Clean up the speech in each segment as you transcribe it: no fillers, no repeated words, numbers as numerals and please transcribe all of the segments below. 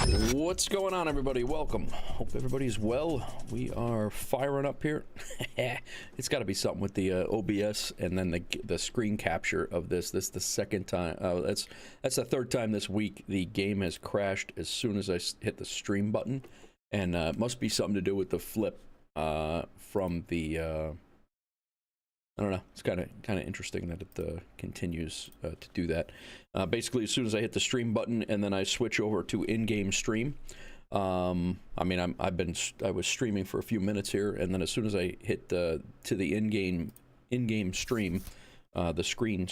What's going on, everybody? Welcome. Hope everybody's well. We are firing up here. It's got to be something with the OBS and then the screen capture of this. This is the second time. That's the third time this week the game has crashed as soon as I hit the stream button, and it must be something to do with the flip from the. I don't know. It's kind of interesting that it continues to do that. Basically, as soon as I hit the stream button and then I switch over to in-game stream, I mean, I was streaming for a few minutes here, and then as soon as I hit to the in-game stream, the screen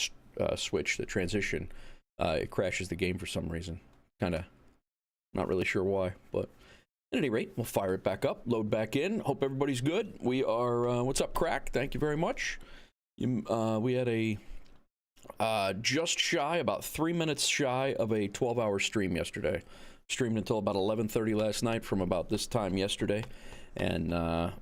switch, the transition, it crashes the game for some reason. Kind of not really sure why, but. At any rate, we'll fire it back up, load back in. Hope everybody's good. We are, what's up, Crack? Thank you very much. We had a just shy, about 3 minutes shy of a 12-hour stream yesterday. Streamed until about 11:30 last night from about this time yesterday. And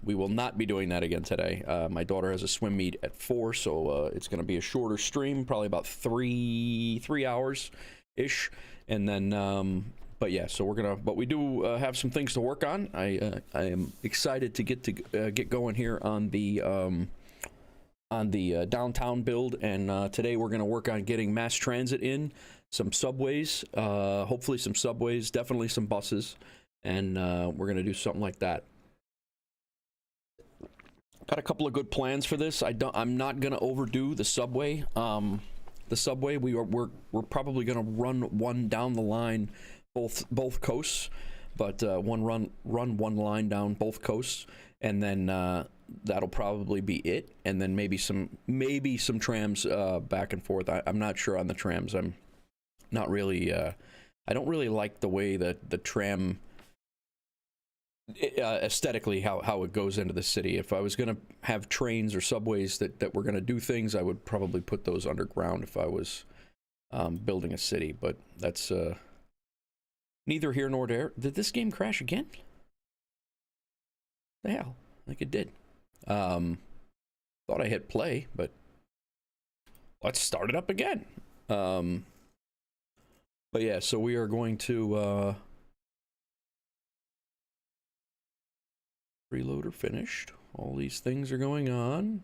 we will not be doing that again today. My daughter has a swim meet at 4, so it's going to be a shorter stream, probably about three hours-ish. And then... but yeah, so we're gonna. But we do have some things to work on. I am excited to get going here on the downtown build, and today we're gonna work on getting mass transit in, some subways, hopefully some subways, definitely some buses, and we're gonna do something like that. Got a couple of good plans for this. I'm not gonna overdo the subway. The subway we're probably gonna run one down the line. Both coasts, but run one line down both coasts, and then that'll probably be it. And then maybe some trams back and forth. I'm not sure on the trams. I'm not really. I don't really like the way that the tram aesthetically how it goes into the city. If I was gonna have trains or subways that were gonna do things, I would probably put those underground if I was building a city. But that's. Neither here nor there. Did this game crash again? The hell? I think it did. Thought I hit play, but let's start it up again. But yeah, so we are going to reloader finished. All these things are going on.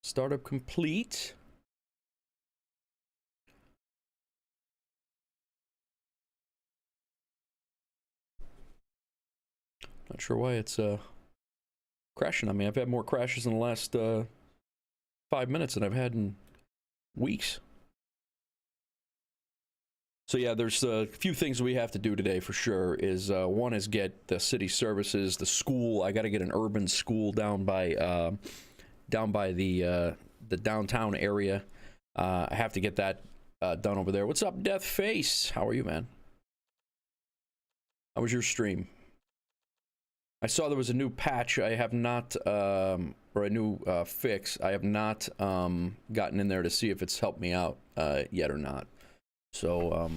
Startup complete. Not sure why it's crashing on me. I've had more crashes in the last 5 minutes than I've had in weeks. So yeah, there's a few things we have to do today for sure. Is one is get the city services, the school. I got to get an urban school down by the downtown area. I have to get that done over there. What's up, Death Face? How are you, man? How was your stream? I saw there was a new patch. I have not, or a new fix. I have not gotten in there to see if it's helped me out yet or not. So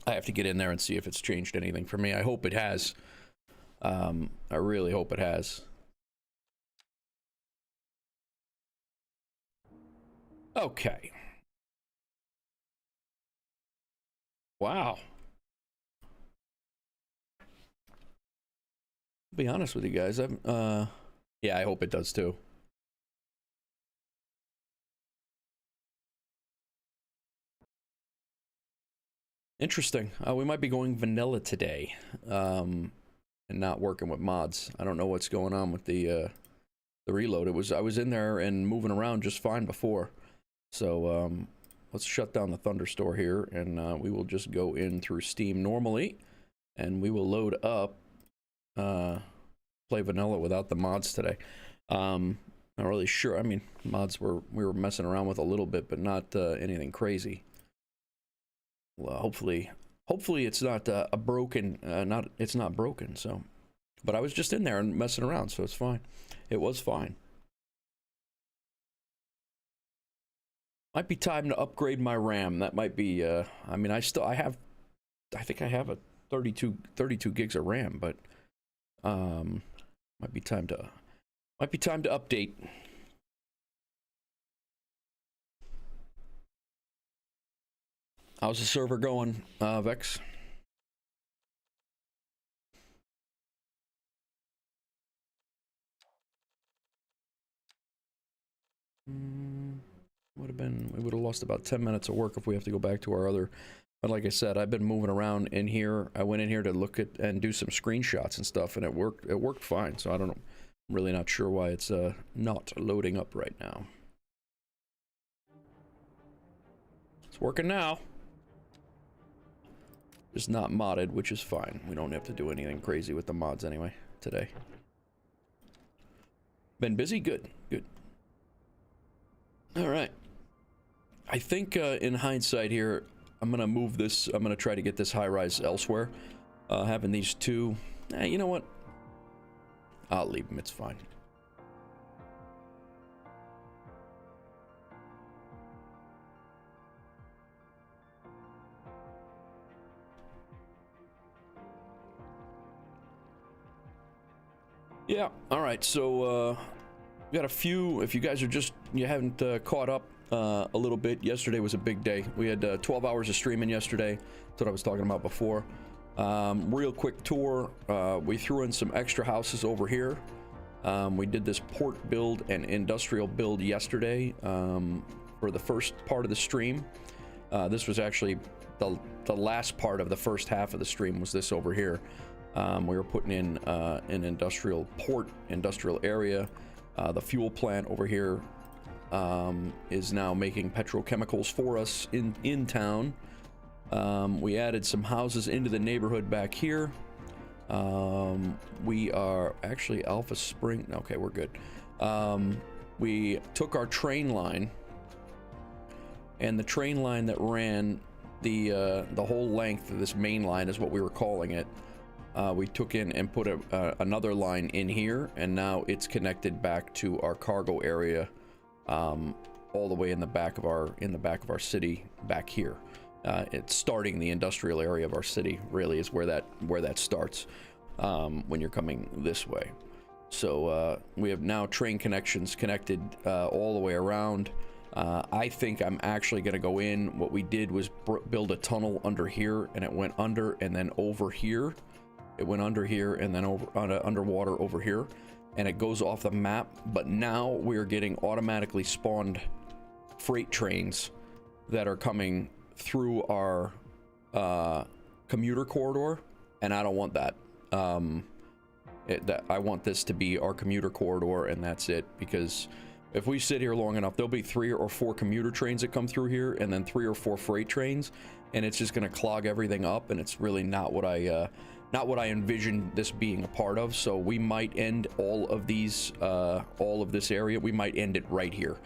I have to get in there and see if it's changed anything for me. I hope it has. I really hope it has. Okay. Wow. Be honest with you guys, yeah, I hope it does too. Interesting. We might be going vanilla today, and not working with mods. I don't know what's going on with the reload. I was in there and moving around just fine before. So let's shut down the Thunderstore here, and we will just go in through Steam normally, and we will load up. Play vanilla without the mods today. Not really sure. I mean, mods we were messing around with a little bit, but not anything crazy. Well, hopefully it's not a broken. It's not broken. So, but I was just in there and messing around, so it's fine. It was fine. Might be time to upgrade my RAM. That might be. I mean, I think I have a 32 gigs of RAM, but. Might be time to update. How's the server going, Vex? We would have lost about 10 minutes of work if we have to go back to our other. But like I said, I've been moving around in here. I went in here to look at and do some screenshots and stuff, and it worked fine. So I don't know. I'm really not sure why it's not loading up right now. It's working now. It's not modded, which is fine. We don't have to do anything crazy with the mods anyway today. Been busy? Good. Good. All right. I think in hindsight here, I'm going to move this. I'm going to try to get this high-rise elsewhere. Having these two. You know what? I'll leave them. It's fine. Yeah. All right. So we got a few. If you guys are you haven't caught up a little bit. Yesterday was a big day. We had 12 hours of streaming yesterday. That's what I was talking about before. Real quick tour. We threw in some extra houses over here. We did this port build and industrial build yesterday for the first part of the stream. This was actually the last part of the first half of the stream was this over here. We were putting in an industrial area. The fuel plant over here is now making petrochemicals for us in town. We added some houses into the neighborhood back here. We are actually Alpha Spring. Okay, we're good. We took our train line, and the train line that ran the whole length of this main line is what we were calling it. We took in and put another line in here, and now it's connected back to our cargo area, all the way in the back of our city back here. It's starting the industrial area of our city. Really, is where that starts when you're coming this way. So we have now train connections connected all the way around. I think I'm actually going to go in. What we did was build a tunnel under here, and it went under and then over here. It went under here and then over underwater over here, and it goes off the map. But now we're getting automatically spawned freight trains that are coming through our commuter corridor, and I don't want that. I want this to be our commuter corridor, and that's it. Because if we sit here long enough, there'll be 3 or 4 commuter trains that come through here, and then 3 or 4 freight trains, and it's just going to clog everything up, and it's really not what I envisioned this being a part of. So we might end all of this area. We might end it right here.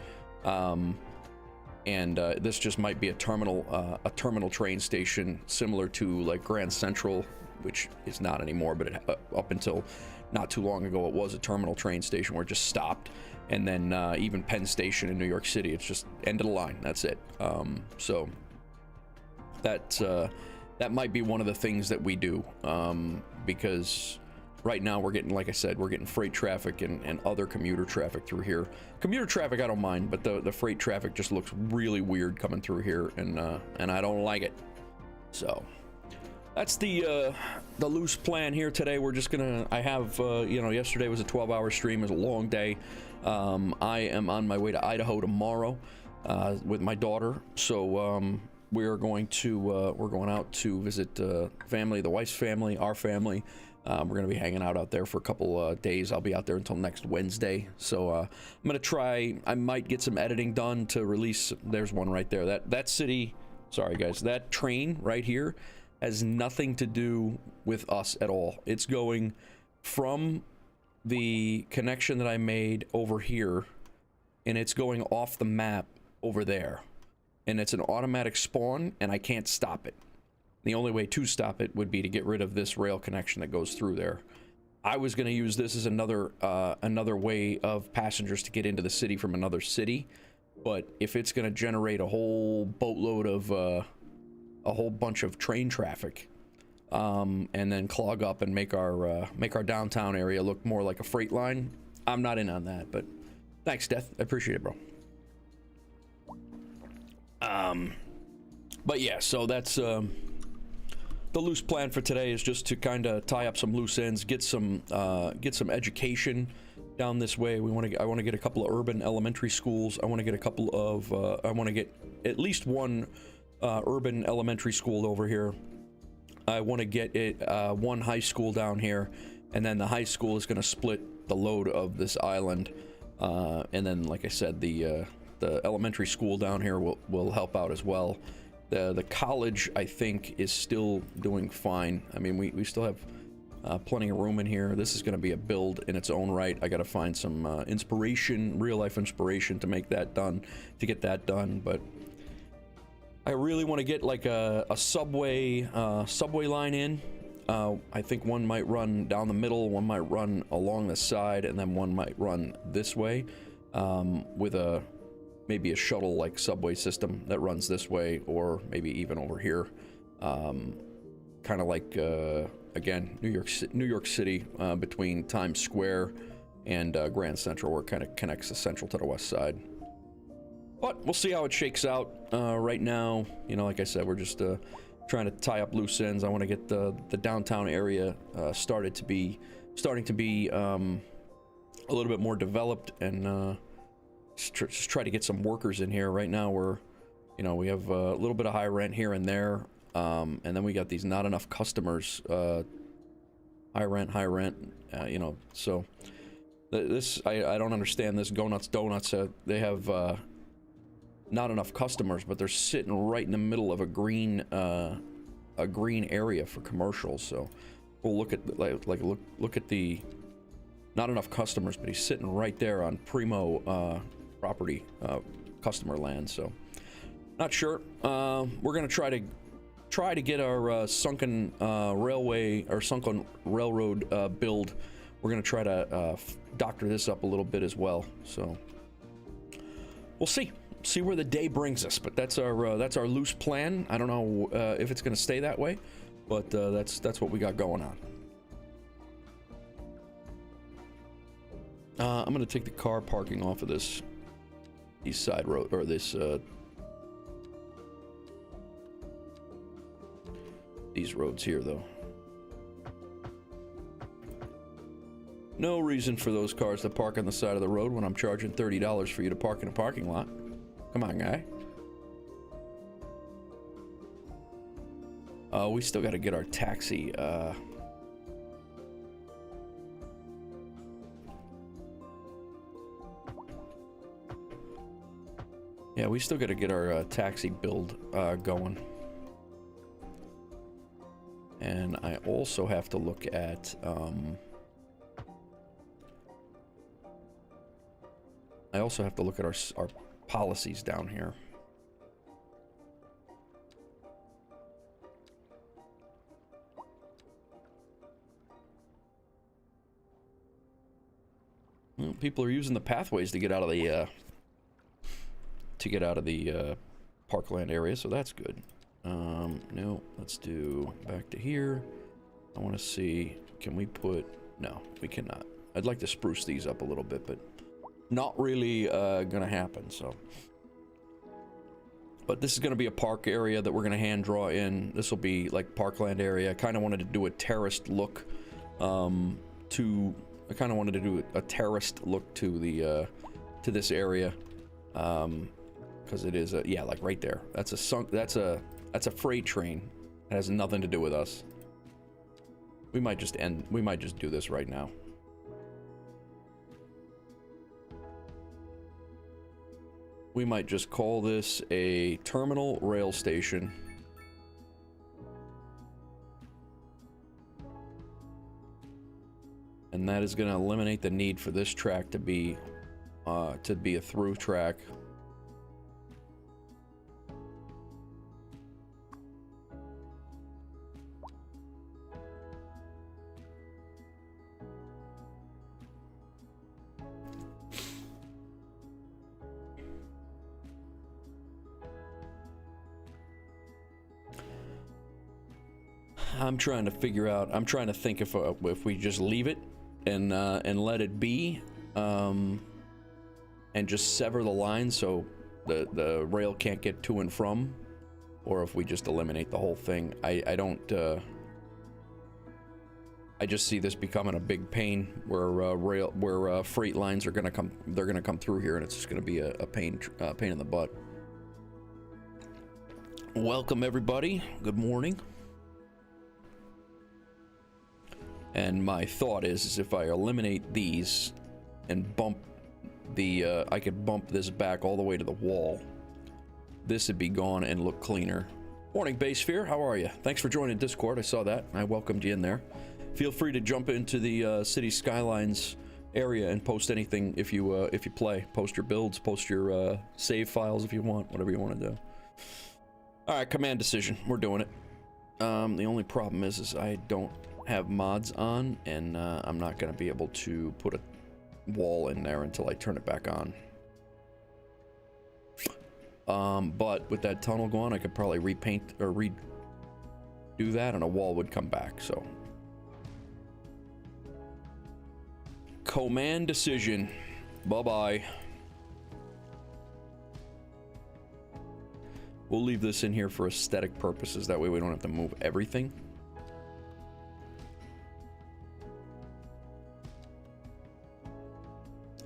This just might be a terminal train station similar to like Grand Central, which is not anymore, but up until not too long ago, it was a terminal train station where it just stopped. And then even Penn Station in New York City, it's just end of the line. That's it. So that might be one of the things that we do, because right now we're getting, like I said, we're getting freight traffic and other commuter traffic through here. Commuter traffic I don't mind, but the freight traffic just looks really weird coming through here, and I don't like it. So that's the loose plan here today. We're just gonna, I have, yesterday was a 12-hour stream. It was a long day. I am on my way to Idaho tomorrow with my daughter. So we're going out to visit family, the wife's family, our family. We're going to be hanging out there for a couple days. I'll be out there until next Wednesday. So I'm going to try, I might get some editing done to release. There's one right there. That city, sorry guys, that train right here has nothing to do with us at all. It's going from the connection that I made over here, and it's going off the map over there. And it's an automatic spawn, and I can't stop it. The only way to stop it would be to get rid of this rail connection that goes through there. I was going to use this as another way of passengers to get into the city from another city, but if it's going to generate a whole boatload of a whole bunch of train traffic, and then clog up and make our downtown area look more like a freight line, I'm not in on that. But thanks, Death. I appreciate it, bro. But yeah, so that's the loose plan for today, is just to kind of tie up some loose ends, get some education down this way. I want to get a couple of urban elementary schools. I want to get a couple of I want to get at least one urban elementary school over here. I want to get one high school down here, and then the high school is going to split the load of this island, and then, like I said, the elementary school down here will help out as well. The college, I think, is still doing fine. I mean, we still have plenty of room in here. This is going to be a build in its own right. I got to find some inspiration, real life inspiration to make that done, to get that done. But I really want to get like a subway line in. I think one might run down the middle, one might run along the side, and then one might run this way with maybe a shuttle like subway system that runs this way, or maybe even over here, kind of like again, New York City, between Times Square and Grand Central, where it kind of connects the Central to the West Side. But we'll see how it shakes out. Right now, you know, like I said, we're just trying to tie up loose ends. I want to get the downtown area starting to be a little bit more developed, and just try to get some workers in here. Right now we have a little bit of high rent here and there, and then we got these not enough customers, high rent, you know, so this I don't understand this Go Nuts Donuts. They have not enough customers, but they're sitting right in the middle of a green area for commercials. So we'll look at look at the not enough customers, but he's sitting right there on primo property, customer land. So not sure. We're gonna try to get our sunken railway or sunken railroad build. We're gonna try to doctor this up a little bit as well. So we'll see where the day brings us. But that's our loose plan. I don't know if it's gonna stay that way, but that's what we got going on. I'm gonna take the car parking off of this east side road, or this these roads here, though. No reason for those cars to park on the side of the road when I'm charging $30 for you to park in a parking lot. Come on, guy. We still got to get our taxi. Yeah, we still got to get our taxi build going. And I also have to look at our policies down here. Well, people are using the pathways to get out of the parkland area, so that's good. No, let's do back to here. I want to see, can we put, no, we cannot. I'd like to spruce these up a little bit, but not really gonna happen. So, but this is gonna be a park area that we're gonna hand draw in. This will be like parkland area. I kind of wanted to do a terraced look to the to this area, because it is yeah, like right there. That's a freight train. It has nothing to do with us. We might just do this right now. We might just call this a terminal rail station. And that is going to eliminate the need for this track to be a through track. I'm trying to think if we just leave it and let it be, and just sever the line so the rail can't get to and from, or if we just eliminate the whole thing. I I just see this becoming a big pain where freight lines are gonna come. They're gonna come through here, and it's just gonna be a pain in the butt. Welcome everybody. Good morning. And my thought is if I eliminate these and bump the, I could bump this back all the way to the wall. This would be gone and look cleaner. Morning, Basesphere. How are you? Thanks for joining Discord. I saw that. I welcomed you in there. Feel free to jump into the Cities Skylines area and post anything if you play. Post your builds, post your save files if you want, whatever you want to do. All right, command decision. We're doing it. The only problem is I don't have mods on, and I'm not going to be able to put a wall in there until I turn it back on. But with that tunnel going, I could probably repaint or redo that, and a wall would come back. So, command decision. Bye-bye. We'll leave this in here for aesthetic purposes. That way we don't have to move everything.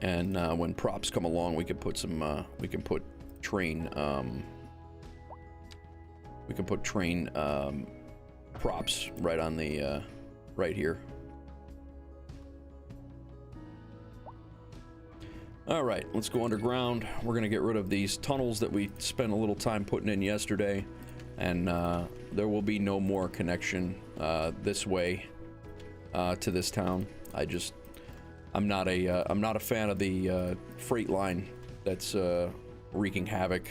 And when props come along, we could put some. We can put train. We can put train props right on the right here. All right, let's go underground. We're gonna get rid of these tunnels that we spent a little time putting in yesterday, and there will be no more connection this way to this town. I'm not a fan of the freight line that's wreaking havoc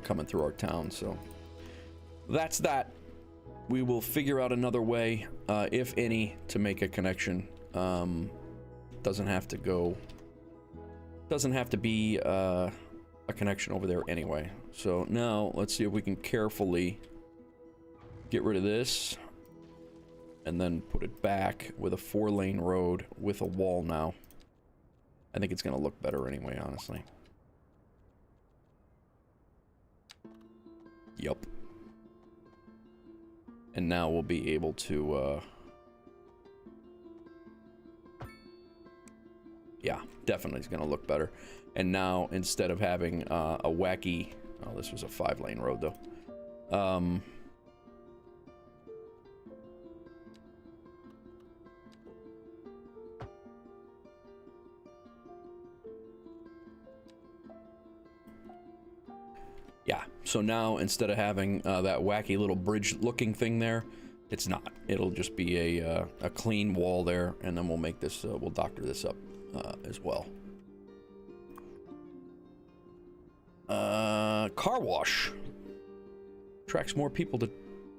coming through our town. So that's that. We will figure out another way, if any, to make a connection. Doesn't have to be a connection over there anyway. So now let's see if we can carefully get rid of this and then put it back with a 4-lane road with a wall now. I think it's gonna look better anyway, honestly. Yup. And now we'll be able to, yeah, definitely it's gonna look better. And now, instead of having a wacky... Oh, this was a 5-lane road, though. Yeah, so now, instead of having that wacky little bridge-looking thing there, it's not. It'll just be a clean wall there, and then we'll make this, we'll doctor this up as well. Car wash. Attracts more people to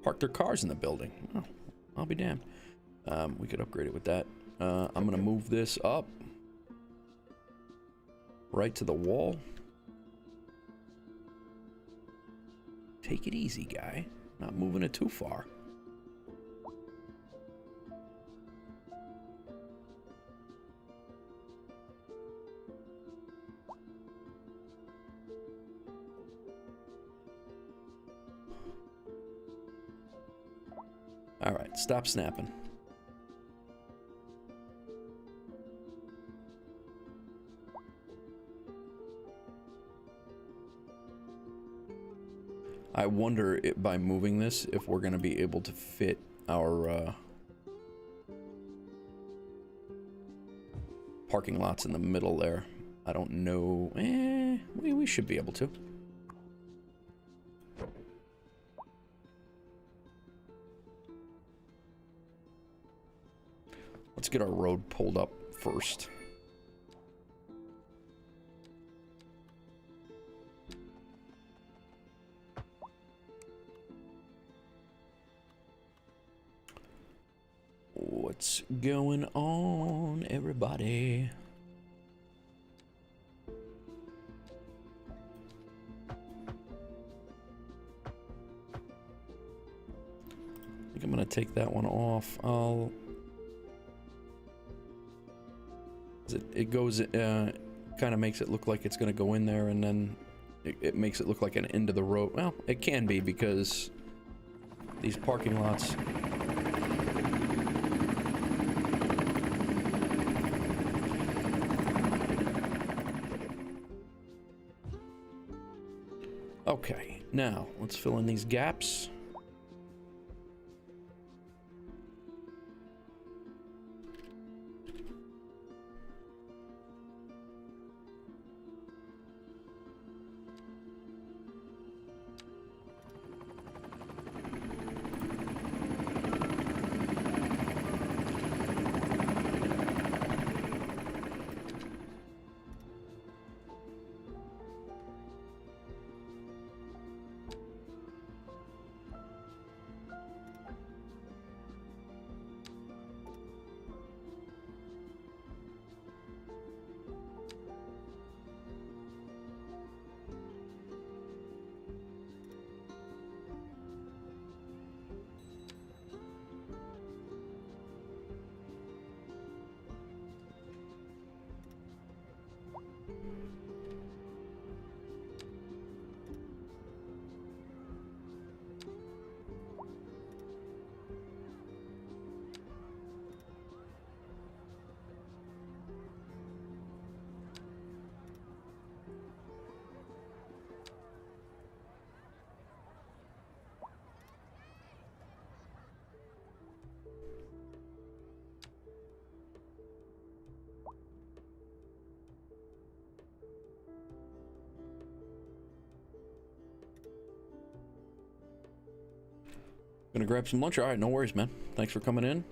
park their cars in the building. Oh, I'll be damned. We could upgrade it with that. I'm gonna move this up. Right to the wall. Take it easy, guy. Not moving it too far. All right, stop snapping. I wonder if by moving this, if we're going to be able to fit our parking lots in the middle there. I don't know. We should be able to. Let's get our road pulled up first. What's going on, everybody? I think I'm gonna take that one off. It goes, kind of makes it look like it's gonna go in there, and then it makes it look like an end of the road. Well, it can be, because these parking lots Okay, now let's fill in these gaps. Gonna grab some lunch. All right, no worries, man. Thanks for coming in.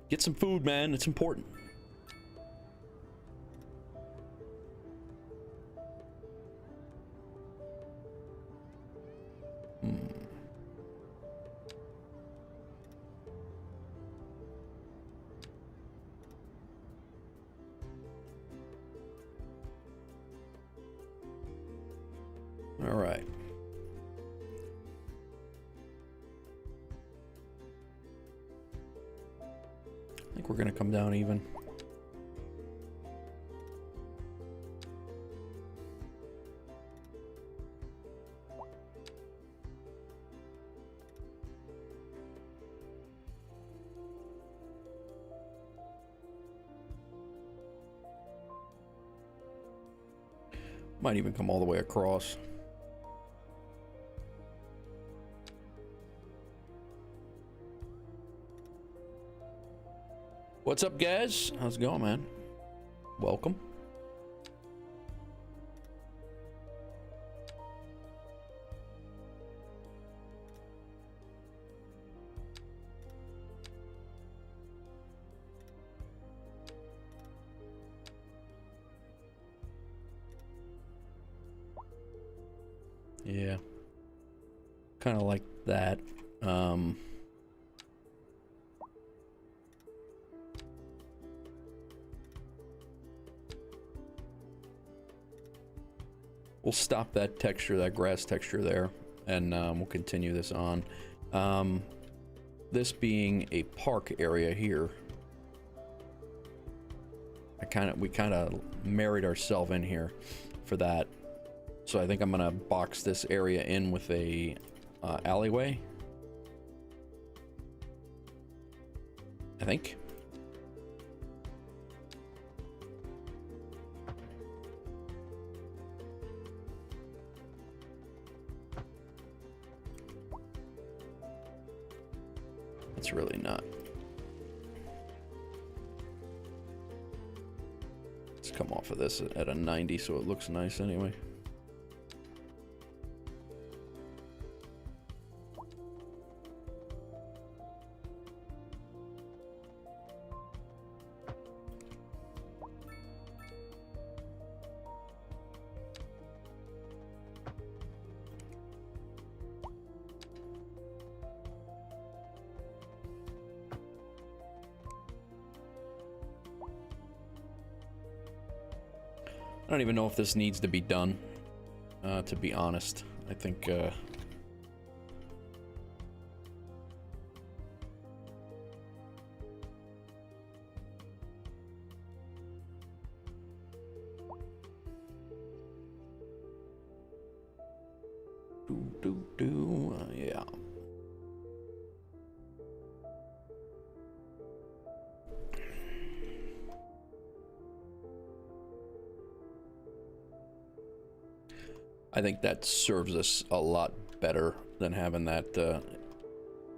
Get some food, man. It's important. All right. I think we're gonna come down even. Might even come all the way across. What's up, guys? How's it going, man? Welcome. Yeah. Kind of like that. We'll stop that texture, that grass texture there, and we'll continue this on. This being a park area here, we kind of married ourselves in here for that. So I think I'm gonna box this area in with a alleyway. I think. It's really not. Let's come off of this at a 90 so it looks nice anyway. I don't even know if this needs to be done, to be honest. I think, yeah. I think that serves us a lot better than having that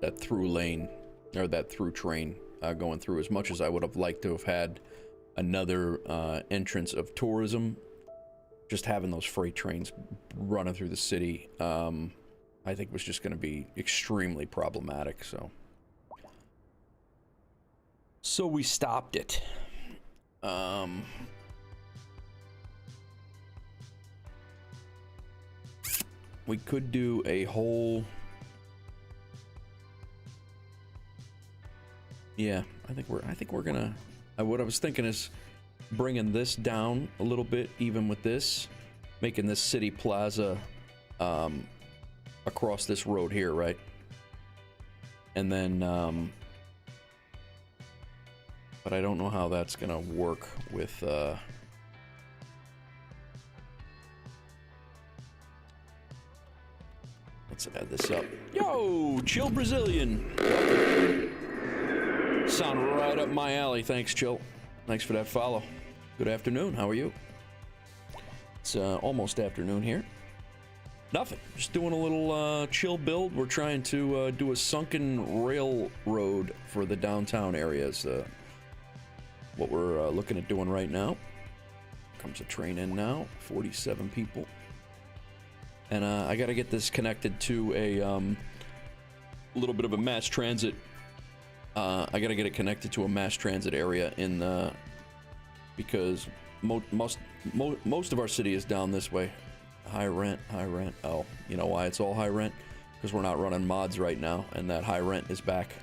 that through lane or that through train going through. As much as I would have liked to have had another entrance of tourism, just having those freight trains running through the city, I think was just going to be extremely problematic. So we stopped it. We could do a whole... Yeah, I think we're gonna... what I was thinking is bringing this down a little bit, even with this, making this city plaza across this road here, right? And then, but I don't know how that's gonna work with, let's add this up. Yo, Chill Brazilian. Sound right up my alley. Thanks, Chill. Thanks for that follow. Good afternoon. How are you? It's almost afternoon here. Nothing. Just doing a little chill build. We're trying to do a sunken railroad for the downtown areas. What we're looking at doing right now. Comes a train in now. 47 people. And I got to get this connected to a little bit of a mass transit. I got to get it connected to a mass transit area in because most of our city is down this way. High rent. Oh, you know why it's all high rent? Because we're not running mods right now, and that high rent is back.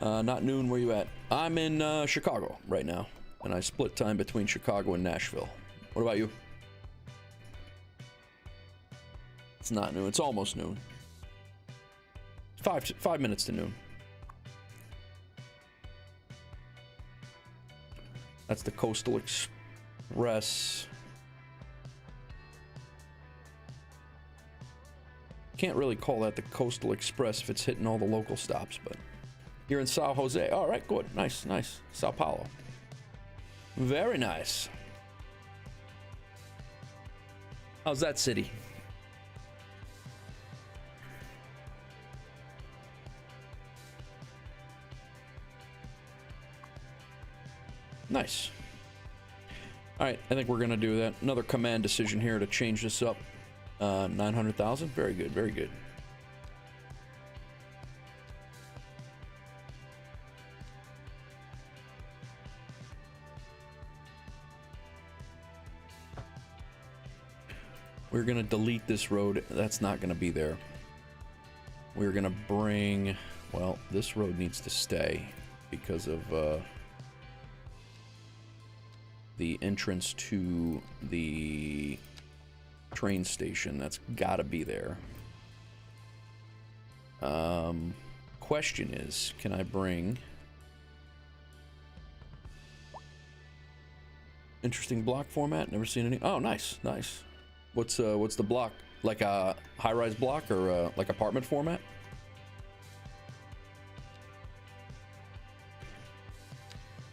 Not noon. Where you at? I'm in Chicago right now, and I split time between Chicago and Nashville. What about you? It's not noon. It's almost noon. 5 minutes to noon. That's the Coastal Express. Can't really call that the Coastal Express if it's hitting all the local stops, but you're in Sao Jose. All right, good. Nice. Sao Paulo. Very nice. How's that city? Nice. All right, I think we're gonna do that. Another command decision here to change this up. 900,000. Very good. Very good. We're gonna delete this road. That's not gonna be there. We're gonna bring. Well, this road needs to stay because of. The entrance to the train station. That's gotta be there. Question is, can I bring interesting block format? Never seen any. Oh, nice. What's the block? Like a high-rise block or like apartment format?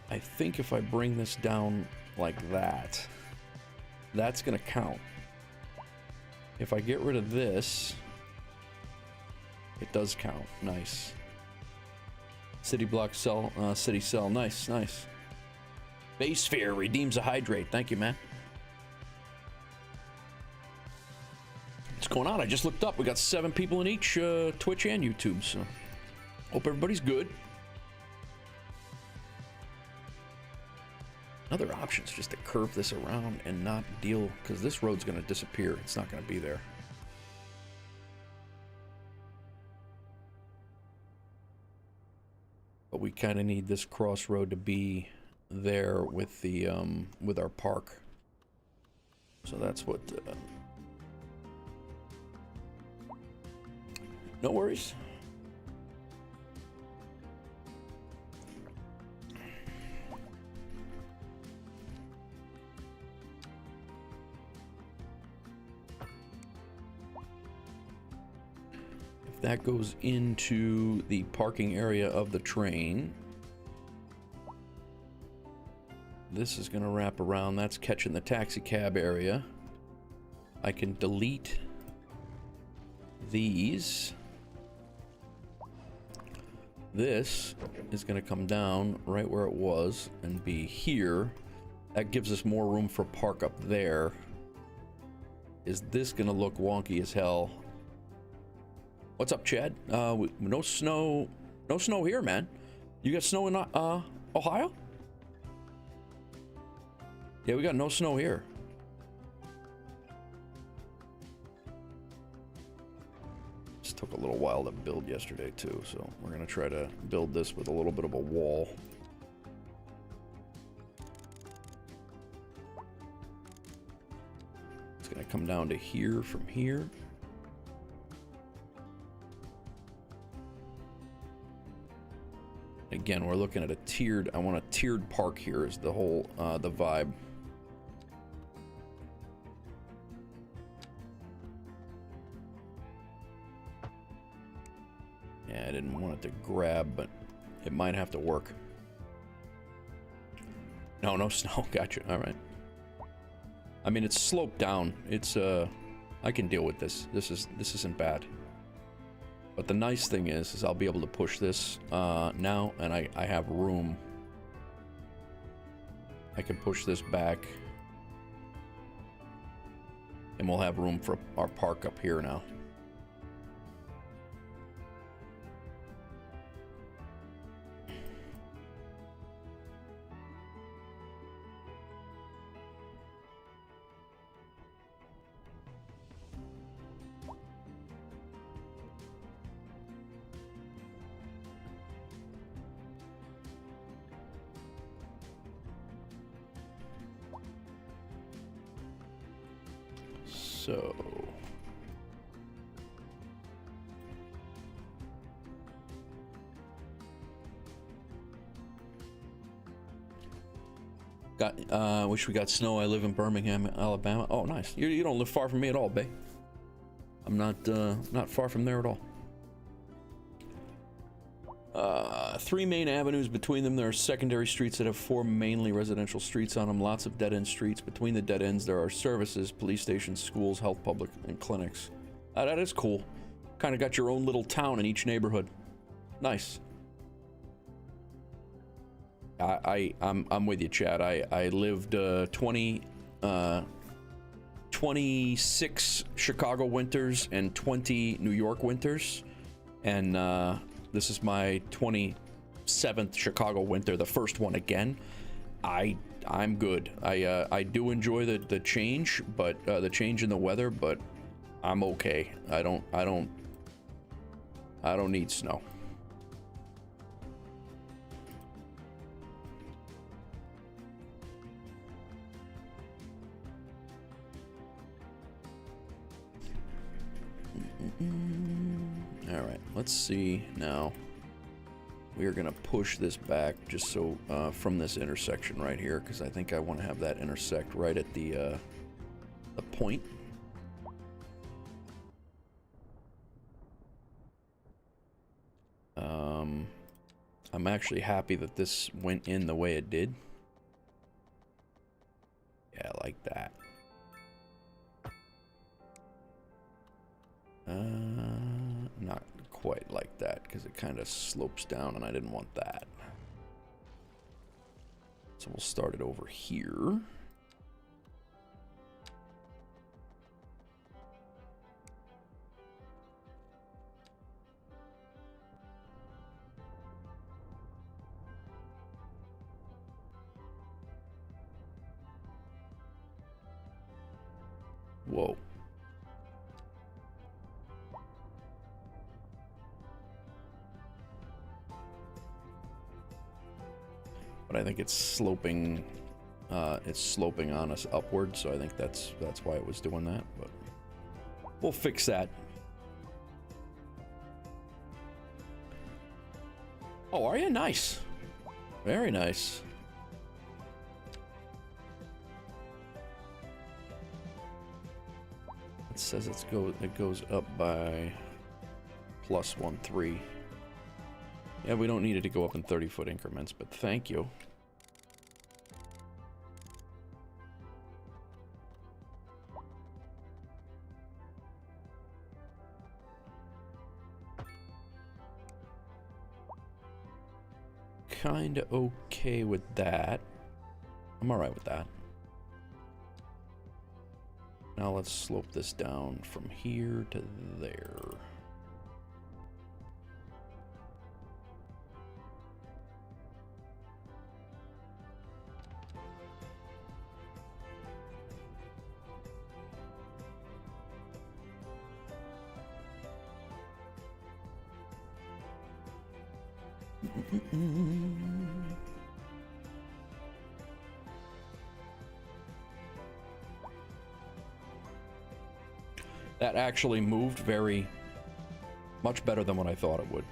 I think if I bring this down like that, that's gonna count. If I get rid of this, it does count. Nice. City block cell, city cell. Nice. Base sphere redeems a hydrate. Thank you, man. What's going on? I just looked up. We got 7 people in each Twitch and YouTube, so hope everybody's good. Another option is just to curve this around and not deal, because this road's going to disappear. It's not going to be there. But we kind of need this crossroad to be there with the with our park. So that's what. No worries. That goes into the parking area of the train. This is going to wrap around. That's catching the taxi cab area. I can delete these. This is going to come down right where it was and be here. That gives us more room for park up there. Is this going to look wonky as hell? What's up, Chad? No snow. No snow here, man. You got snow in Ohio? Yeah, we got no snow here. This took a little while to build yesterday too, so we're gonna try to build this with a little bit of a wall. It's gonna come down to here from here. Again, we're looking at a tiered, I want a tiered park here is the whole, the vibe. Yeah, I didn't want it to grab, but it might have to work. No, no snow, gotcha, all right. I mean, it's sloped down. It's, I can deal with this. This isn't bad. But the nice thing is I'll be able to push this now, and I have room. I can push this back, and we'll have room for our park up here now. So wish we got snow. I live in Birmingham, Alabama. Oh, nice. You don't live far from me at all, babe. I'm not far from there at all. 3 main avenues. Between them, there are secondary streets that have 4 mainly residential streets on them. Lots of dead-end streets. Between the dead ends, there are services, police stations, schools, health, public, and clinics. That is cool. Kind of got your own little town in each neighborhood. Nice. I'm with you, Chad. I lived 26 Chicago winters and 20 New York winters, and this is my 27th Chicago winter, the first one again. I'm good. I do enjoy the change, but the change in the weather, but I'm okay. I don't need snow. All right, let's see now. We are gonna push this back just so from this intersection right here, because I think I want to have that intersect right at the point. I'm actually happy that this went in the way it did. Yeah, like that. Not quite like that, because it kind of slopes down and I didn't want that. So we'll start it over here. Whoa. But I think it's sloping on us upward, so I think that's why it was doing that, but we'll fix that. Oh, are you? Nice. Very nice. It says it goes up by +1.3. Yeah, we don't need it to go up in 30-foot increments, but thank you. kind of okay with that. I'm all right with that. Now let's slope this down from here to there. That actually moved very much better than what I thought it would.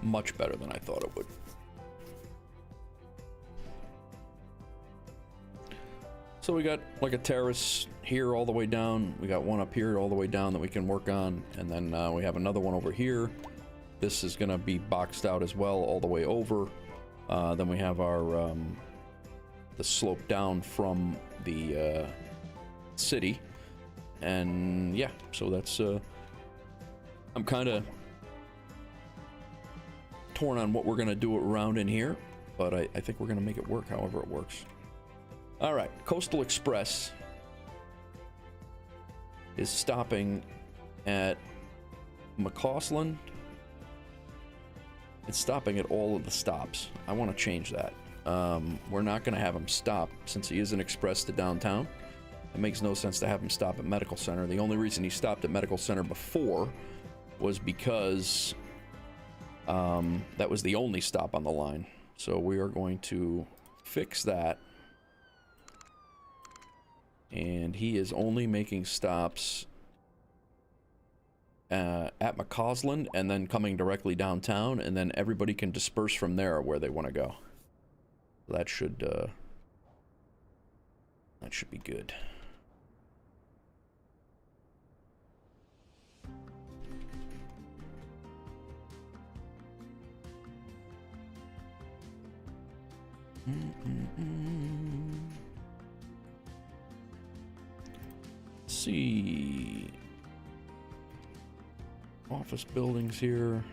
Much better than I thought it would. So we got like a terrace here all the way down. We got one up here all the way down that we can work on. And then we have another one over here. This is going to be boxed out as well all the way over. Then we have our the slope down from the city. And yeah, so that's... I'm kind of torn on what we're going to do around in here, but I think we're going to make it work however it works. All right, Coastal Express is stopping at McCausland. It's stopping at all of the stops. I want to change that. We're not going to have him stop since he is an express to downtown. It makes no sense to have him stop at Medical Center. The only reason he stopped at Medical Center before was because that was the only stop on the line. So we are going to fix that. And he is only making stops at McCausland and then coming directly downtown, and then everybody can disperse from there where they want to go. That should be good. Let's see. Office buildings here.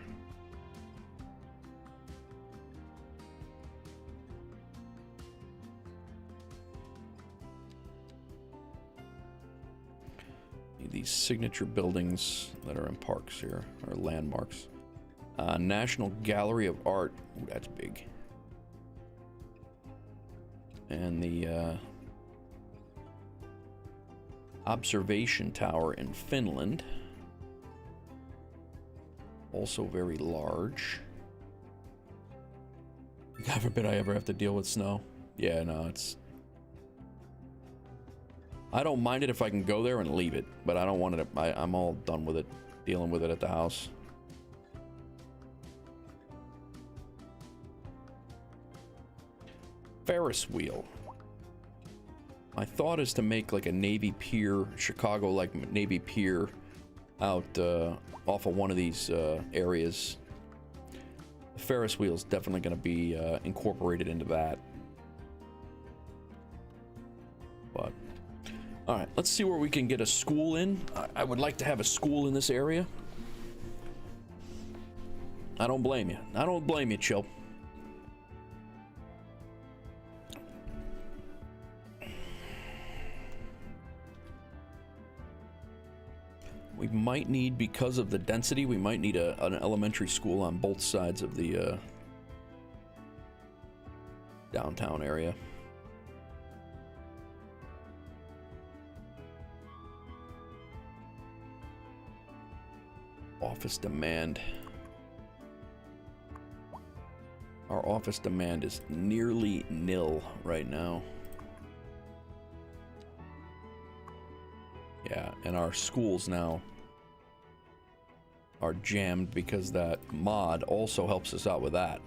These signature buildings that are in parks here are landmarks. National Gallery of Art. Ooh, that's big. And the observation tower in Finland. Also very large. God forbid I ever have to deal with snow. Yeah, no, it's... I don't mind it if I can go there and leave it, but I don't want it... I'm all done with it, dealing with it at the house. Ferris wheel. My thought is to make like a Navy Pier, Chicago like Navy Pier out off of one of these areas. The Ferris wheel is definitely going to be incorporated into that. But, all right, let's see where we can get a school in. I would like to have a school in this area. I don't blame you. I don't blame you, Chill. We might need, because of the density, we might need an elementary school on both sides of the downtown area. Office demand. Our office demand is nearly nil right now. Yeah, and our schools now are jammed because that mod also helps us out with that.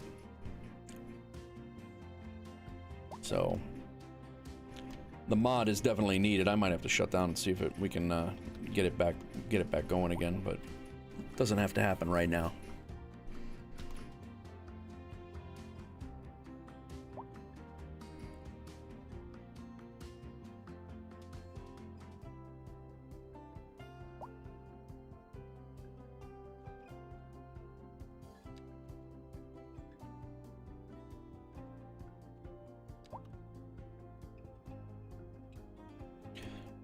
So the mod is definitely needed. I might have to shut down and see if we can get it back going again, but it doesn't have to happen right now.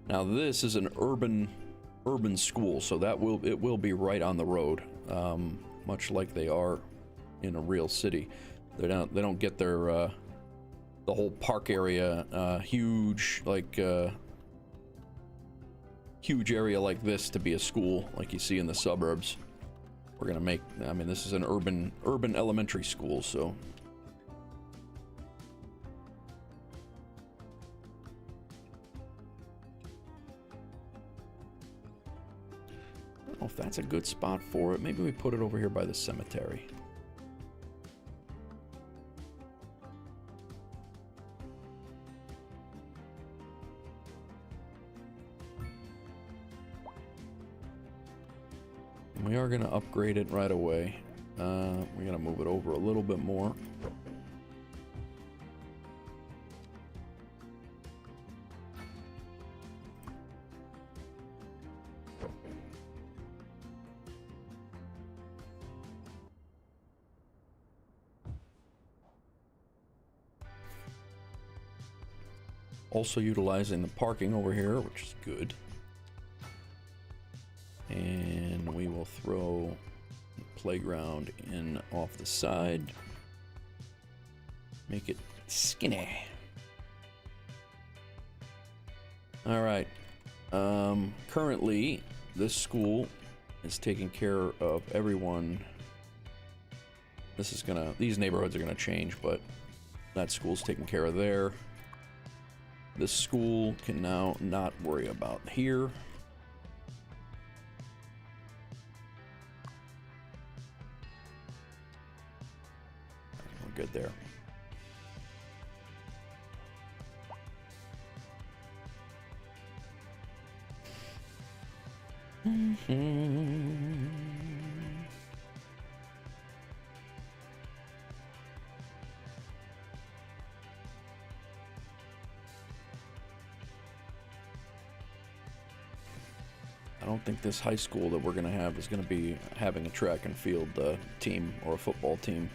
Now this is an urban school, so that it will be right on the road, much like they are in a real city. They don't get their the whole park area huge, like huge area like this to be a school like you see in the suburbs. We're gonna make, I mean, this is an urban elementary school, so. I don't know if that's a good spot for it. Maybe we put it over here by the cemetery. And we are going to upgrade it right away. We're going to move it over a little bit more. Also utilizing the parking over here, which is good. And we will throw the playground in off the side. Make it skinny. All right. Currently, this school is taking care of everyone. These neighborhoods are gonna change, but that school's taking care of there. This school can now not worry about here. We're good there. I don't think this high school that we're going to have is going to be having a track and field team or a football team.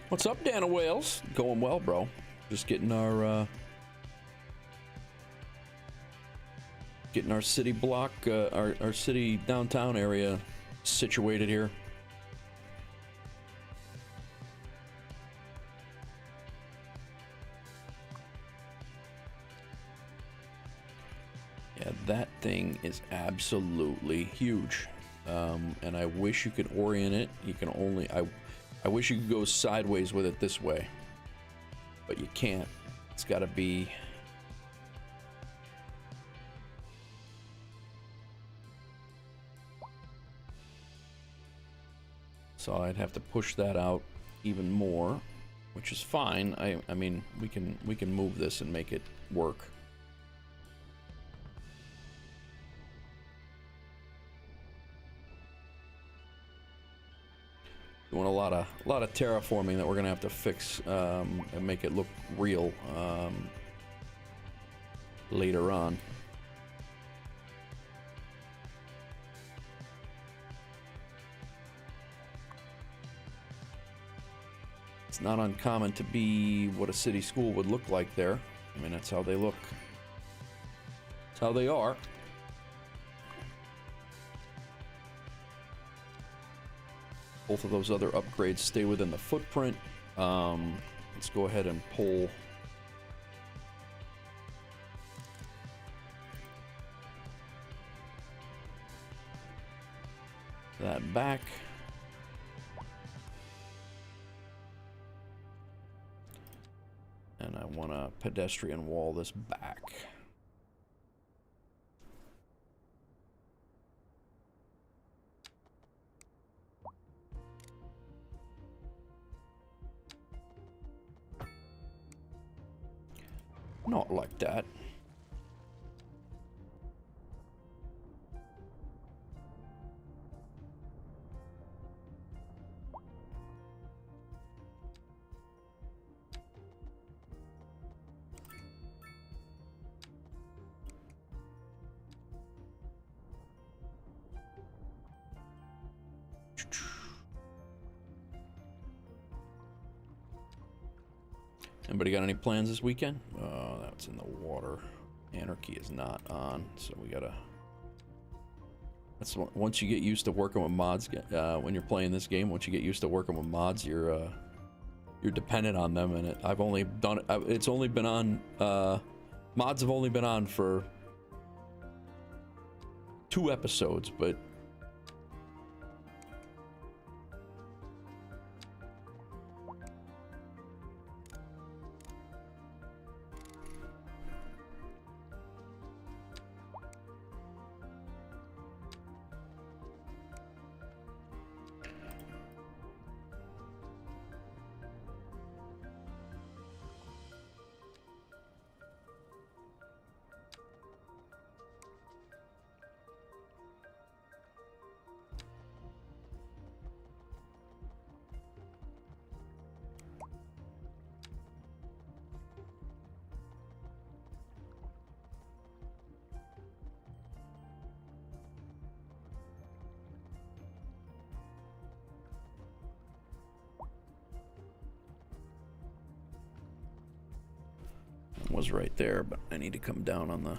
What's up, Dana Wales? Going well, bro. Just getting our city block, our city downtown area situated here. Yeah, that thing is absolutely huge, and I wish you could orient it. You can only I wish you could go sideways with it this way, but you can't. It's got to be. So I'd have to push that out even more, which is fine. I mean, we can move this and make it work. Doing a lot of terraforming that we're gonna have to fix and make it look real later on. It's not uncommon to be what a city school would look like there. I mean, that's how they look. That's how they are. Both of those other upgrades stay within the footprint. Let's go ahead and pull that back. And I want to pedestrian wall this back. Not like that. Anybody got any plans this weekend? That's in the water. Anarchy is not on, so we gotta. That's once you get used to working with mods. When you're playing this game, once you get used to working with mods, you're dependent on them. And I've only done it. It's only been on. Mods have only been on for 2 episodes, but. Was right there, but I need to come down on the.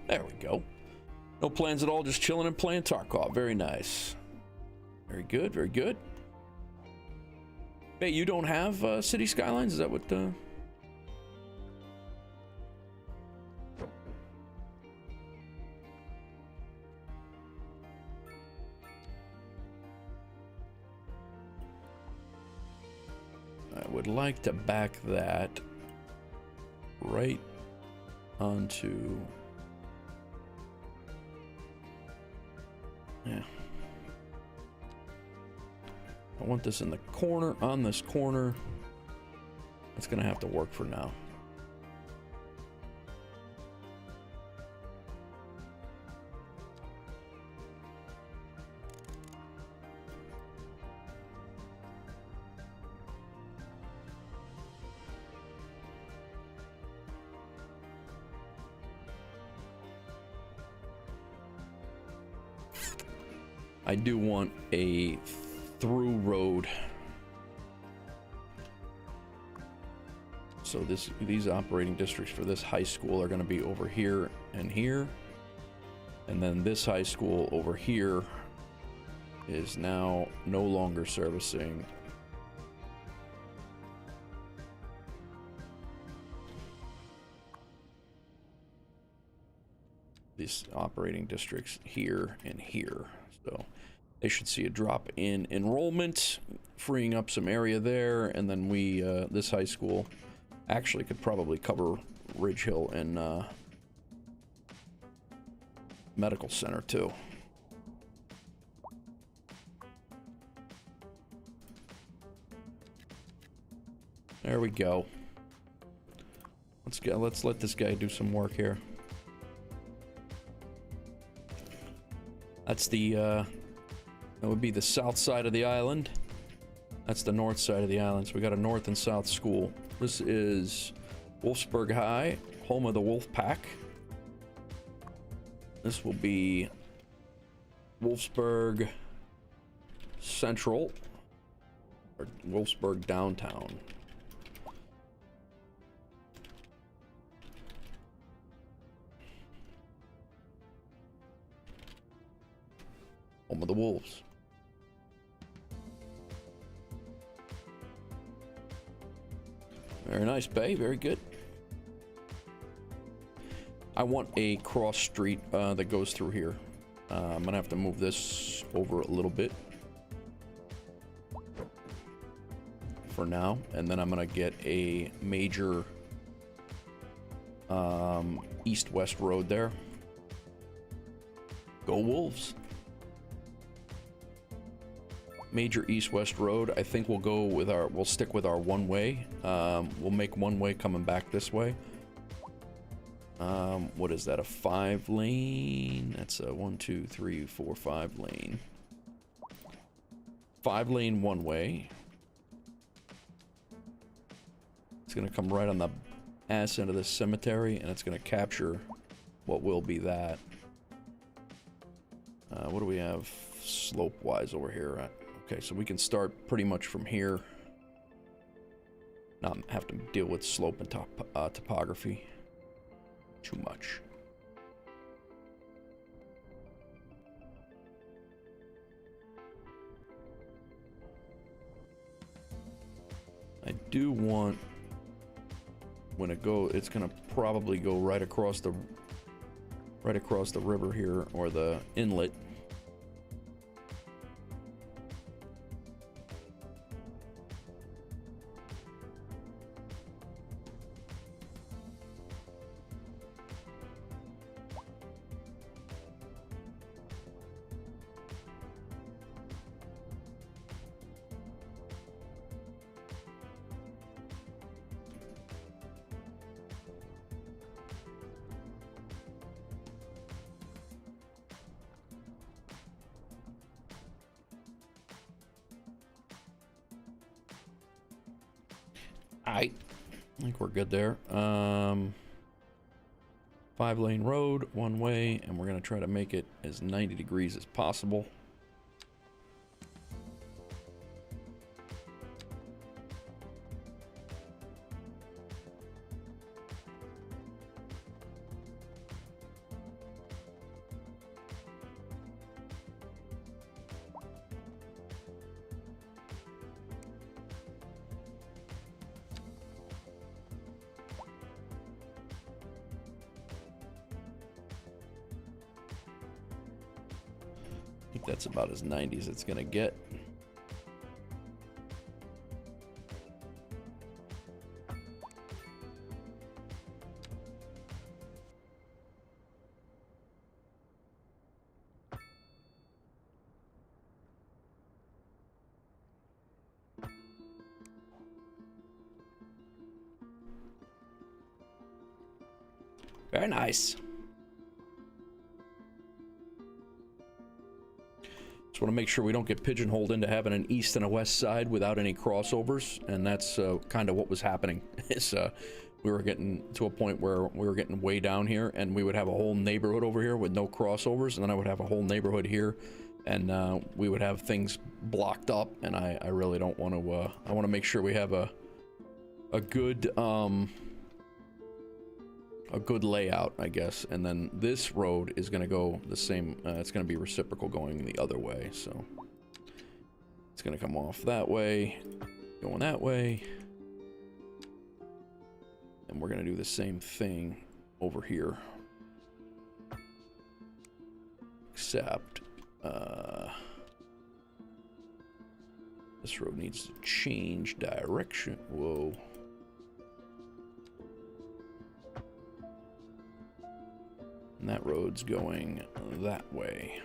There we go. No plans at all, just chilling and playing Tarkov. Very nice. Very good, very good. Hey, you don't have City Skylines? Is that what... I would like to back that right onto... Yeah. I want this in the corner, on this corner. It's gonna have to work for now. I do want a through road. So these operating districts for this high school are going to be over here and here. And then this high school over here is now no longer servicing these operating districts here and here. So they should see a drop in enrollment, freeing up some area there, and then we, this high school actually could probably cover Ridge Hill and Medical Center too. There we go. Let's let this guy do some work here. That's the that would be the south side of the island. That's the north side of the island. So we got a north and south school. This is Wolfsburg High, home of the Wolf Pack. This will be Wolfsburg Central or Wolfsburg Downtown. Home of the Wolves. Very nice bay, very good. I want a cross street that goes through here. I'm gonna have to move this over a little bit for now, and then I'm gonna get a major east-west road there. Go Wolves. Major east-west road. I think we'll go with we'll stick with our one-way. We'll make one-way coming back this way. What is that, a 5-lane? That's a 1, 2, 3, 4, 5 lane. 5-lane one-way. It's gonna come right on the ass end of this cemetery, and it's gonna capture what will be that. What do we have slope-wise over here? Okay, so we can start pretty much from here. Not have to deal with slope and topography too much. I do want, when it's gonna probably go right across the river here, or the inlet. I think we're good there. 5-lane road, one way, and we're gonna try to make it as 90 degrees as possible. I think that's about as 90 as it's gonna get. Very nice. Just want to make sure we don't get pigeonholed into having an east and a west side without any crossovers, and that's kind of what was happening. Is we were getting to a point where we were getting way down here, and we would have a whole neighborhood over here with no crossovers, and then I would have a whole neighborhood here, and we would have things blocked up, and I really don't want to. I want to make sure we have a good layout, I guess. And then this road is going to go the same. It's going to be reciprocal going the other way. So it's going to come off that way, going that way. And we're going to do the same thing over here. This road needs to change direction. Whoa. And that road's going that way.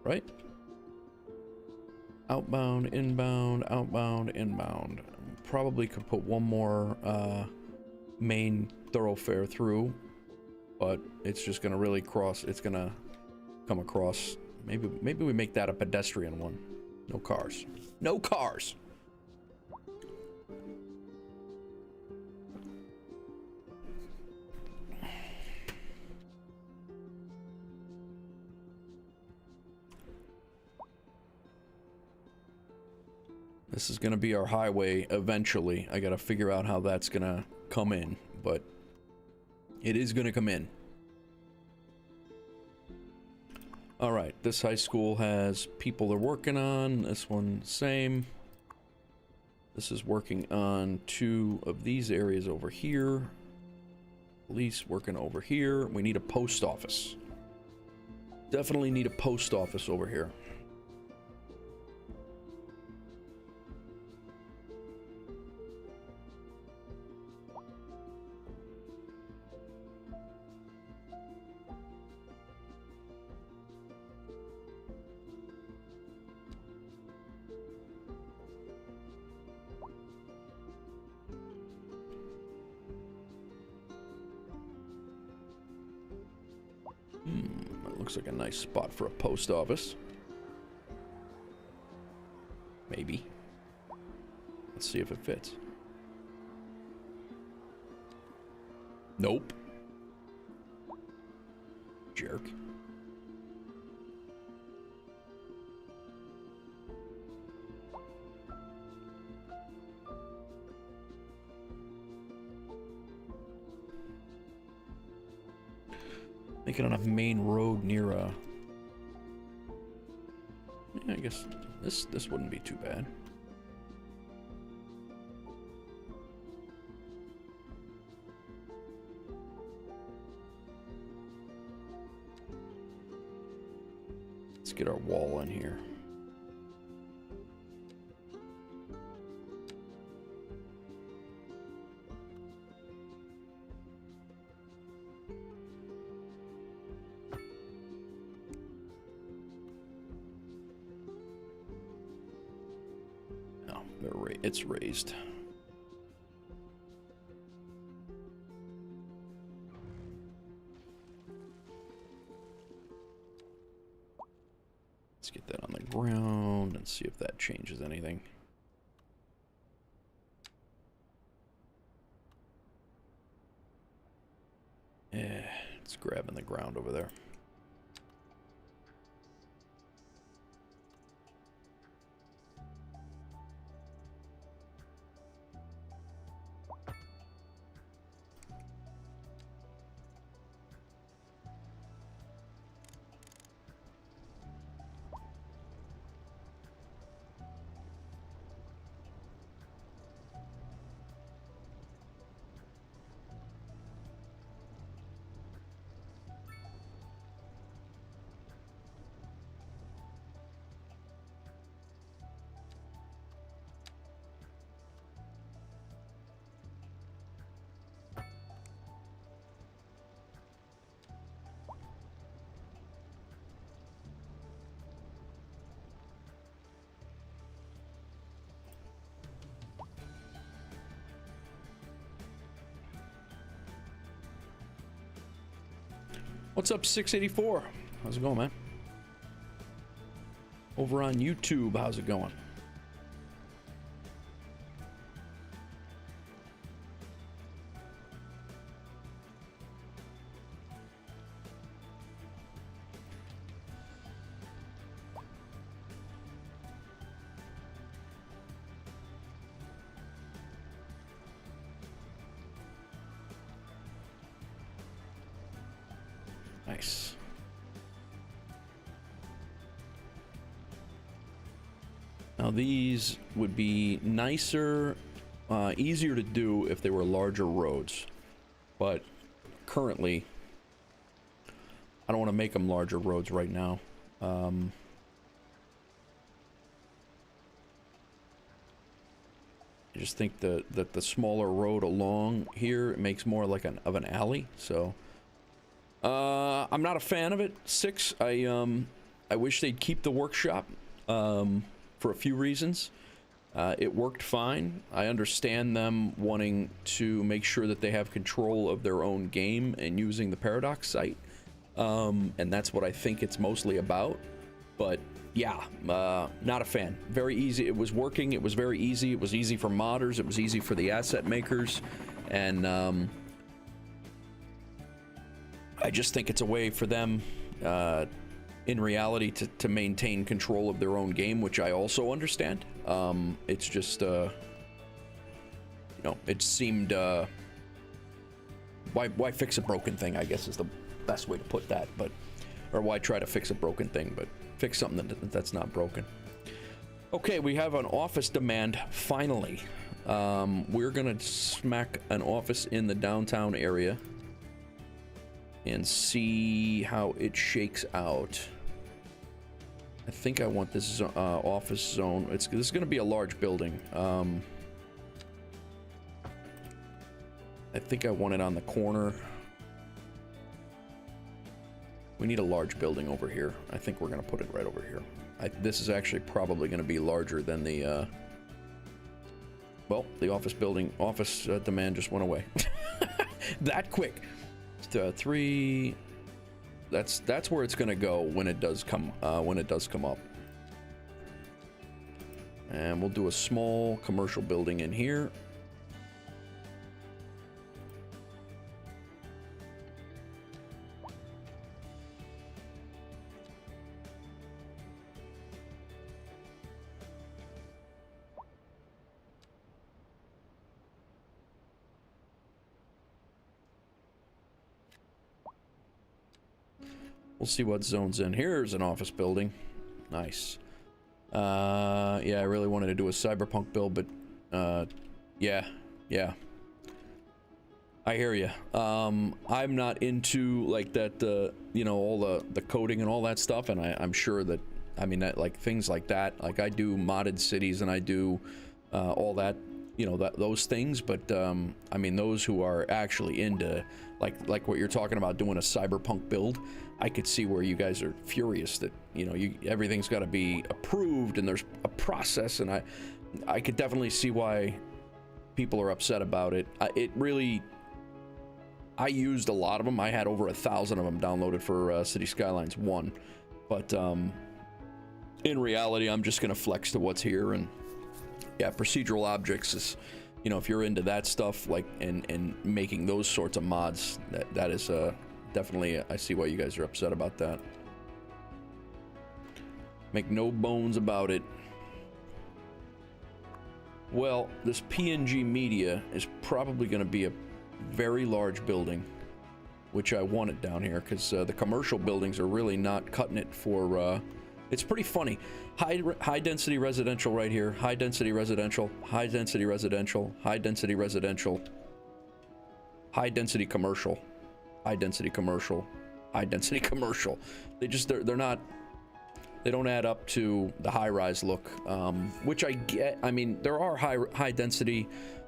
Right? Outbound, inbound, outbound, inbound. Probably could put one more main thoroughfare through, but it's just gonna really cross. It's gonna come across. Maybe we make that a pedestrian one. No cars. No cars. This is going to be our highway eventually. I got to figure out how that's going to come in, but it is going to come in. All right, this high school has people they're working on. This one, same. This is working on 2 of these areas over here. Police working over here. We need a post office. Definitely need a post office over here. That looks like a nice spot for a post office. Maybe. Let's see if it fits. Nope. Jerk. Make it on a main road near a... Yeah, I guess this wouldn't be too bad. Let's get our wall in here. It's raised. Let's get that on the ground and see if that changes anything. Yeah, it's grabbing the ground over there. What's up, 684? How's it going, man? Over on YouTube, how's it going? Nice. Now these would be nicer, easier to do if they were larger roads, but currently I don't want to make them larger roads right now. I just think that the smaller road along here, it makes more like an alley. So I'm not a fan of it. 6. I wish they'd keep the workshop for a few reasons. It worked fine. I understand them wanting to make sure that they have control of their own game and using the Paradox site. And that's what I think it's mostly about. But yeah, not a fan. Very easy. It was working. It was very easy. It was easy for modders. It was easy for the asset makers. And I just think it's a way for them, in reality, to maintain control of their own game, which I also understand. It's just, you know, it seemed, why fix a broken thing, I guess is the best way to put that. But, or why try to fix a broken thing, but fix something that's not broken. Okay, we have an office demand, finally. We're gonna smack an office in the downtown area and see how it shakes out. I think I want this office zone. This is gonna be a large building. I think I want it on the corner. We need a large building over here. I think we're gonna put it right over here. This is actually probably gonna be larger than the, well, the office building, demand just went away. That quick. 3, that's where it's gonna go when it does come up. And we'll do a small commercial building in here. We'll see what zone's in. Here's an office building. Nice. Yeah, I really wanted to do a cyberpunk build, but yeah. I hear you. I'm not into like that, you know, all the coding and all that stuff, and I'm sure that, I mean, that, like, things like that, like I do modded cities and I do all that, you know, those things, but I mean, those who are actually into like what you're talking about, doing a cyberpunk build, I could see where you guys are furious that, you know, everything's got to be approved and there's a process, and I could definitely see why people are upset about it. I used a lot of them. I had over 1,000 of them downloaded for Cities Skylines 1, but in reality, I'm just gonna flex to what's here. And yeah, procedural objects is, you know, if you're into that stuff, like, and making those sorts of mods, that is definitely, I see why you guys are upset about that. Make no bones about it. Well, this PNG Media is probably going to be a very large building, which I wanted down here, because the commercial buildings are really not cutting it for, it's pretty funny. High density residential right here, high density residential, high density residential, high density residential, high density commercial, high density commercial, high density commercial. They're not, they don't add up to the high-rise look, which I get. I mean, there are high density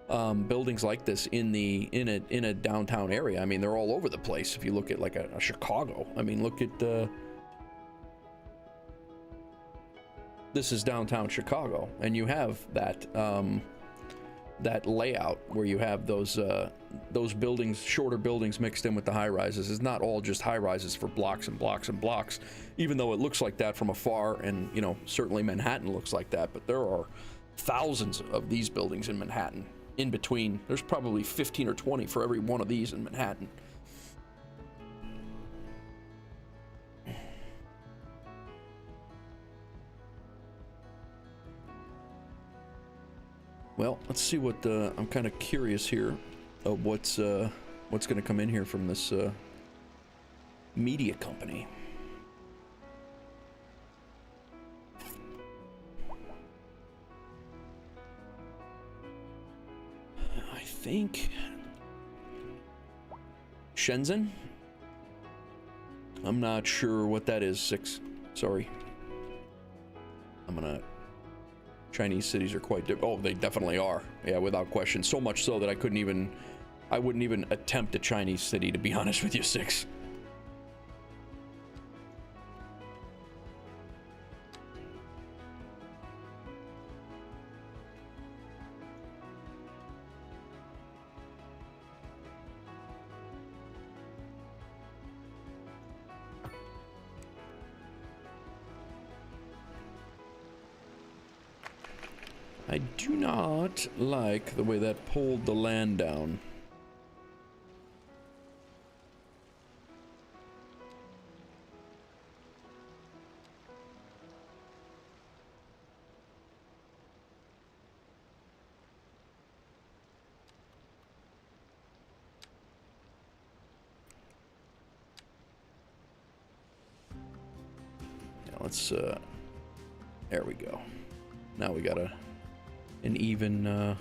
buildings like this in a downtown area. I mean, they're all over the place. If you look at like a Chicago, I mean, look at this is downtown Chicago, and you have that that layout where you have those buildings, shorter buildings mixed in with the high rises. It's not all just high rises for blocks and blocks and blocks, even though it looks like that from afar, and, you know, certainly Manhattan looks like that, but there are thousands of these buildings in Manhattan. In between, there's probably 15 or 20 for every one of these in Manhattan. Well, let's see what I'm kind of curious here of what's going to come in here from this media company. I think Shenzhen. I'm not sure what that is, 6. Sorry. Chinese cities are quite different. Oh, they definitely are. Yeah, without question. So much so that I wouldn't even attempt a Chinese city, to be honest with you, 6. I do not like the way that pulled the land down. Yeah, let's, there we go. Now we got an even,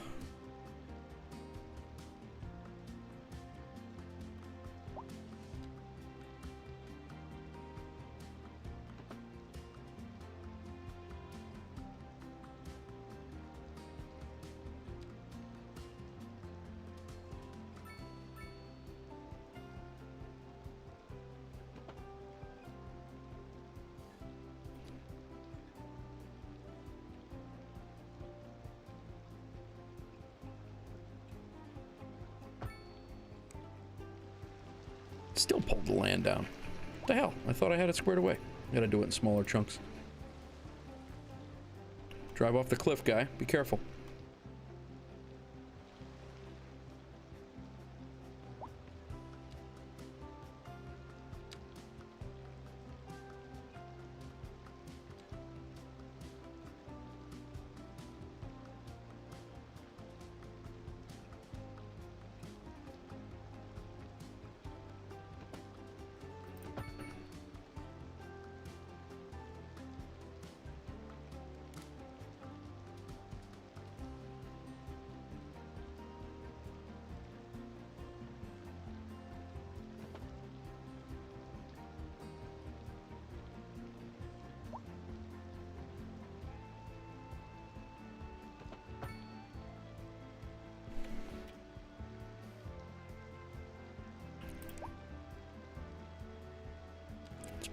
still pulled the land down. What the hell? I thought I had it squared away. Gotta do it in smaller chunks. Drive off the cliff, guy. Be careful.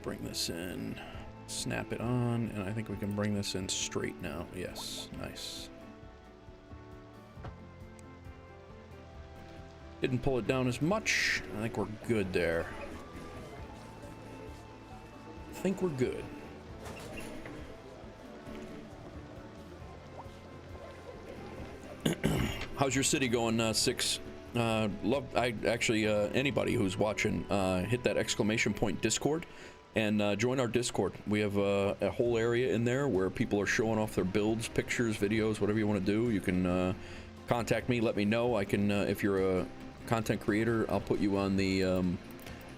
Bring this in, snap it on, and I think we can bring this in straight now. Yes, nice. Didn't pull it down as much. I think we're good there. I think we're good. How's your city going, 6? Anybody who's watching, hit that exclamation point Discord and join our Discord. We have a whole area in there where people are showing off their builds, pictures, videos, whatever you want to do. You can contact me, let me know. I can, if you're a content creator, I'll put you on the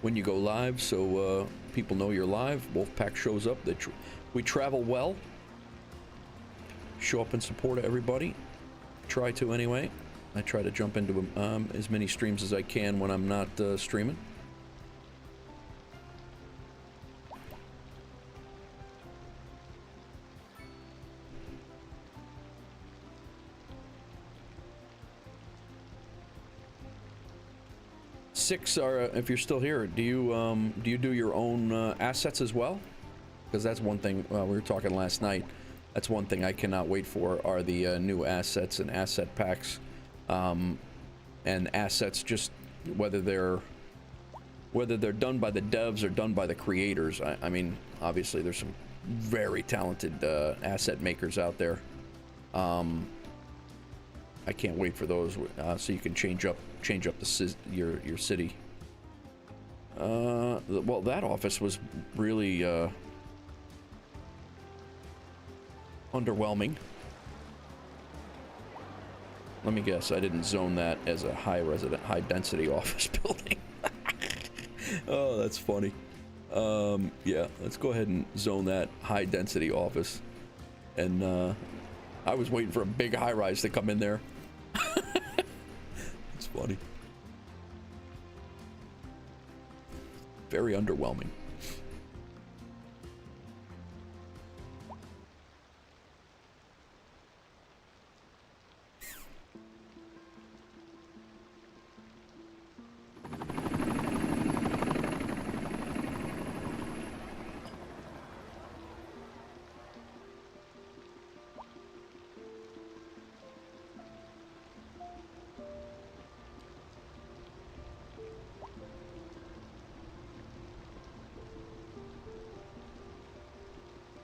when you go live, so people know you're live. Wolfpack shows up. We travel well. Show up in support of everybody. Try to anyway. I try to jump into as many streams as I can when I'm not streaming. Six are, if you're still here, do you do your own assets as well? Because that's one thing we were talking last night. That's one thing I cannot wait for are the new assets and asset packs, and assets. Just whether they're done by the devs or done by the creators. I mean, obviously there's some very talented asset makers out there. I can't wait for those, so you can change up your city. Well, that office was really underwhelming. Let me guess, I didn't zone that as a high density office building. Oh, that's funny. Yeah, let's go ahead and zone that high density office. And I was waiting for a big high rise to come in there. It's funny. Very underwhelming.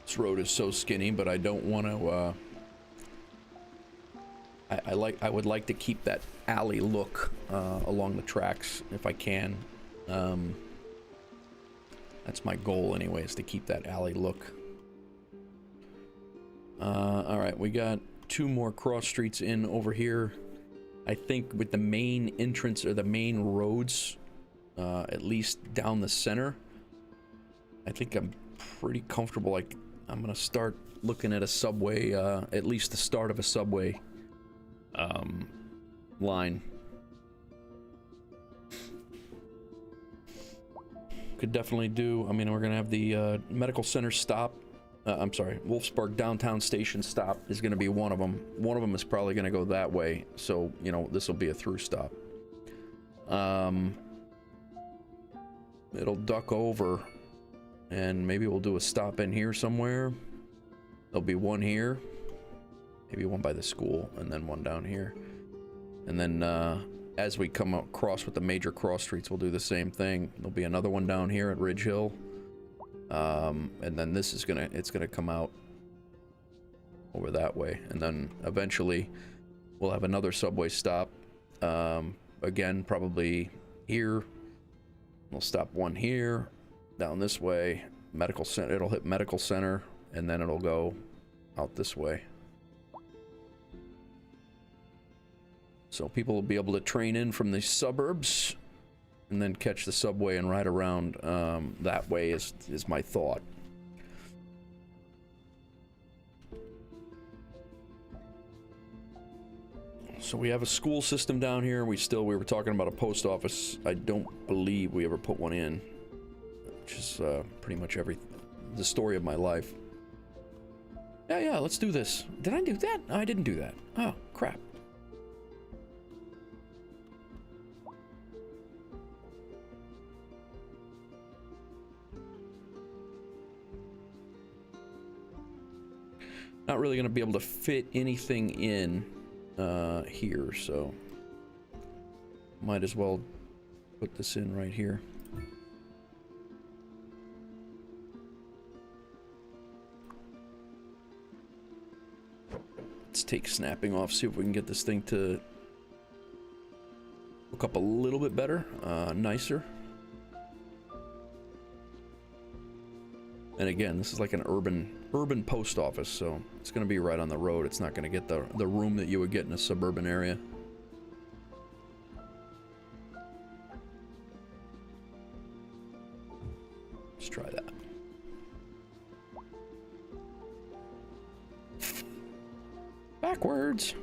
This road is so skinny, but I don't want to, I would like to keep that alley look along the tracks if I can. That's my goal anyway, is to keep that alley look. All right, we got 2 more cross streets in over here. I think with the main entrance or the main roads, at least down the center, I think I'm pretty comfortable. Like, I'm gonna start looking at a subway, at least the start of a subway line. Could definitely do. I mean, we're gonna have the medical center stop. I'm sorry, Wolfsburg downtown station stop is gonna be one of them. One of them is probably gonna go that way, so you know this will be a through stop. It'll duck over, and maybe we'll do a stop in here somewhere. There'll be one here, maybe one by the school, and then one down here. And then as we come across with the major cross streets, we'll do the same thing. There'll be another one down here at Ridge Hill. And then this is it's gonna come out over that way. And then eventually we'll have another subway stop. Again, probably here. We'll stop one here, down this way, medical center. It'll hit medical center, and then it'll go out this way. So people will be able to train in from the suburbs and then catch the subway and ride around that way is my thought. So we have a school system down here. We were talking about a post office. I don't believe we ever put one in, which is pretty much the story of my life. Yeah, let's do this. Did I do that? No, I didn't do that. Oh, crap. Not really going to be able to fit anything in here, so might as well put this in right here. Let's take snapping off, see if we can get this thing to look up a little bit better, nicer. And again, this is like an urban post office, so it's going to be right on the road. It's not going to get the room that you would get in a suburban area. Let's try that. Backwards.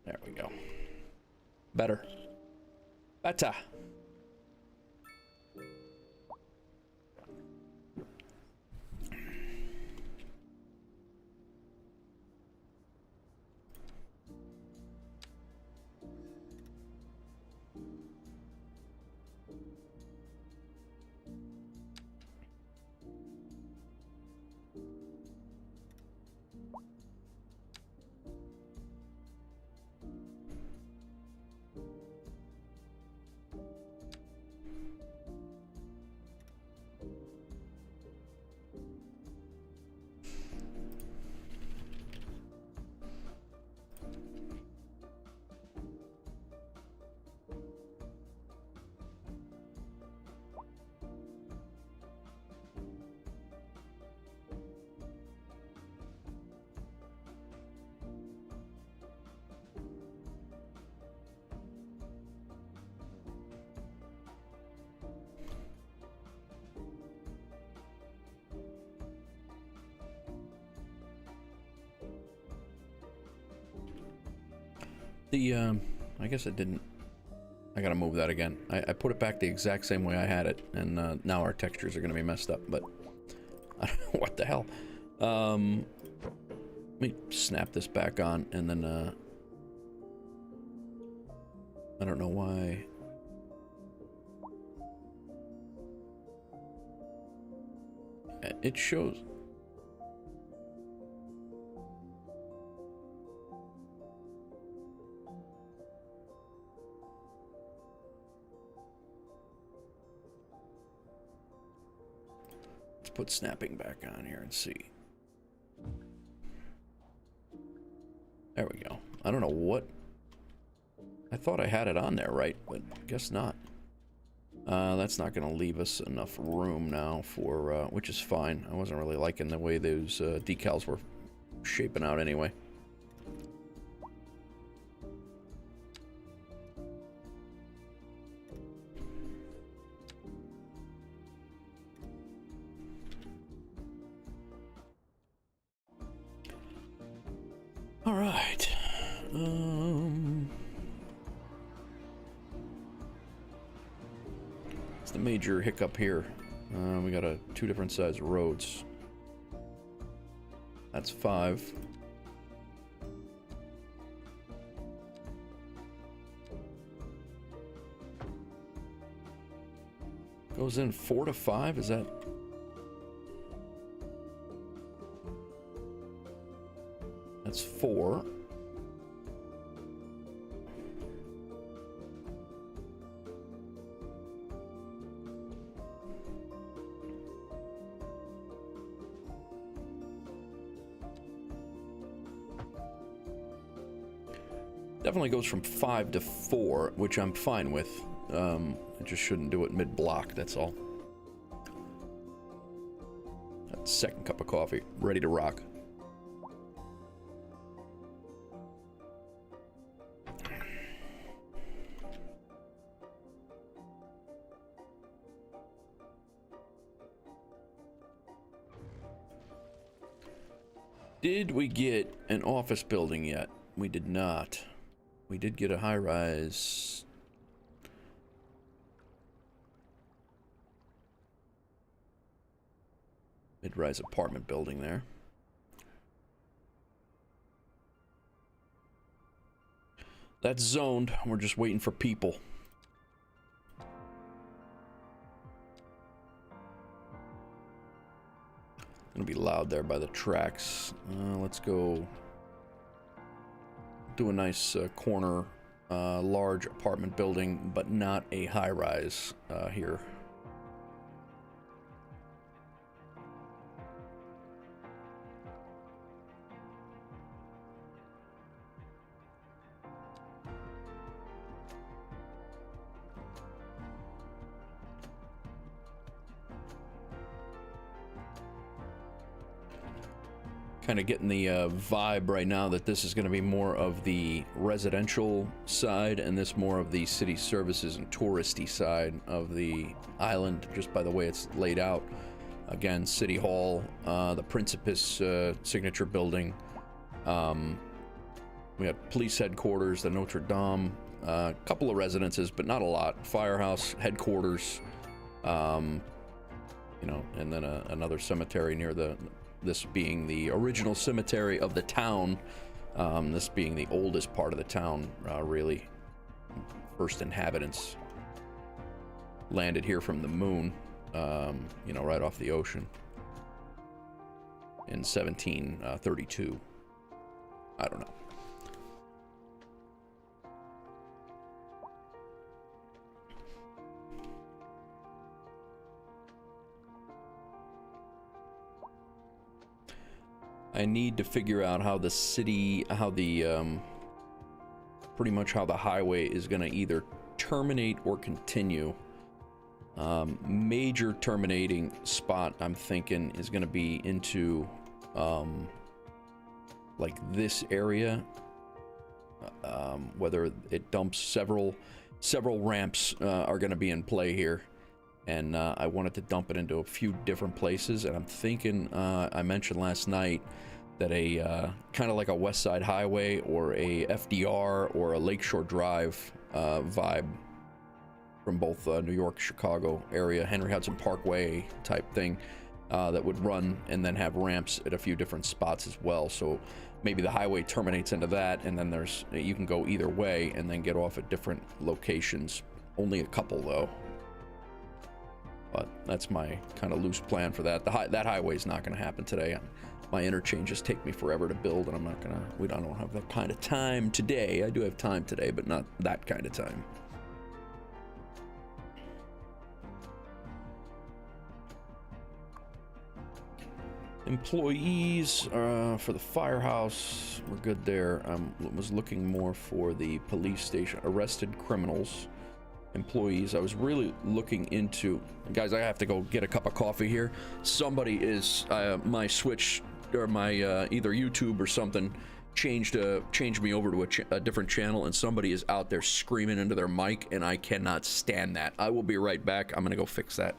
There we go. Better. Better. I guess I didn't I gotta move that again. I put it back the exact same way I had it, and now our textures are gonna be messed up, but I don't know what the hell. Let me snap this back on, and then I don't know why. It shows. Put snapping back on here and see. There we go. I don't know what. I thought I had it on there, right? But guess not. That's not going to leave us enough room now for, which is fine. I wasn't really liking the way those decals were shaping out anyway. All right. It's the major hiccup here. We got two different size roads. That's 5. Goes in 4 to 5. Is that? That's 4. Definitely goes from 5 to 4, which I'm fine with. I just shouldn't do it mid-block, that's all. That second cup of coffee, ready to rock. Did we get an office building yet? We did not. We did get a high-rise. Mid-rise apartment building there. That's zoned. We're just waiting for people. Gonna be loud there by the tracks. Let's go do a nice corner, large apartment building, but not a high-rise here. Kind of getting the vibe right now that this is going to be more of the residential side and this more of the city services and touristy side of the island, just by the way it's laid out. Again, City Hall, the Principus signature building. We got police headquarters, the Notre Dame, a couple of residences, but not a lot. Firehouse, headquarters, you know, and then another cemetery near this being the original cemetery of the town, this being the oldest part of the town, really. First inhabitants landed here from the moon, you know, right off the ocean in 1732. I don't know. I need to figure out how the city, how the, pretty much how the highway is going to either terminate or continue. Major terminating spot, I'm thinking, is going to be into, like this area. Whether it dumps several ramps are going to be in play here. And I wanted to dump it into a few different places, and I'm thinking, I mentioned last night that a kind of like a West Side Highway or a FDR or a Lakeshore Drive vibe from both New York, Chicago area, Henry Hudson Parkway type thing, that would run and then have ramps at a few different spots as well. So maybe the highway terminates into that, and then you can go either way and then get off at different locations. Only a couple though. But that's my kind of loose plan for that. That highway is not going to happen today. My interchanges take me forever to build, and I'm not gonna. I don't have that kind of time today. I do have time today, but not that kind of time. Employees for the firehouse, we're good there. I was looking more for the police station. Arrested criminals. Employees, I was really looking into, guys, I have to go get a cup of coffee here. Somebody is my Switch or my either YouTube or something changed me over to a different channel, and somebody is out there screaming into their mic, and I cannot stand that. I will be right back. I'm gonna go fix that.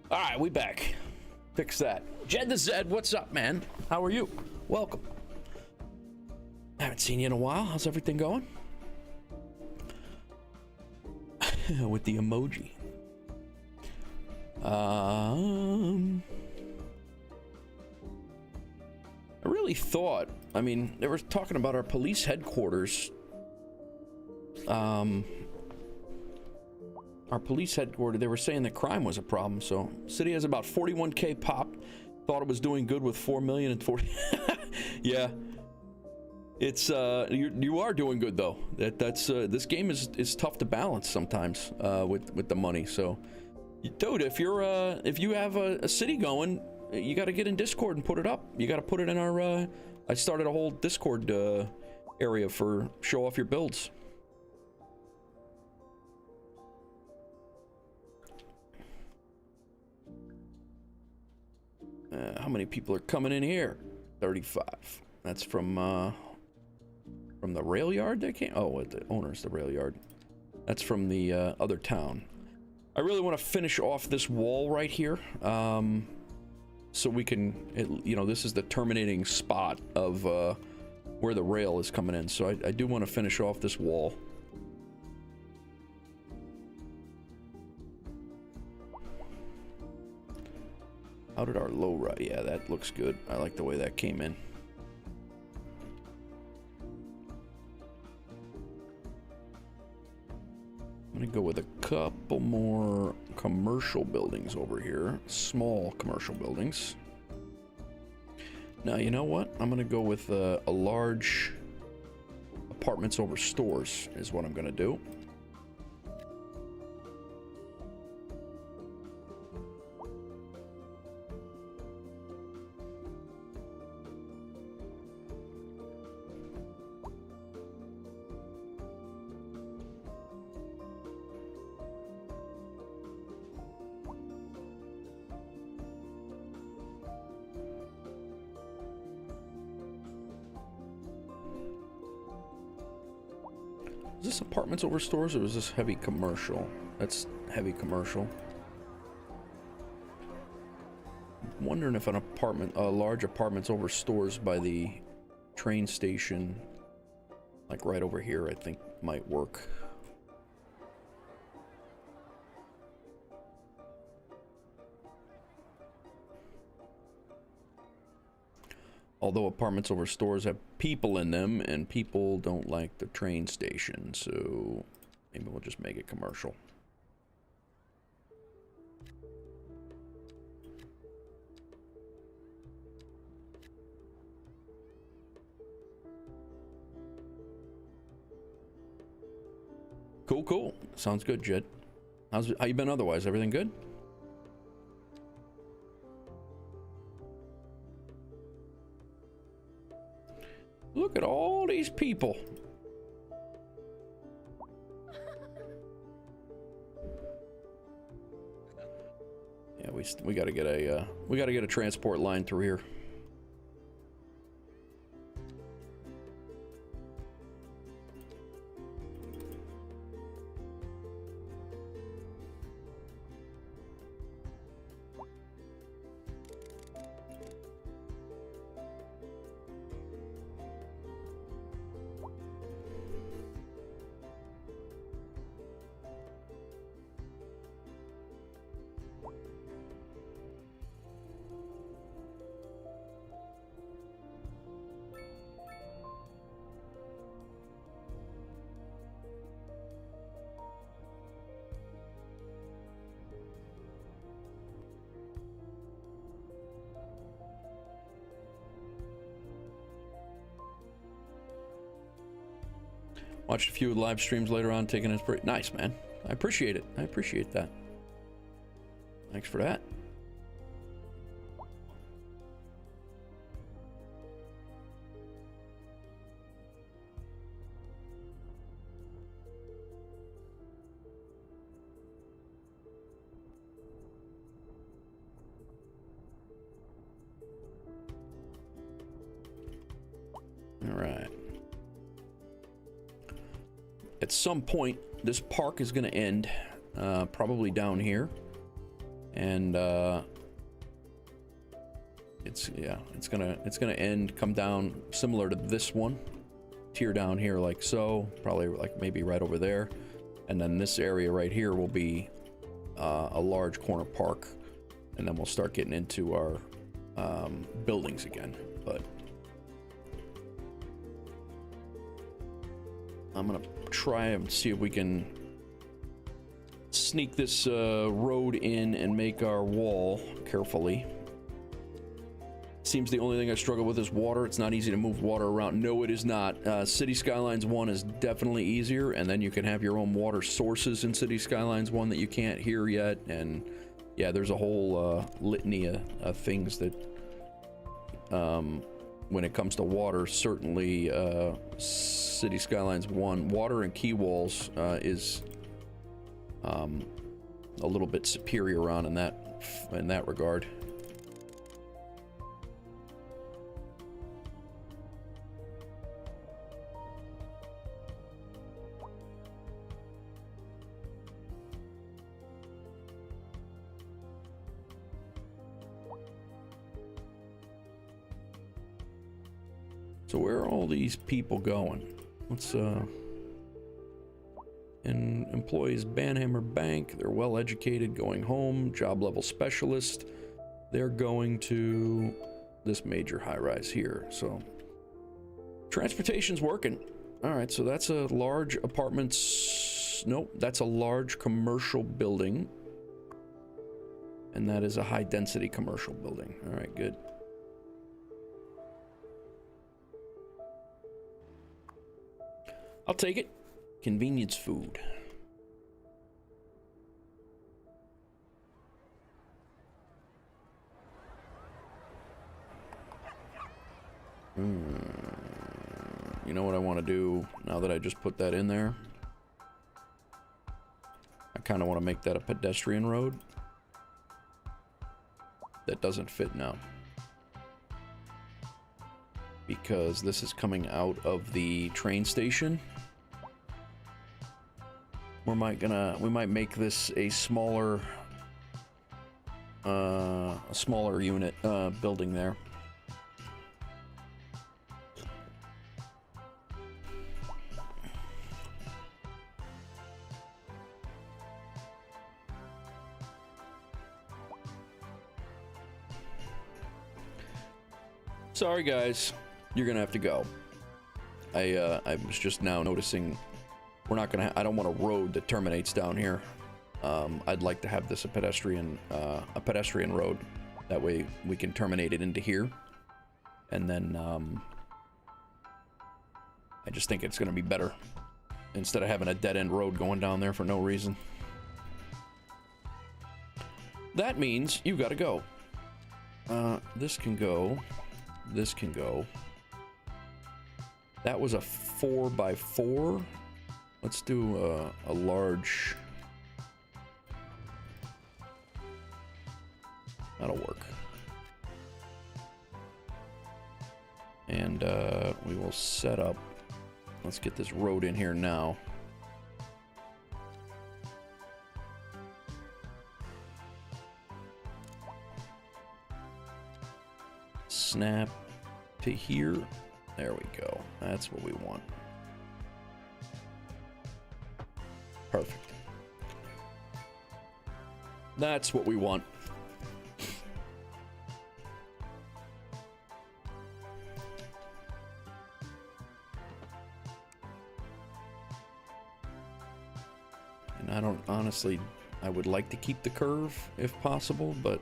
All right, we back. Fix that. Jed the Zed, what's up, man? How are you? Welcome. Haven't seen you in a while. How's everything going? With the emoji. I really thought, I mean, they were talking about our police headquarters. Our police headquarters, they were saying that crime was a problem. So city has about 41K pop. Thought it was doing good with 4 million and 40. Yeah, it's you are doing good though. That's this game is tough to balance sometimes with the money. So, dude, if you have a city going, you got to get in Discord and put it up. You got to put it in our. I started a whole Discord area for show off your builds. How many people are coming in here? 35. That's from the rail yard that came. Oh, the owner's the rail yard. That's from the other town. I really want to finish off this wall right here, so we can, this is the terminating spot of where the rail is coming in. So I do want to finish off this wall. How did our low ride? Yeah, that looks good. I like the way that came in. I'm gonna go with a couple more commercial buildings over here. Small commercial buildings. Now, you know what? I'm gonna go with a large apartments over stores is what I'm gonna do. Is this apartments over stores, or is this heavy commercial? That's heavy commercial. wondering if an large apartments over stores by the train station, like right over here, I think might work. Although apartments over stores have people in them, and people don't like the train station, so maybe we'll just make it commercial. Cool, cool. Sounds good, Jed. How you been otherwise? Everything good? Look at all these people. Yeah, we gotta get a transport line through here. Watched a few live streams later on, taking inspiration. Nice, man. I appreciate it. I appreciate that. Thanks for that. All right. At some point, this park is going to end, probably down here, and it's gonna end, come down similar to this one, tier down here like so, probably like maybe right over there, and then this area right here will be a large corner park, and then we'll start getting into our buildings again. But I'm gonna try and see if we can sneak this road in and make our wall carefully. Seems the only thing I struggle with is water. It's not easy to move water around. No, it is not. Cities Skylines 1 is definitely easier, and then you can have your own water sources in Cities Skylines 1 that you can't hear yet, and yeah, there's a whole litany of things that when it comes to water, certainly Cities Skylines 1, water and key walls is a little bit superior on in that regard. So where are all these people going? Let's and employees Banhammer Bank, they're well educated, going home. Job level specialist, they're going to this major high rise here. So transportation's working. All right, so that's a large apartments. Nope, that's a large commercial building, and that is a high density commercial building. All right, good. I'll take it. Convenience food. You know what I want to do now that I just put that in there? I kind of want to make that a pedestrian road. That doesn't fit now, because this is coming out of the train station. We might make this a smaller a smaller unit building there. Sorry guys, you're gonna have to go. I was just now noticing we're not gonna. I don't want a road that terminates down here. I'd like to have this a pedestrian road. That way we can terminate it into here, and then I just think it's gonna be better instead of having a dead-end road going down there for no reason. That means you gotta go. This can go. This can go. That was a 4x4. Let's do a large. That'll work. And we will set up. Let's get this road in here now. Snap to here. There we go. That's what we want. Perfect. That's what we want. And I don't honestly, I would like to keep the curve if possible, but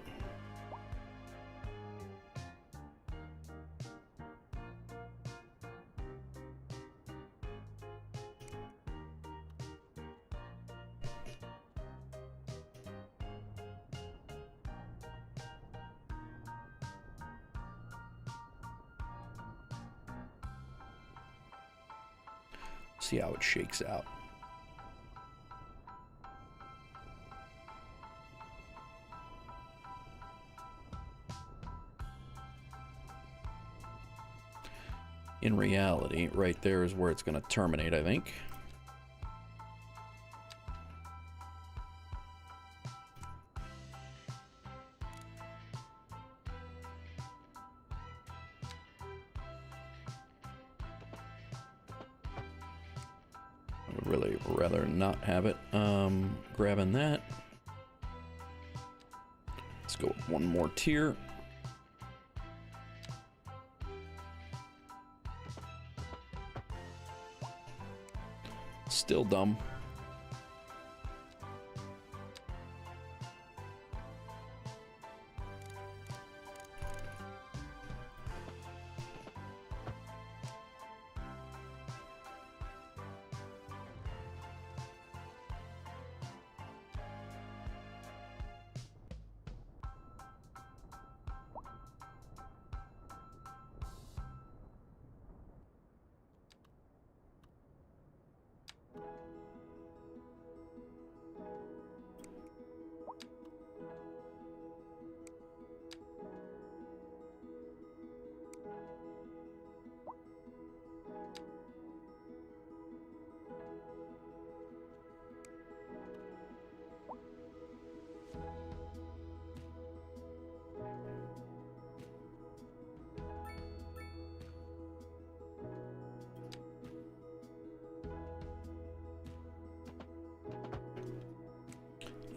see how it shakes out. In reality, right there is where it's going to terminate, I think. I would really rather not have it. Grabbing that. Let's go with one more tier. Still dumb.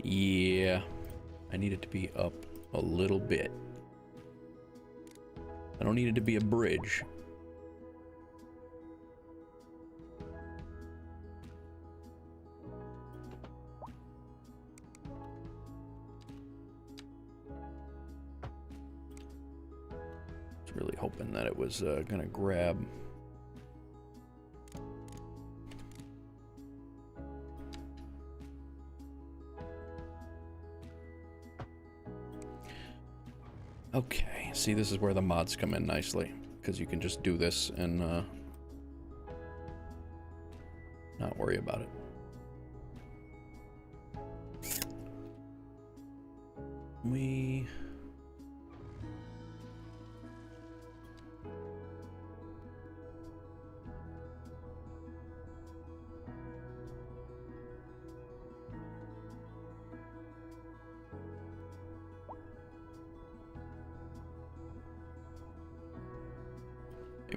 Yeah, I need it to be up a little bit. I don't need it to be a bridge. I was really hoping that it was gonna grab. Okay, see, this is where the mods come in nicely, because you can just do this and not worry about it.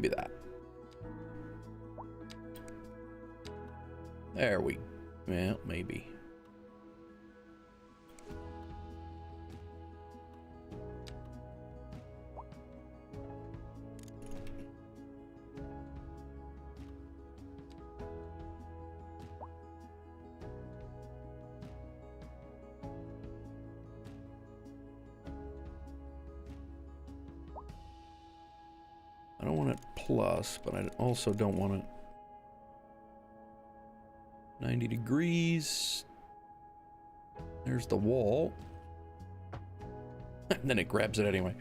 Maybe that. There we... Well, maybe. I don't want it plus, but I also don't want it 90 degrees. There's the wall. And then it grabs it anyway.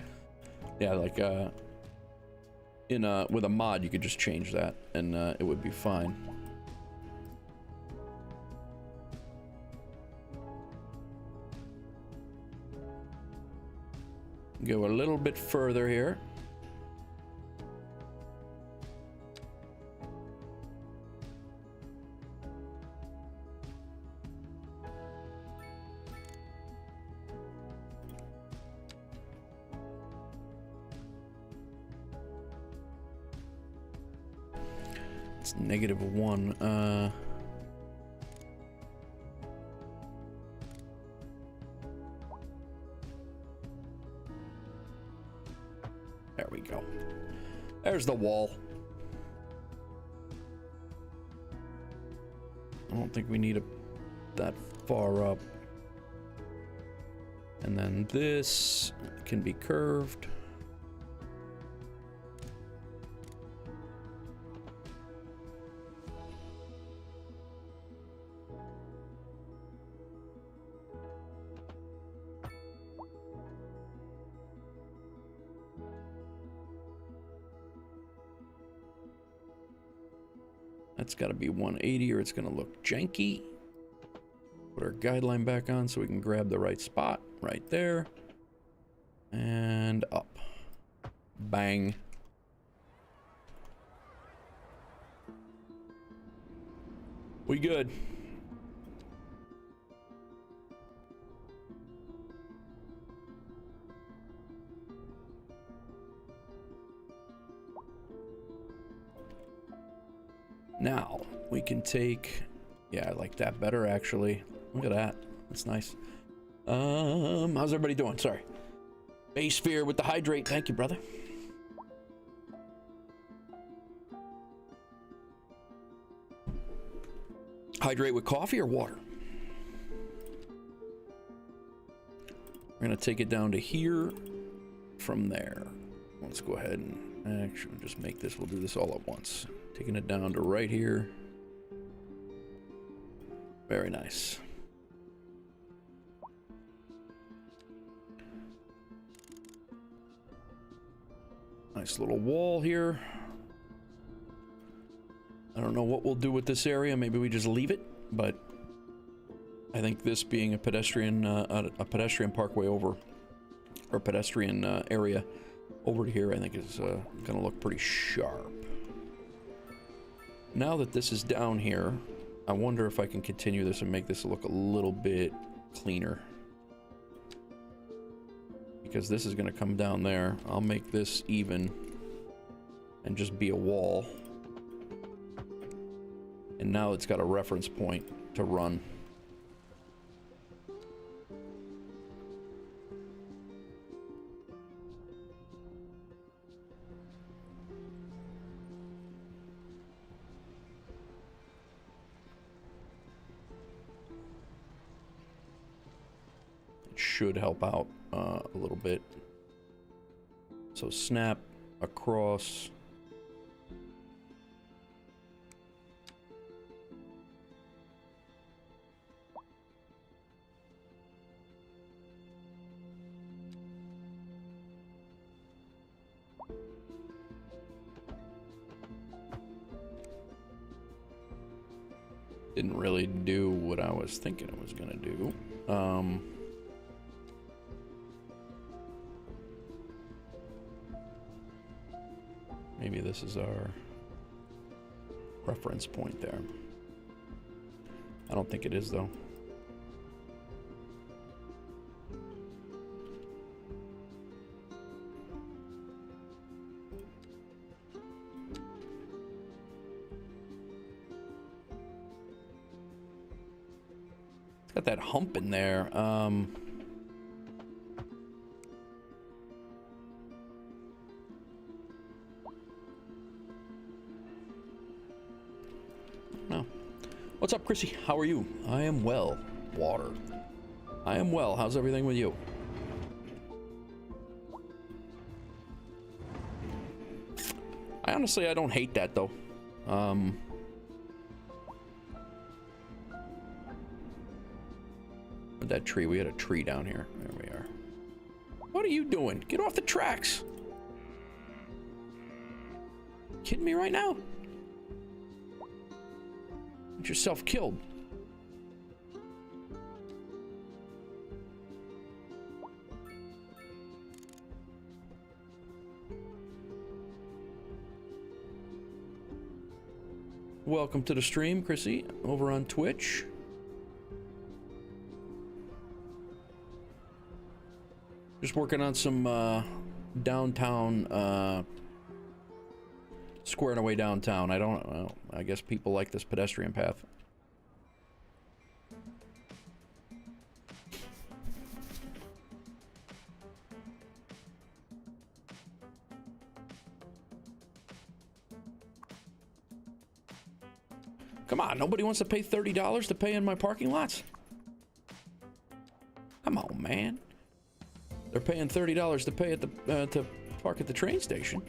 Yeah, like with a mod you could just change that and it would be fine. Go a little bit further here. It's -1. There we go. There's the wall. I don't think we need it that far up. And then this can be curved. That's got to be 180 or it's going to look janky. Put our guideline back on so we can grab the right spot right there. And up. Bang. We good. Now, we can take... Yeah, I like that better, actually. Look at that. That's nice. How's everybody doing? Sorry. Base sphere with the hydrate. Thank you, brother. Hydrate with coffee or water? We're going to take it down to here from there. Let's go ahead and actually just make this. We'll do this all at once. Taking it down to right here. Very nice. Nice little wall here. I don't know what we'll do with this area. Maybe we just leave it, but I think this being a pedestrian parkway over, or pedestrian area over to here, I think is going to look pretty sharp. Now that this is down here, I wonder if I can continue this and make this look a little bit cleaner. Because this is going to come down there. I'll make this even and just be a wall. And now it's got a reference point to run. Should help out a little bit. So snap across. Didn't really do what I was thinking it was gonna do. Maybe this is our reference point there. I don't think it is, though. got that hump in there. No. What's up, Chrissy? How are you? I am well. Water. I am well. How's everything with you? I don't hate that though. That tree, we had a tree down here. There we are. What are you doing? Get off the tracks. Kidding me right now? Get yourself killed. Welcome to the stream, Chrissy, over on Twitch. Just working on some downtown, squaring away downtown. I guess people like this pedestrian path. Come on, nobody wants to pay $30 to pay in my parking lots? Come on, man. They're paying $30 to pay at the to park at the train station.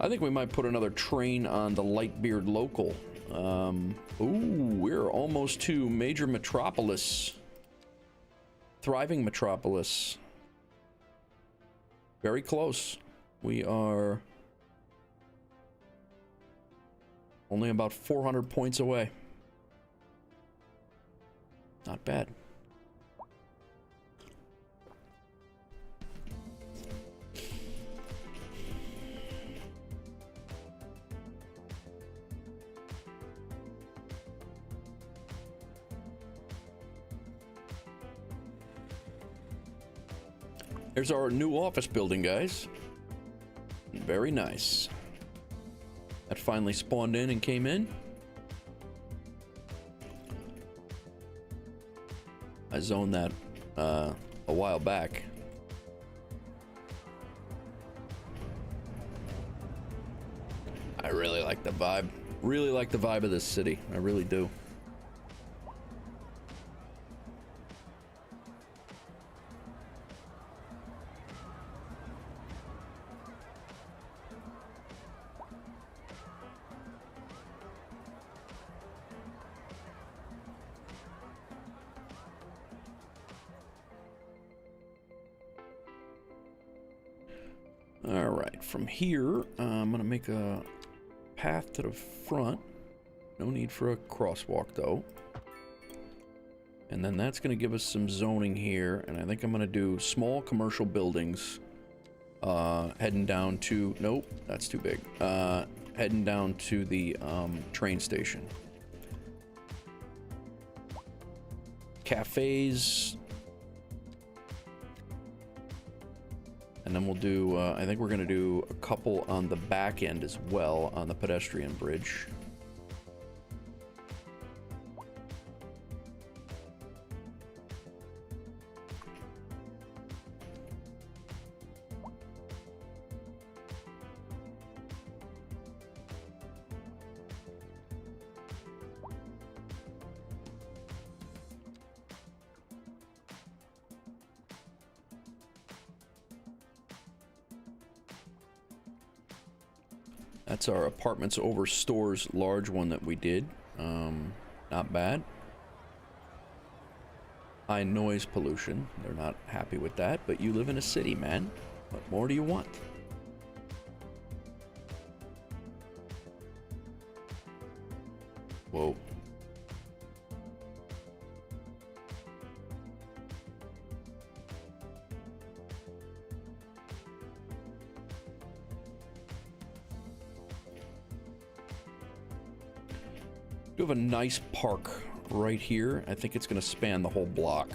I think we might put another train on the Lightbeard Local. Ooh, we're almost to major metropolis. Thriving metropolis. Very close. We are only about 400 points away. Not bad. There's our new office building, guys. Very nice. That finally spawned in and came in. I zoned that a while back. I really like the vibe. Really like the vibe of this city. I really do. From here, I'm gonna make a path to the front. No need for a crosswalk though. And then that's gonna give us some zoning here, and I think I'm gonna do small commercial buildings heading down to, nope, that's too big, heading down to the train station. Cafes. And then we'll do, I think we're going to do a couple on the back end as well, on the pedestrian bridge. That's our apartments over stores large one that we did. Not bad. High noise pollution. They're not happy with that, but you live in a city, man. What more do you want? Whoa. We have a nice park right here. I think it's going to span the whole block.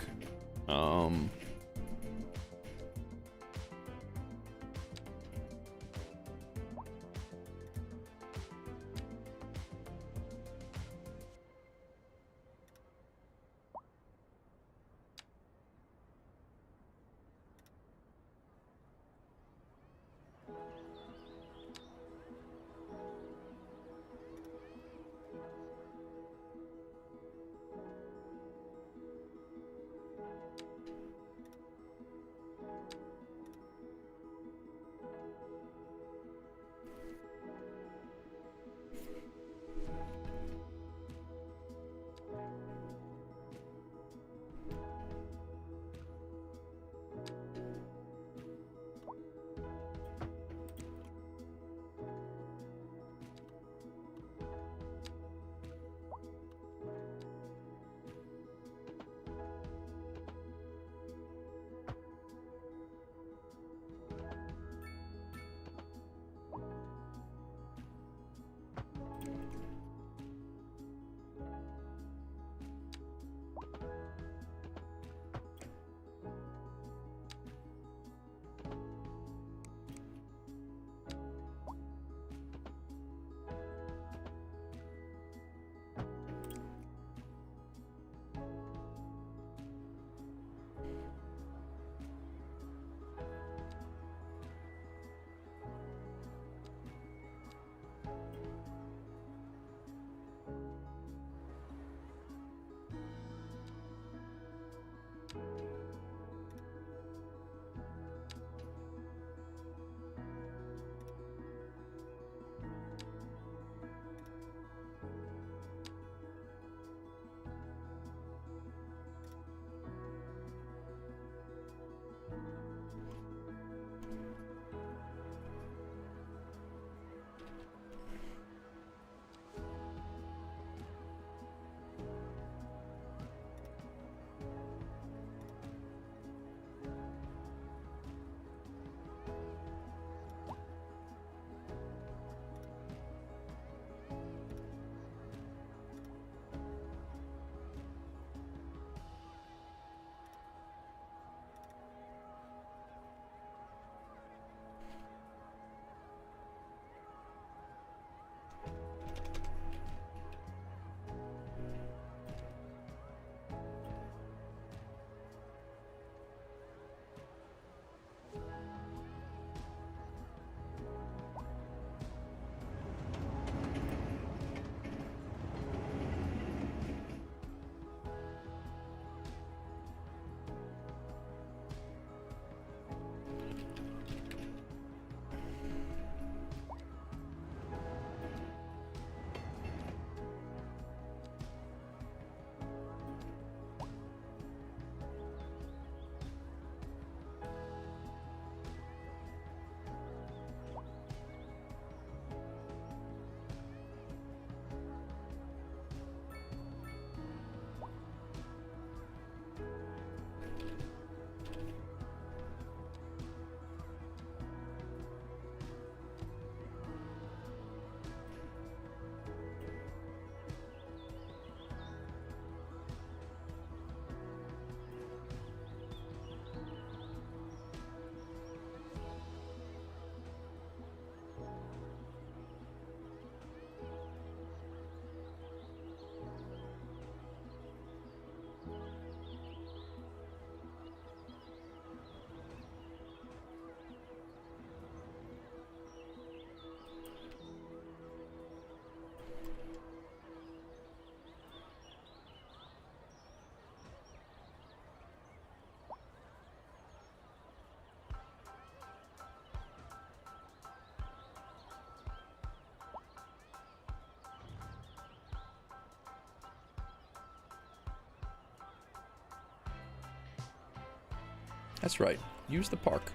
That's right. Use the park.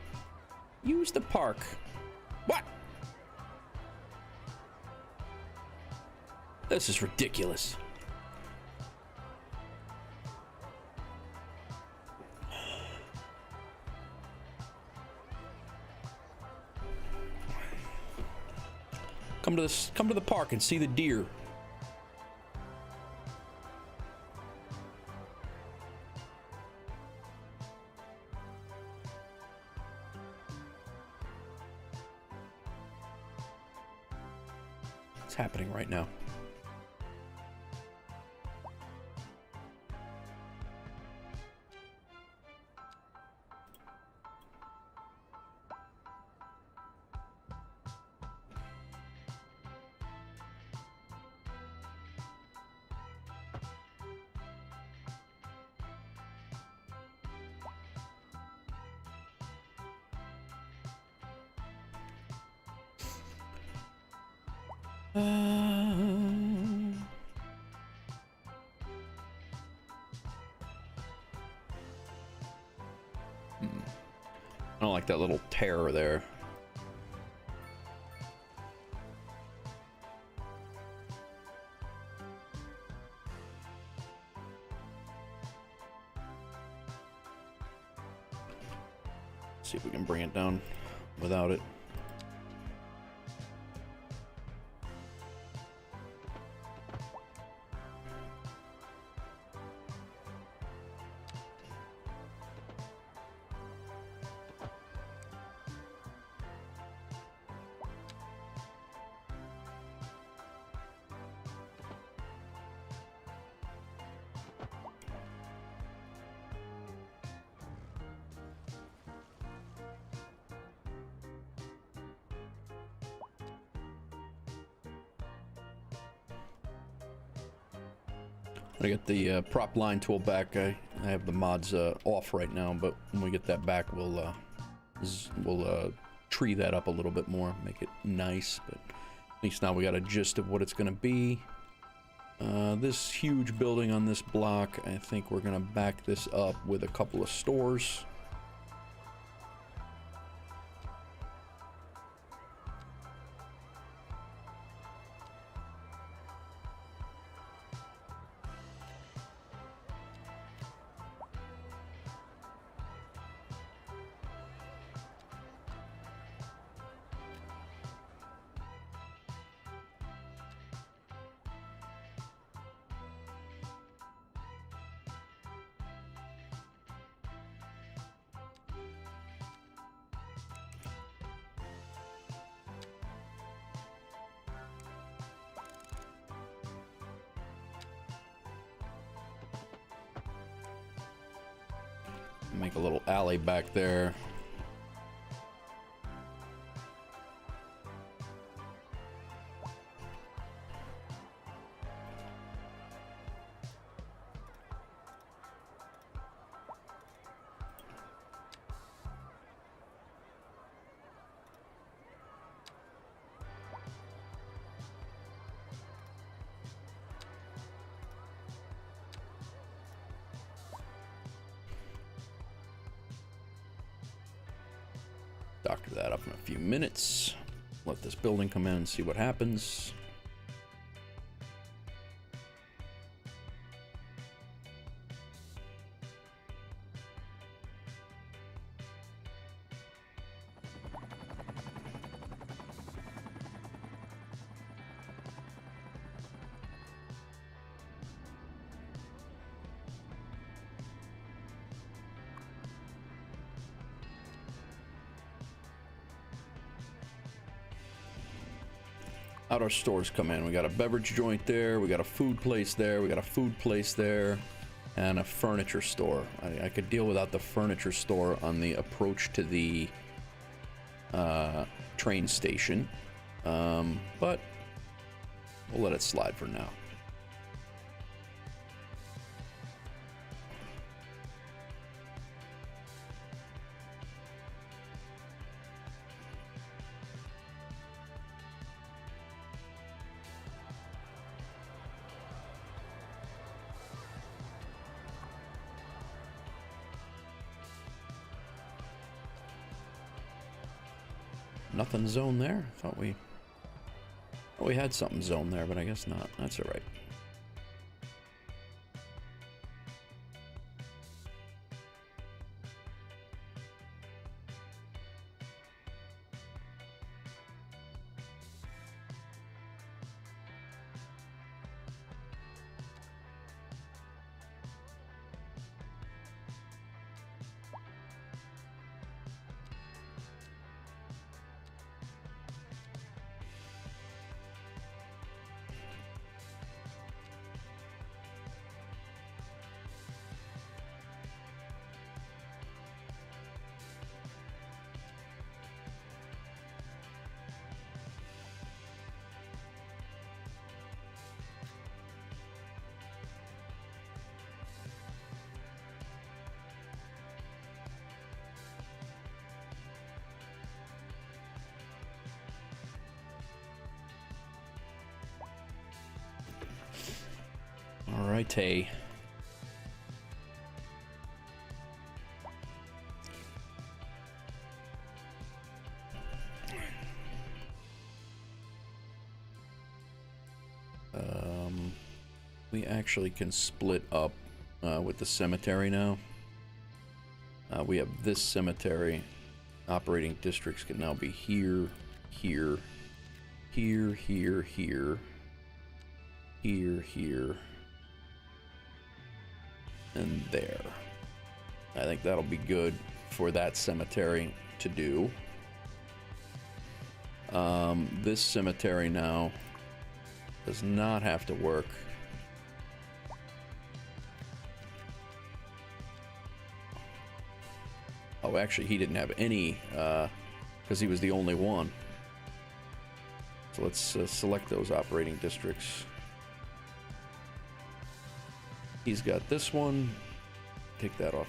Use the park. What? This is ridiculous. Come to the park and see the deer. It's happening right now. I don't like that little tear there. See if we can bring it down without it. I get the prop line tool back. I have the mods off right now, but when we get that back, we'll tree that up a little bit more, make it nice. But at least now we got a gist of what it's going to be. This huge building on this block, I think we're going to back this up with a couple of stores. Make a little alley back there. Doctor that up in a few minutes. Let this building come in and see what happens. Out our stores come in. We got a beverage joint there, we got a food place there, we got a food place there, and a furniture store. I could deal without the furniture store on the approach to the train station, but we'll let it slide for now. Nothing zoned there. Thought we had something zoned there, but I guess not. That's all right. Alrighty. We actually can split up with the cemetery now. We have this cemetery. Operating districts can now be here, here, here, here, here, here, here, and there. I think that'll be good for that cemetery to do. This cemetery now does not have to work. Oh, actually, he didn't have any, because he was the only one. So let's select those operating districts. He's got this one. Take that off.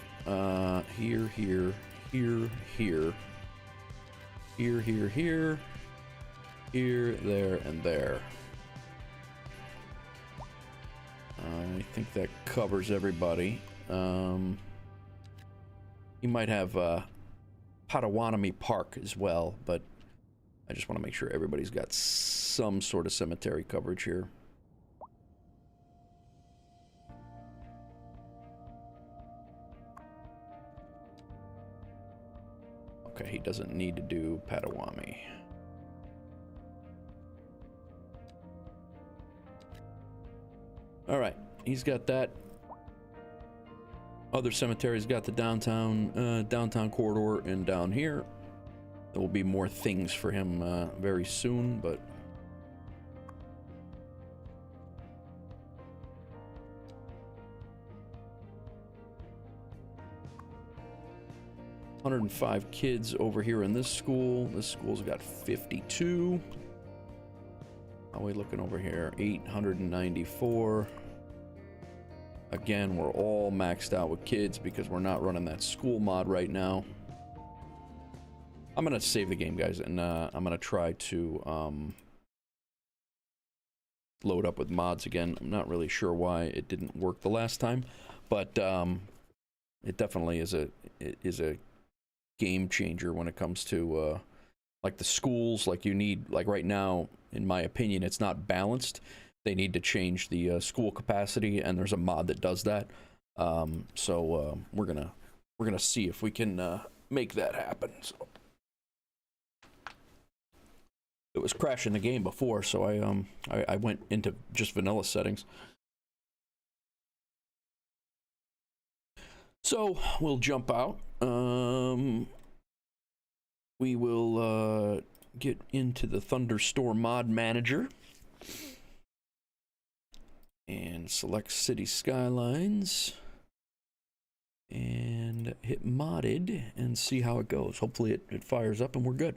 Here, here, here, here, here, here, here, here, there, and there. I think that covers everybody. You might have Potawatomi Park as well, but I just want to make sure everybody's got some sort of cemetery coverage here. Okay, he doesn't need to do Potawatomi. All right, he's got that. Other cemeteries got the downtown corridor, and down here there will be more things for him very soon, but $105 kids over here in this school. This school's got 52. How are we looking over here? 894. Again, we're all maxed out with kids because we're not running that school mod right now. I'm gonna save the game, guys, and I'm gonna try to load up with mods again. I'm not really sure why it didn't work the last time, but it definitely is a game changer when it comes to like the schools. Like you need, like right now, in my opinion, it's not balanced. They need to change the school capacity, and there's a mod that does that. So we're gonna see if we can make that happen. So it was crashing the game before, so I went into just vanilla settings. So we'll jump out. We will get into the Thunderstorm mod manager. And select Cities Skylines and hit modded and see how it goes. Hopefully it fires up and we're good.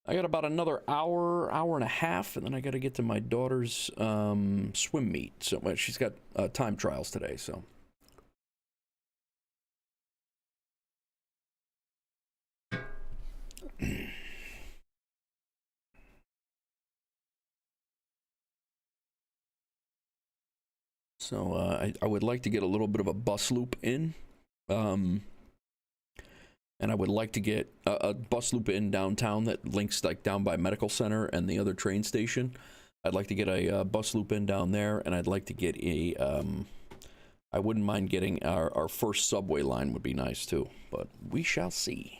I got about another hour and a half, and then I got to get to my daughter's swim meet. So she's got time trials today, so. So I would like to get a little bit of a bus loop in. And I would like to get a bus loop in downtown that links like down by Medical Center and the other train station. I'd like to get a bus loop in down there, and I'd like to get a, I wouldn't mind getting our first subway line would be nice too, but we shall see.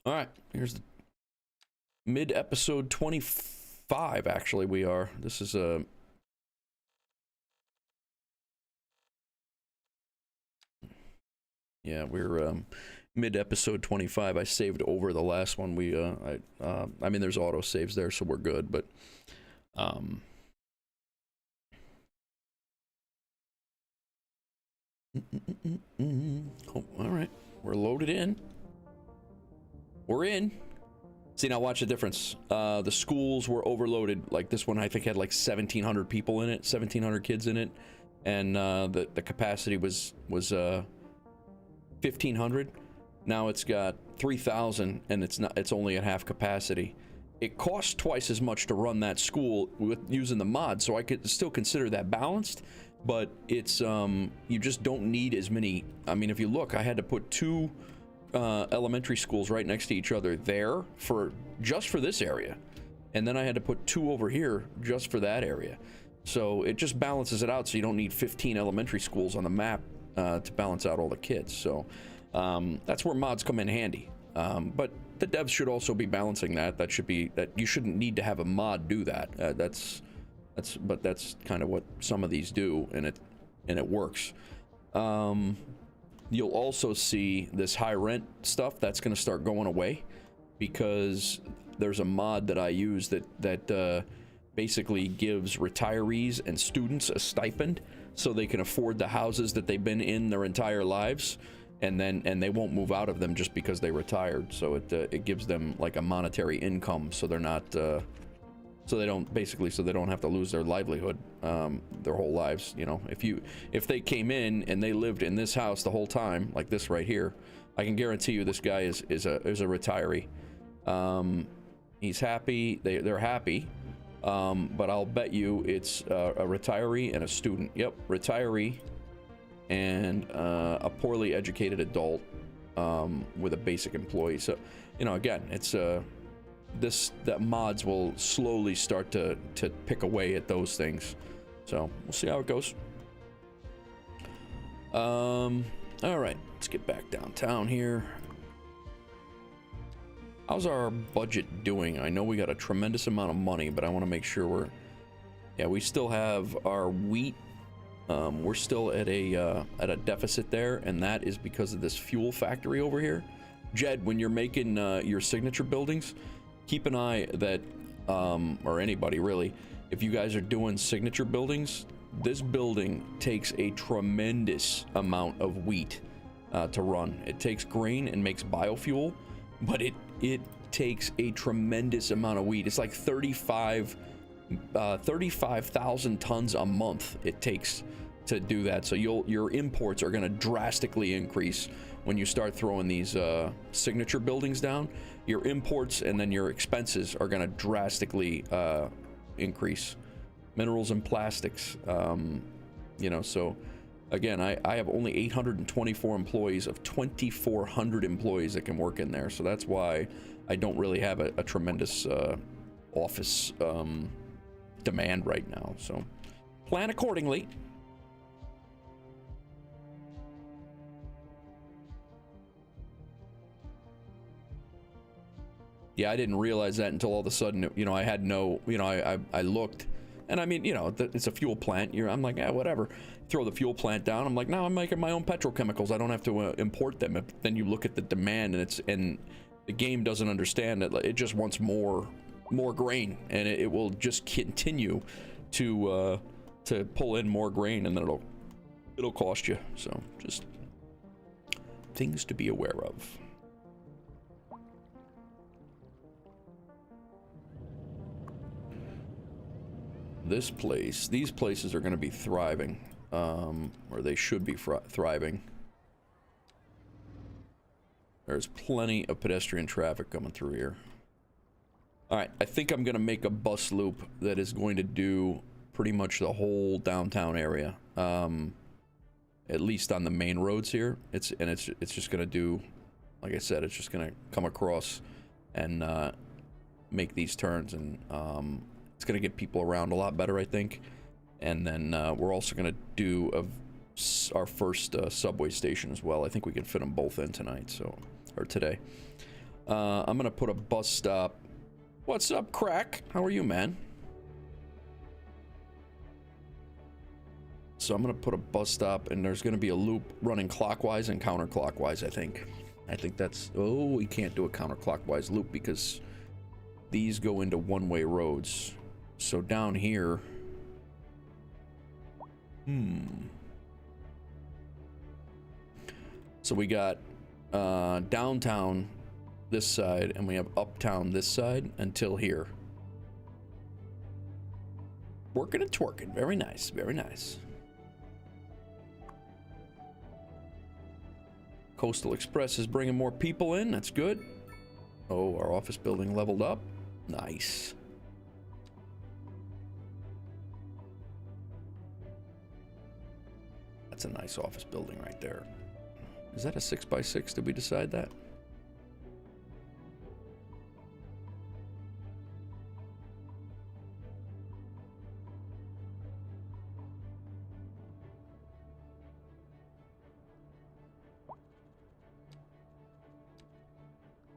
All right, here's the mid-episode 25, actually, we are. This is a... Yeah, we're mid-episode 25. I saved over the last one. I mean, there's auto-saves there, so we're good, but... Oh, all right, we're loaded in. We're in. See, now watch the difference. The schools were overloaded. Like this one, I think had like 1,700 people in it, 1,700 kids in it, and the capacity was 1,500. Now it's got 3,000, and it's only at half capacity. It costs twice as much to run that school with using the mod, so I could still consider that balanced. But it's you just don't need as many. I mean, if you look, I had to put two elementary schools right next to each other there just for this area, and then I had to put two over here just for that area. So it just balances it out, so you don't need 15 elementary schools on the map to balance out all the kids. So that's where mods come in handy. But the devs should also be balancing that. That you shouldn't need to have a mod do that. But that's kind of what some of these do, and it works. You'll also see this high rent stuff that's going to start going away, because there's a mod that I use that basically gives retirees and students a stipend so they can afford the houses that they've been in their entire lives, and they won't move out of them just because they retired. So it gives them like a monetary income, so they're not so they don't have to lose their livelihood their whole lives. You know, if they came in and they lived in this house the whole time, like this right here, I can guarantee you this guy is a retiree. He's happy, they're happy, but I'll bet you it's a retiree and a student. Yep, retiree and a poorly educated adult with a basic employee. So, you know, again, it's that mods will slowly start to pick away at those things. So we'll see how it goes. All right, let's get back downtown here. How's our budget doing? I know we got a tremendous amount of money, but I want to make sure we still have our wheat. We're still at a deficit there, and that is because of this fuel factory over here. Jed, when you're making your signature buildings, keep an eye that, or anybody really, if you guys are doing signature buildings, this building takes a tremendous amount of wheat to run. It takes grain and makes biofuel, but it takes a tremendous amount of wheat. It's like 35,000 tons a month it takes to do that. So your imports are going to drastically increase when you start throwing these signature buildings down. Your imports and then your expenses are going to drastically increase. Minerals and plastics, you know, so again, I have only 824 employees of 2,400 employees that can work in there. So that's why I don't really have a tremendous office demand right now. So plan accordingly. Yeah, I didn't realize that until all of a sudden, you know, I had no, you know, I looked, and I mean, you know, it's a fuel plant. I'm like, yeah, whatever. Throw the fuel plant down. I'm like, no, I'm making my own petrochemicals. I don't have to import them. Then you look at the demand, and the game doesn't understand that it just wants more grain, and it will just continue to pull in more grain, and then it'll cost you. So just things to be aware of. These places are going to be thriving, or they should be thriving. There's plenty of pedestrian traffic coming through here. All right, I think I'm gonna make a bus loop that is going to do pretty much the whole downtown area. At least on the main roads here. It's just gonna do, like I said, it's just gonna come across and make these turns, and it's gonna get people around a lot better, I think. And then we're also gonna do our first subway station as well. I think we can fit them both in tonight, so, or today. I'm gonna put a bus stop. What's up, Crack? How are you, man? So I'm gonna put a bus stop, and there's gonna be a loop running clockwise and counterclockwise, I think. I think that's, oh, we can't do a counterclockwise loop because these go into one-way roads. So down here, so we got downtown this side, and we have uptown this side until here. Working and twerking. Very nice, very nice. Coastal Express is bringing more people in. That's good. Oh, our office building leveled up. Nice. That's a nice office building right there. Is that a 6x6? Did we decide that?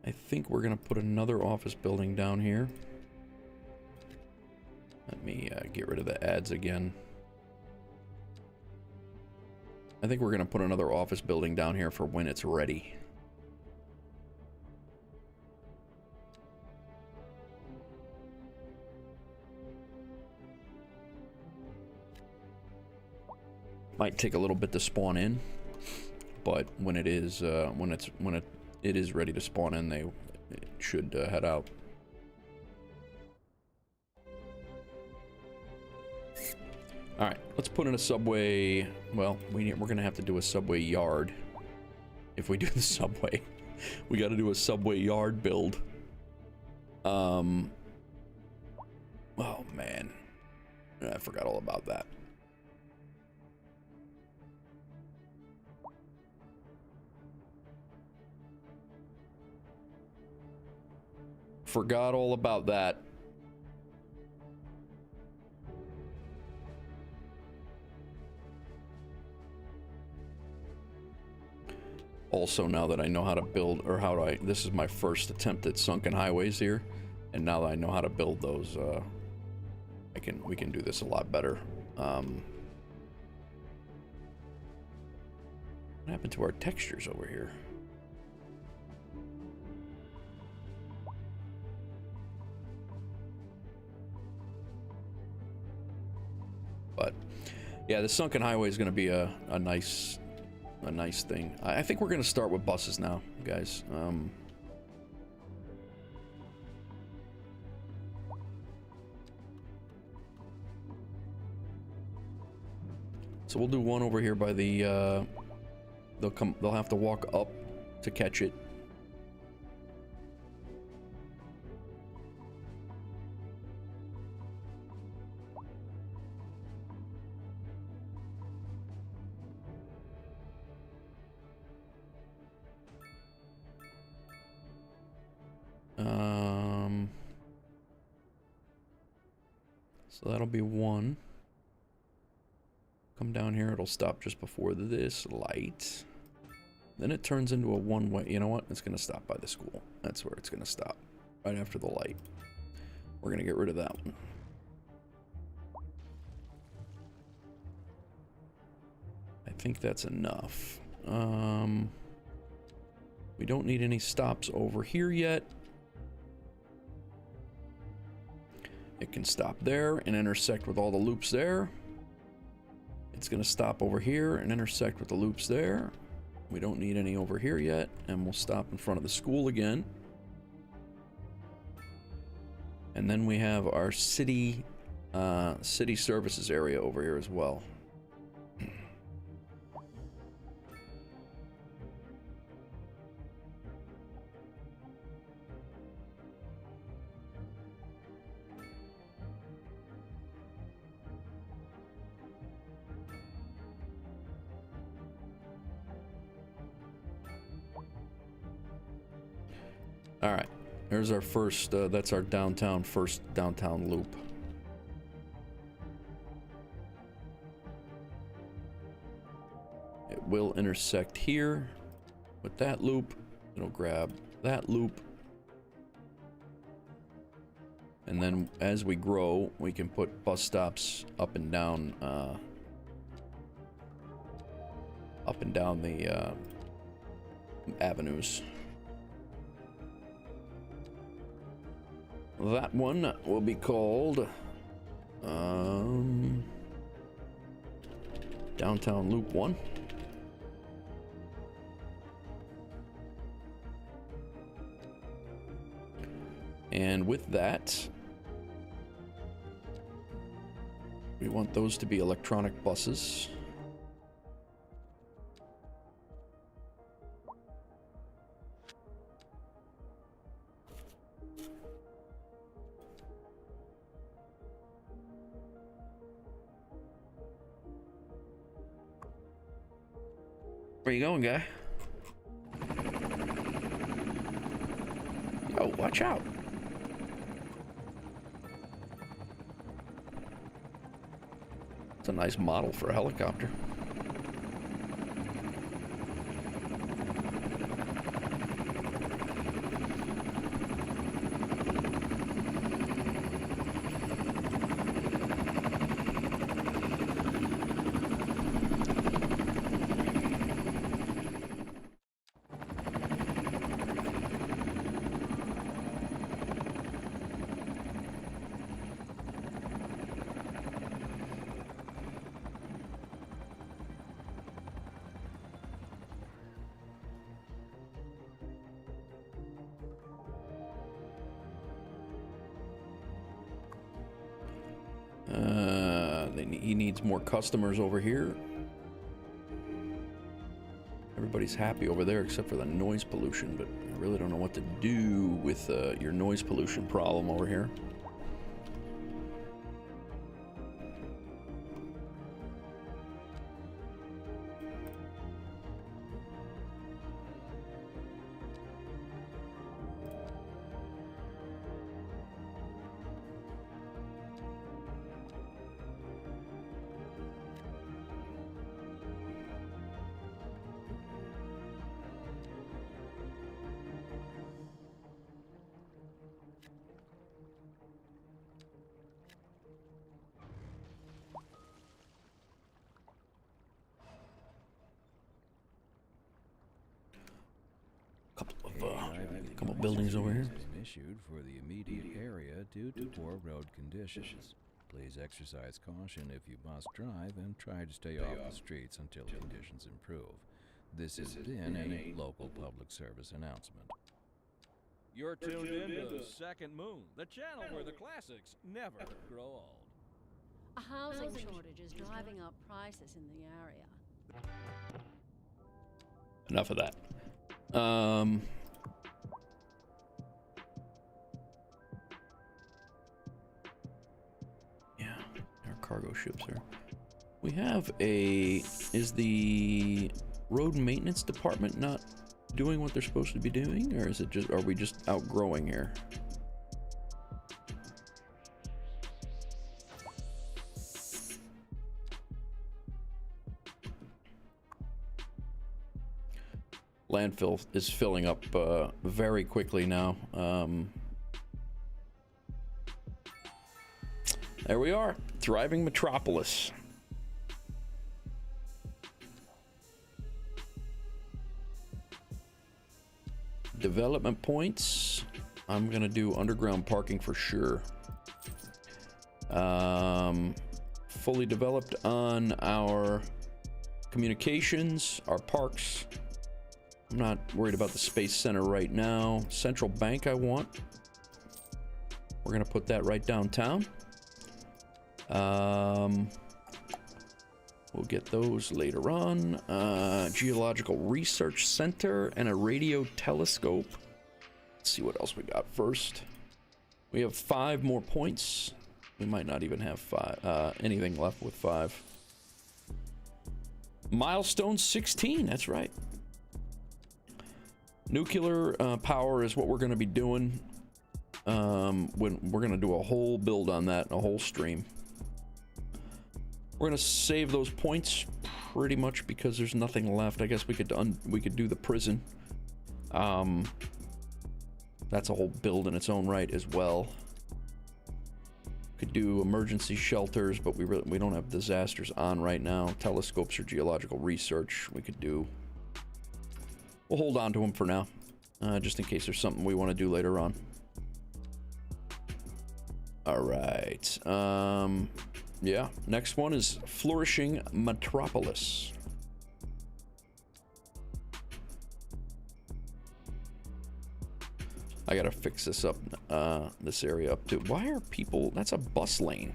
I think we're gonna put another office building down here. Let me get rid of the ads again. I think we're gonna put another office building down here for when it's ready. Might take a little bit to spawn in, but when it is it is ready to spawn in, it should head out. All right, let's put in a subway. Well, we're gonna have to do a subway yard. If we do the subway, we got to do a subway yard build. Oh man, I forgot all about that. Forgot all about that. Also, now that I know how to build, or this is my first attempt at sunken highways here, and now that I know how to build those, we can do this a lot better. What happened to our textures over here? But yeah, the sunken highway is going to be a nice thing. I think we're going to start with buses now, guys. So we'll do one over here by the they'll have to walk up to catch it. So that'll be one. Come down here, it'll stop just before this light. Then it turns into a one-way. You know what? It's gonna stop by the school. That's where it's gonna stop. Right after the light. We're gonna get rid of that one. I think that's enough. We don't need any stops over here yet. It can stop there and intersect with all the loops there. It's gonna stop over here and intersect with the loops there. We don't need any over here yet, and we'll stop in front of the school again. And then we have our city services area over here as well. All right, there's our first, that's our first downtown loop. It will intersect here with that loop. It'll grab that loop. And then as we grow, we can put bus stops up and down the avenues. That one will be called Downtown Loop 1. And with that, we want those to be electronic buses. Where you going, guy? Yo, watch out. It's a nice model for a helicopter. He needs more customers over here. Everybody's happy over there except for the noise pollution, but I really don't know what to do with your noise pollution problem over here. Couple buildings over here. Issued for the immediate area due to poor road conditions. Please exercise caution if you must drive and try to stay off the streets until conditions improve. This has been a local public service announcement. You're tuned in to Second Moon, the channel where the classics never grow old. A housing shortage is driving up prices in the area. Enough of that. Yeah, our cargo ships are. We have a. Is the road maintenance department not doing what they're supposed to be doing, or is it just? Are we just outgrowing here? Landfill is filling up very quickly now. There we are, thriving metropolis. Development points. I'm gonna do underground parking for sure. Fully developed on our communications, our parks. I'm not worried about the Space Center right now. Central Bank I want. We're gonna put that right downtown. We'll get those later on. Geological Research Center and a radio telescope. Let's see what else we got first. We have 5 more points. We might not even have anything left with 5. Milestone 16, that's right. Nuclear power is what we're going to be doing. When we're going to do a whole build on that, a whole stream. We're going to save those points pretty much because there's nothing left. I guess we could do the prison. That's a whole build in its own right as well. Could do emergency shelters, but we don't have disasters on right now. Telescopes for geological research we could do. We'll hold on to them for now, just in case there's something we want to do later on. All right. Yeah, next one is Flourishing Metropolis. I gotta fix this up, this area up too. Why are people, that's a bus lane.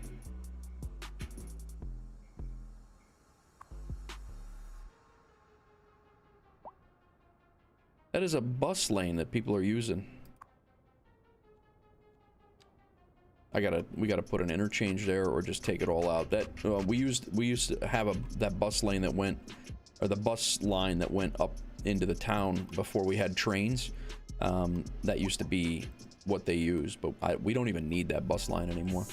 That is a bus lane that people are using. We gotta put an interchange there or just take it all out. That we used to have that bus lane that went, or the bus line that went up into the town before we had trains. That used to be what they used, but we don't even need that bus line anymore.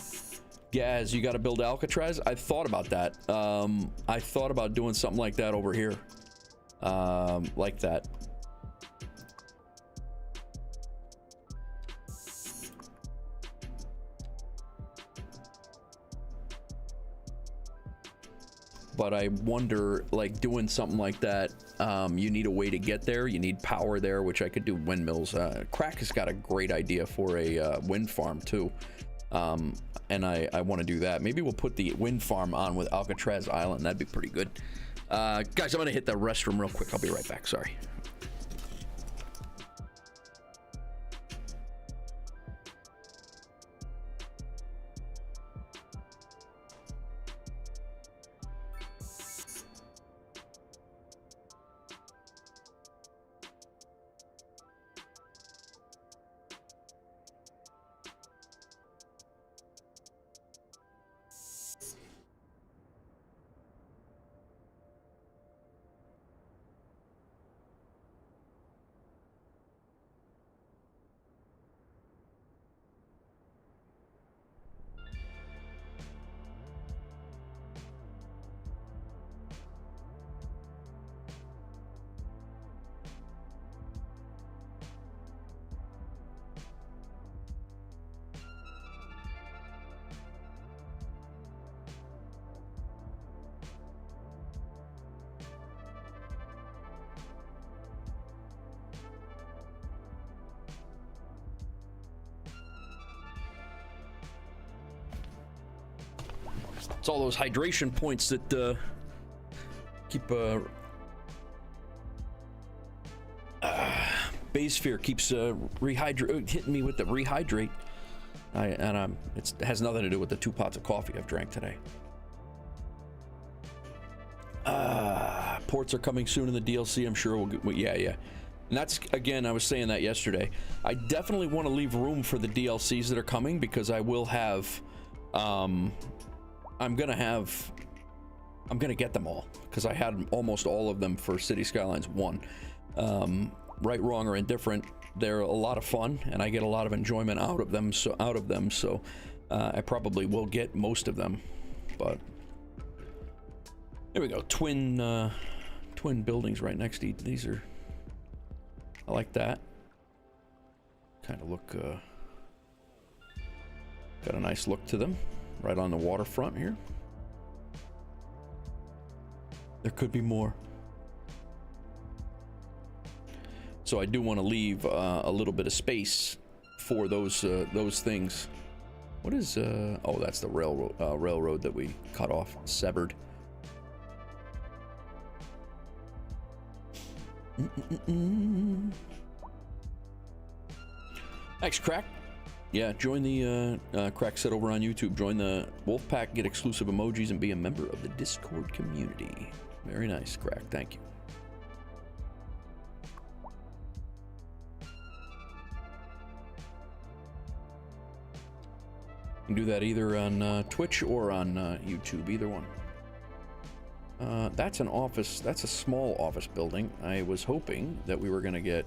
Gaz, you got to build Alcatraz? I thought about that. I thought about doing something like that over here. Like that. But I wonder, like, doing something like that, you need a way to get there. You need power there, which I could do windmills. Crack has got a great idea for a wind farm, too. And I want to do that. Maybe we'll put the wind farm on with Alcatraz Island. That'd be pretty good. Guys, I'm going to hit the restroom real quick. I'll be right back. Sorry. It's all those hydration points that keep Baysphere keeps hitting me with the rehydrate. It has nothing to do with the 2 pots of coffee I've drank today. Ports are coming soon in the DLC. I'm sure we'll get, yeah. And that's, again, I was saying that yesterday. I definitely want to leave room for the DLCs that are coming because I will have, I'm gonna get them all because I had almost all of them for Cities Skylines 1. Right, wrong, or indifferent, they're a lot of fun, and I get a lot of enjoyment out of them. So I probably will get most of them. But there we go. Twin buildings right next to each. These are. I like that. Kind of look. Got a nice look to them. Right on the waterfront here. There could be more. So I do want to leave a little bit of space for those things. What is oh, that's the railroad that we cut off, severed. Thanks, Crack. Yeah, join the Crack set over on YouTube. Join the Wolfpack, get exclusive emojis, and be a member of the Discord community. Very nice, Crack. Thank you. You can do that either on Twitch or on YouTube, either one. That's an office. That's a small office building. I was hoping that we were going to get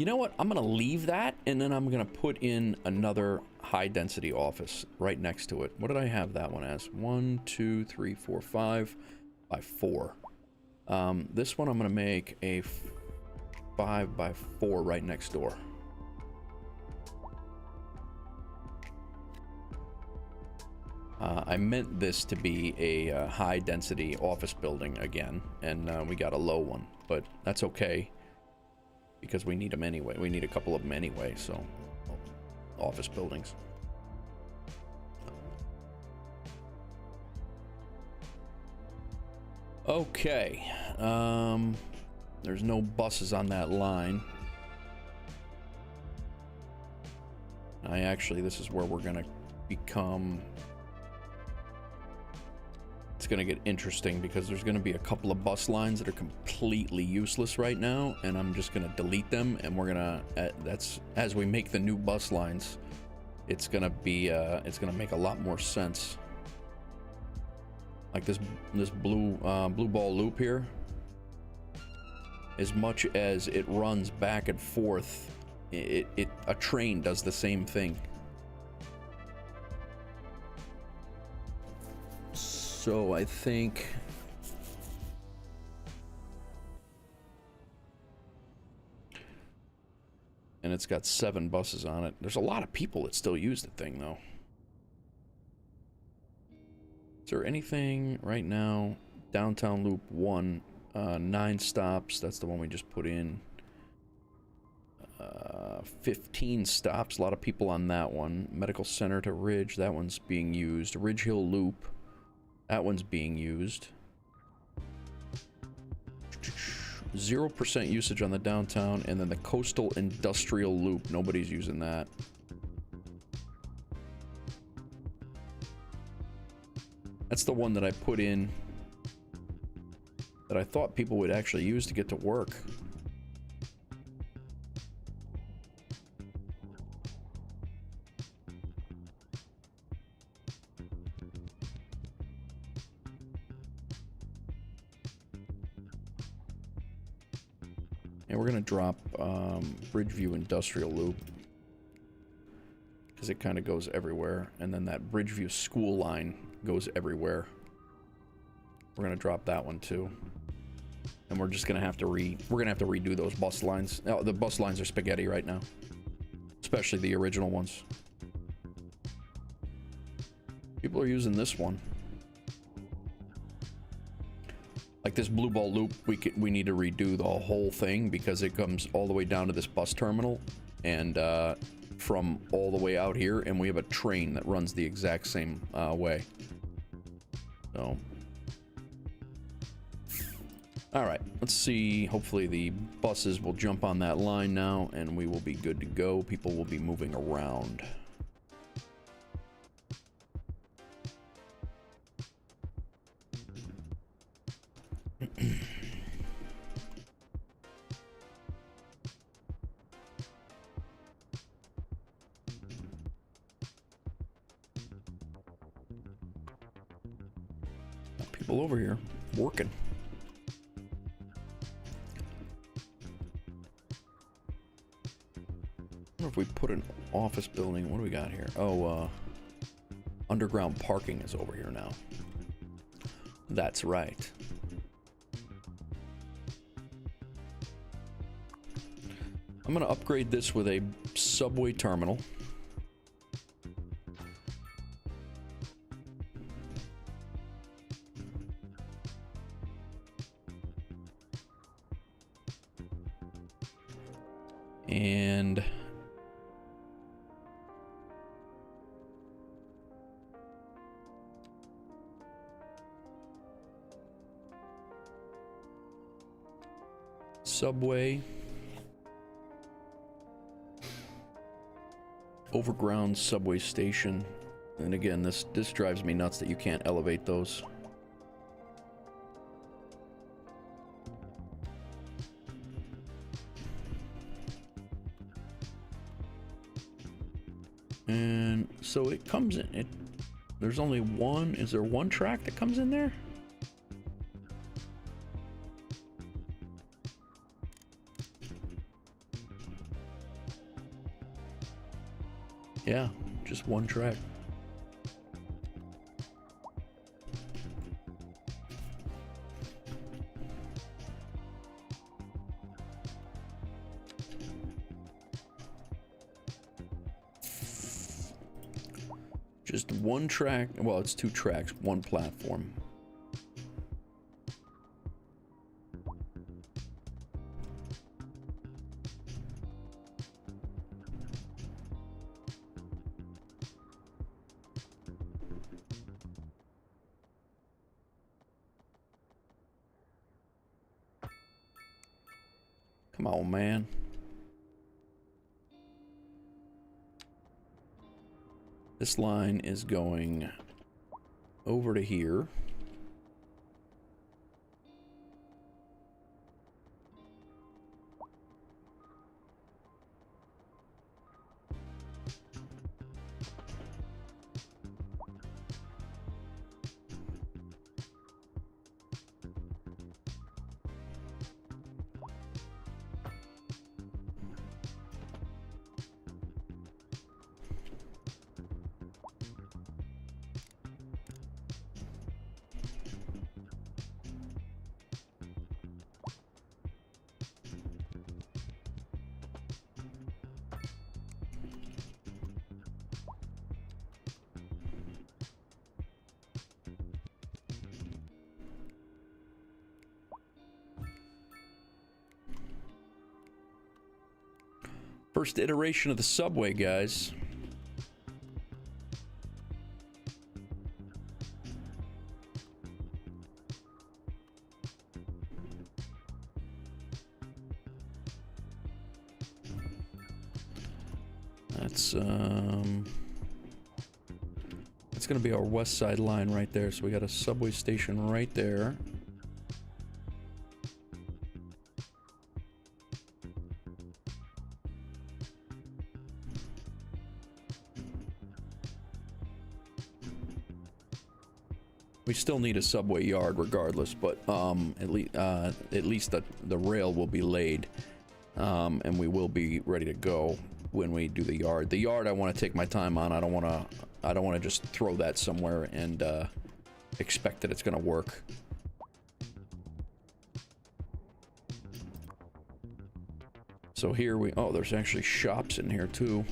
You know what? I'm going to leave that, and then I'm going to put in another high-density office right next to it. What did I have that one as? 1, 2, 3, 4, 5 by 4. This one I'm going to make a 5 by 4 right next door. I meant this to be a high-density office building again, and we got a low one, but that's okay. Because we need them anyway. We need a couple of them anyway, so office buildings. Okay. There's no buses on that line. This is where we're gonna become... It's gonna get interesting because there's gonna be a couple of bus lines that are completely useless right now, and I'm just gonna delete them, and we're gonna that's as we make the new bus lines, it's gonna be it's gonna make a lot more sense. Like this blue ball loop here, as much as it runs back and forth, a train does the same thing. So I think and it's got 7 buses on it. There's a lot of people that still use the thing though. Is there anything right now? Downtown Loop 1, 9 stops. That's the one we just put in. 15 stops. A lot of people on that one. Medical Center to Ridge. That one's being used. Ridge Hill Loop. That one's being used. 0% usage on the downtown, and then the Coastal Industrial Loop. Nobody's using that. That's the one that I put in that I thought people would actually use to get to work. And we're gonna drop Bridgeview Industrial Loop because it kind of goes everywhere, and then that Bridgeview School line goes everywhere. We're gonna drop that one too, and we're just gonna have to redo those bus lines. Oh, the bus lines are spaghetti right now, especially the original ones. People are using this one. Like this blue ball loop, we need to redo the whole thing because it comes all the way down to this bus terminal and from all the way out here, and we have a train that runs the exact same way. So, all right, let's see. Hopefully the buses will jump on that line now, and we will be good to go. People will be moving around. People over here working. I wonder if we put an office building. What do we got here? Oh, underground parking is over here now. That's right. I'm going to upgrade this with a subway terminal. And subway, overground subway station. And again, this drives me nuts that you can't elevate those. And so it comes in, there's only one, is there one track that comes in there? Yeah, just one track. Just one track. Well, it's two tracks, one platform. Come on, man. This line is going over to here. First iteration of the subway, guys. That's gonna be our west side line right there. So we got a subway station right there. We still need a subway yard regardless, but at least the rail will be laid, and we will be ready to go when we do the yard. The yard I want to take my time on. I don't want to just throw that somewhere and expect that it's going to work. So here there's actually shops in here too.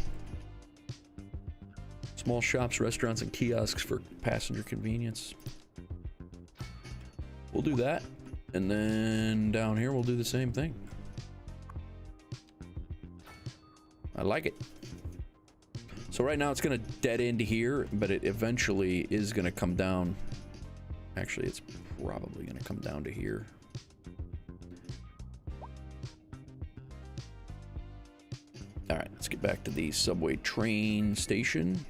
Small shops, restaurants, and kiosks for passenger convenience. We'll do that, and then down here we'll do the same thing. I like it. So right now it's gonna dead end here, but it eventually is gonna come down. Actually, it's probably gonna come down to here. All right, let's get back to the subway train station.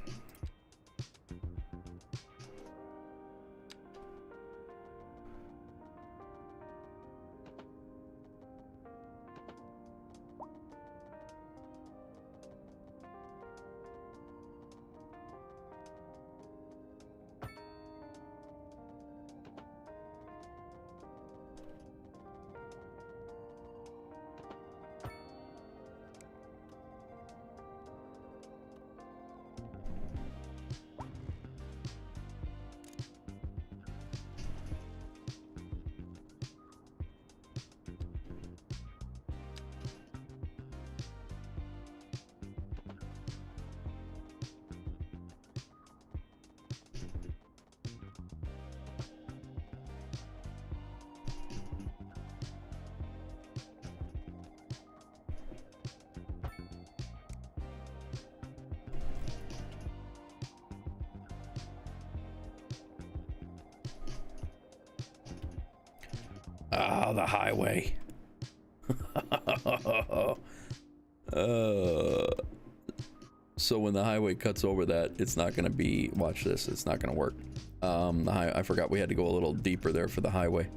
Ah, the highway. So when the highway cuts over that, it's not going to be, watch this, it's not going to work. I forgot we had to go a little deeper there for the highway.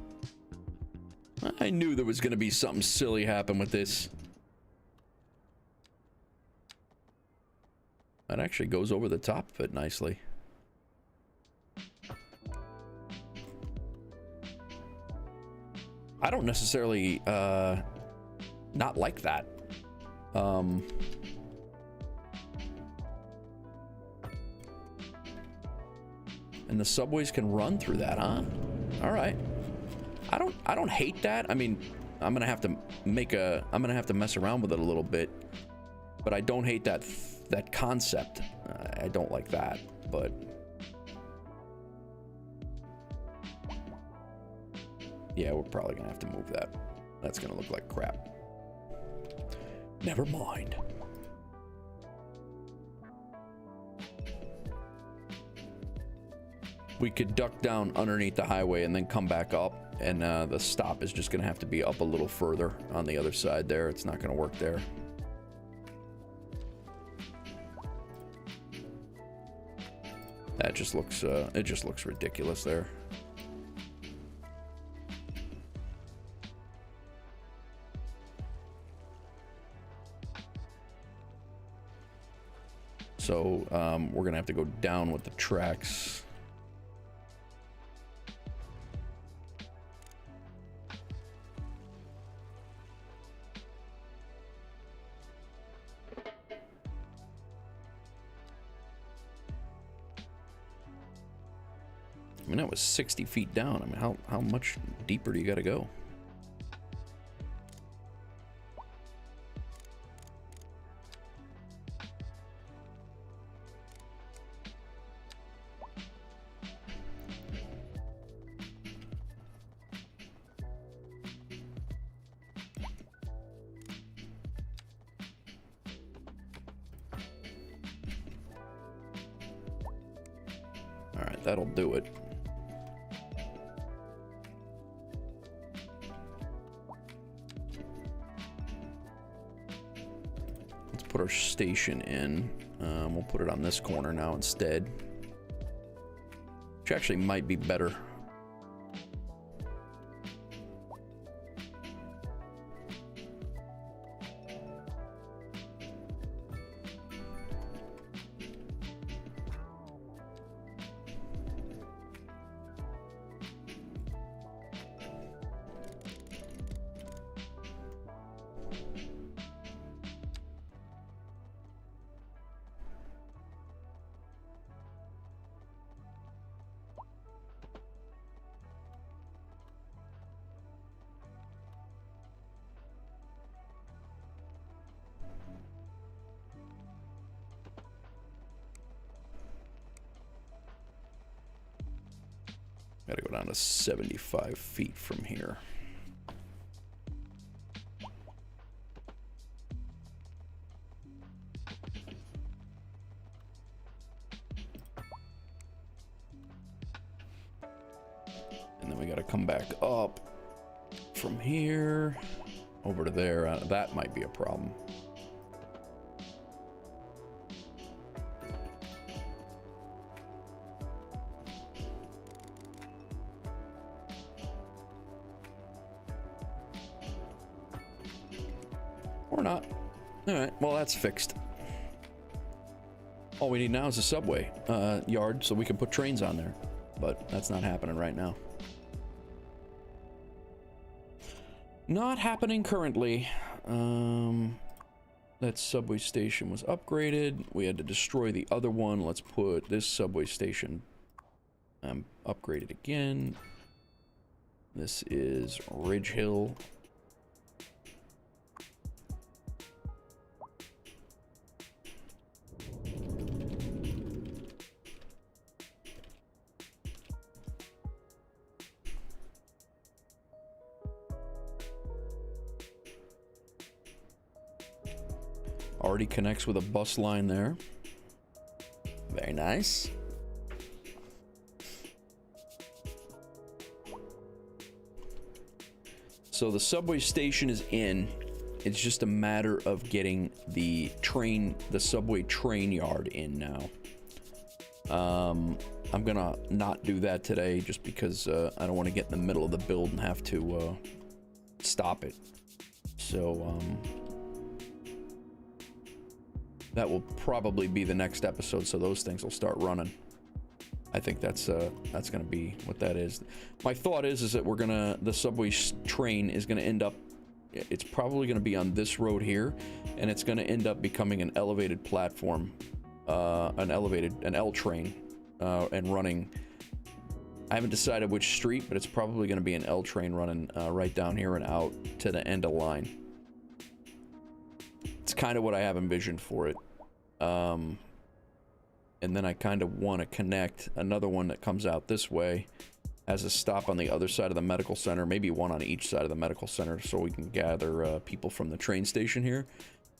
I knew there was going to be something silly happen with this. That actually goes over the top of it nicely. I don't necessarily not like that. And the subways can run through that, huh? All right. I don't hate that. I mean, I'm gonna have to mess around with it a little bit, but I don't hate that concept. I don't like that, but yeah, we're probably gonna have to move that. That's gonna look like crap. Never mind. We could duck down underneath the highway and then come back up, and the stop is just gonna have to be up a little further on the other side there. It's not gonna work there. That just looks, it just looks ridiculous there. So we're gonna have to go down with the tracks. I mean, that was 60 feet down. I mean, how much deeper do you got to go? All right, that'll do it. Put our station in. We'll put it on this corner now instead, which actually might be better. Gotta go down to 75 feet from here. And then we gotta come back up from here over to there. That might be a problem. Or not. All right, well, that's fixed. All we need now is a subway yard so we can put trains on there, but that's not happening right now. Not happening currently. That subway station was upgraded. We had to destroy the other one. Let's put this subway station upgraded again. This is Ridge Hill. Already connects with a bus line there. Very nice. So the subway station is in. It's just a matter of getting the subway train yard in now. I'm gonna not do that today just because I don't want to get in the middle of the build and have to stop it. So that will probably be the next episode, so those things will start running. I think that's gonna be what that is. My thought is that the subway train is gonna end up, it's probably gonna be on this road here, and it's gonna end up becoming an elevated platform, an L train, and running I haven't decided which street, but it's probably going to be an L train running right down here and out to the end of line. It's kind of what I have envisioned for it. And then I kind of want to connect another one that comes out this way as a stop on the other side of the medical center, maybe one on each side of the medical center, so we can gather people from the train station here.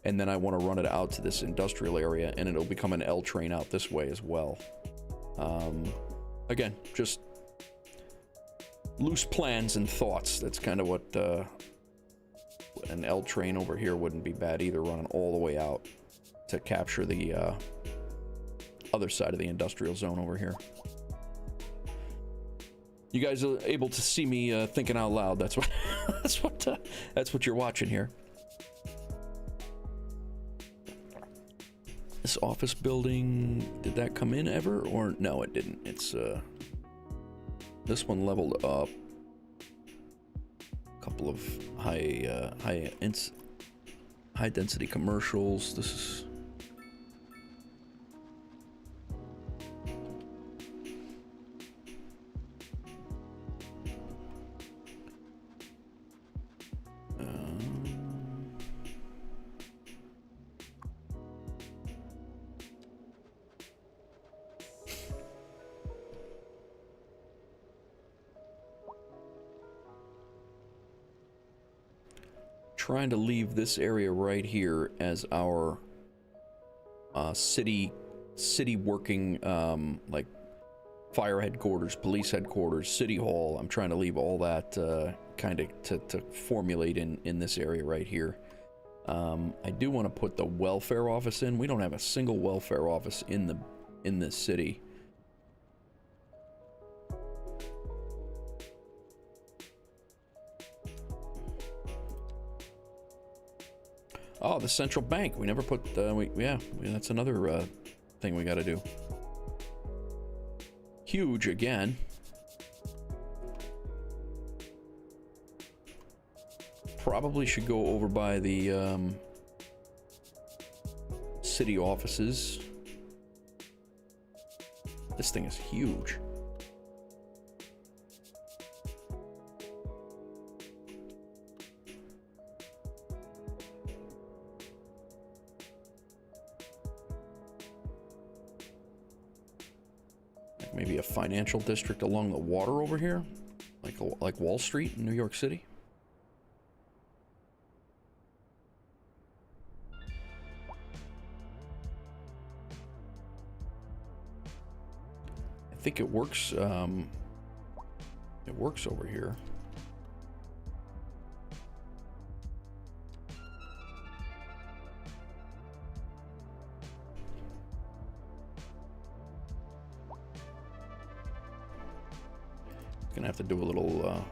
And then I want to run it out to this industrial area, and it'll become an L train out this way as well. Again, just loose plans and thoughts. That's kind of what an L train over here wouldn't be bad either, running all the way out to capture the other side of the industrial zone over here. You guys are able to see me thinking out loud. That's what that's what you're watching here. This office building, did that come in ever, or no? It didn't. It's this one leveled up. A couple of high density commercials. This is. Trying to leave this area right here as our city working, like fire headquarters, police headquarters, city hall. I'm trying to leave all that kind of to formulate in this area right here. I do want to put the welfare office in. We don't have a single welfare office in this city. Oh, the central bank. We never put. Yeah, that's another thing we got to do. Huge again. Probably should go over by the city offices. This thing is huge. Maybe a financial district along the water over here, like Wall Street in New York City. I think it works. It works over here. Gonna have to do a little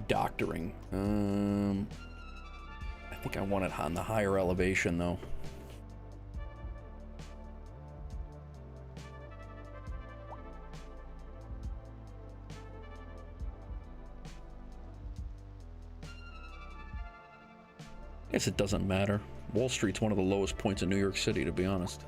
doctoring. I think I want it on the higher elevation though. Guess it doesn't matter. Wall Street's one of the lowest points in New York City, to be honest.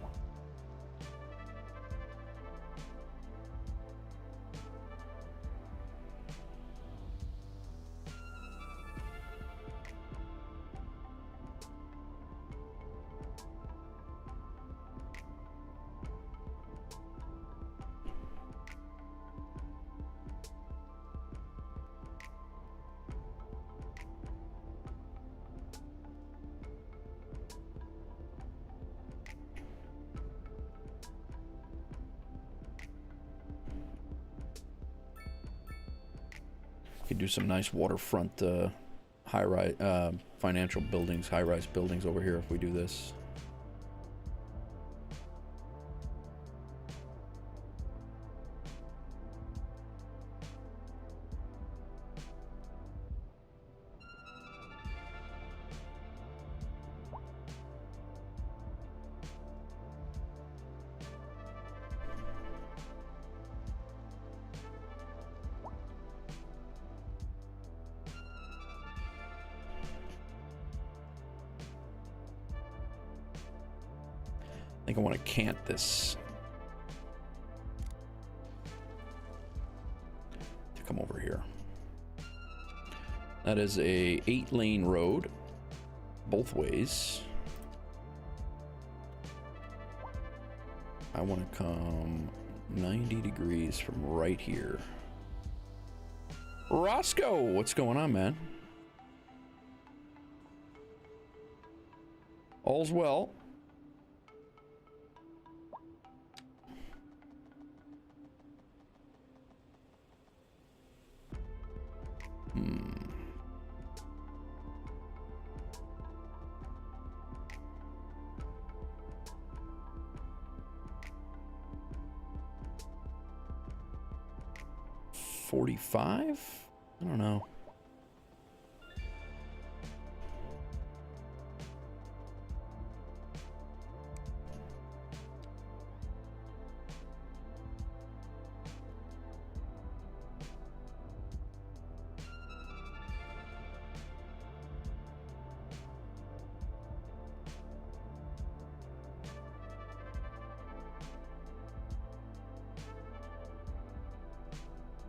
Could do some nice waterfront high-rise financial buildings, high-rise buildings over here if we do this. I think I want to cant this. That is a 8-lane road, both ways. I want to come 90 degrees from right here. Roscoe, what's going on, man? All's well. Hmm. $45? I don't know.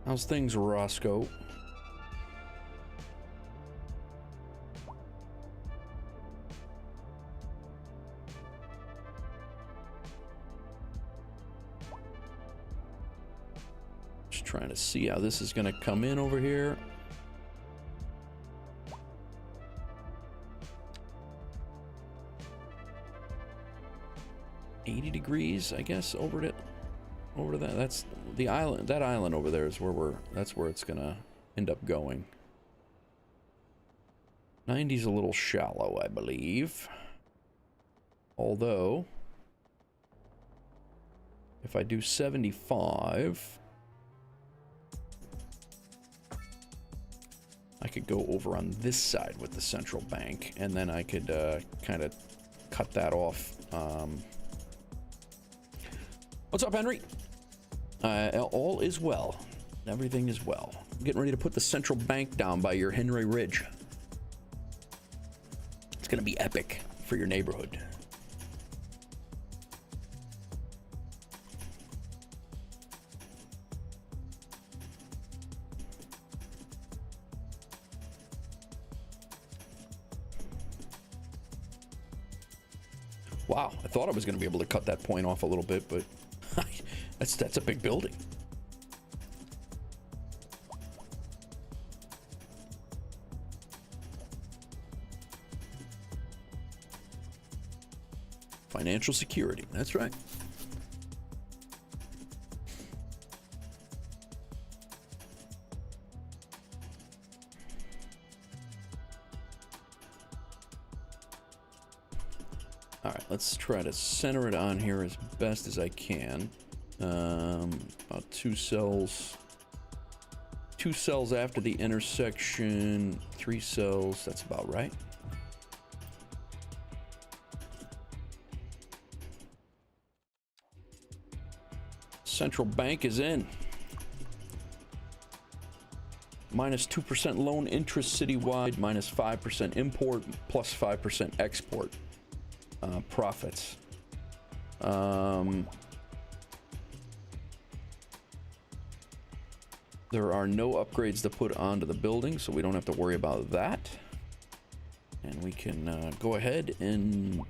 How's things, Roscoe? Just trying to see how this is going to come in over here. $80 degrees, I guess, over to that. That's the island. That island over there is where that's where it's gonna end up going. 90's a little shallow, I believe. Although, if I do 75, I could go over on this side with the central bank, and then I could kind of cut that off. What's up, Henry? All is well. Everything is well. I'm getting ready to put the central bank down by your Henry Ridge. It's going to be epic for your neighborhood. Wow, I thought I was going to be able to cut that point off a little bit, but that's a big building. Financial security, that's right. All right, let's try to center it on here as best as I can. About two cells after the intersection, 3 cells, that's about right. Central bank is in. Minus 2% loan interest citywide, minus 5% import, plus 5% export profits. There are no upgrades to put onto the building, so we don't have to worry about that. And we can go ahead and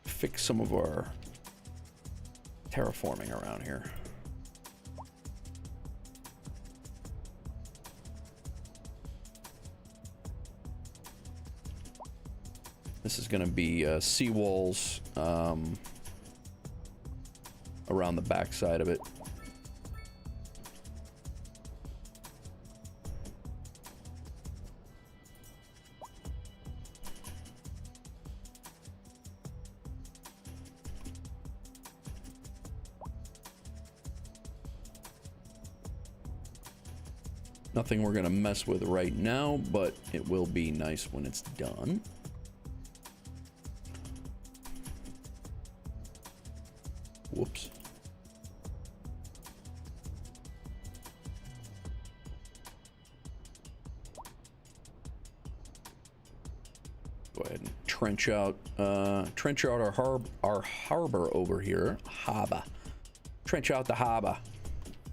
fix some of our terraforming around here. This is going to be seawalls around the back side of it. Nothing we're going to mess with right now, but it will be nice when it's done. Whoops. Go ahead and trench out our harbor over here. Harbor. Trench out the harbor.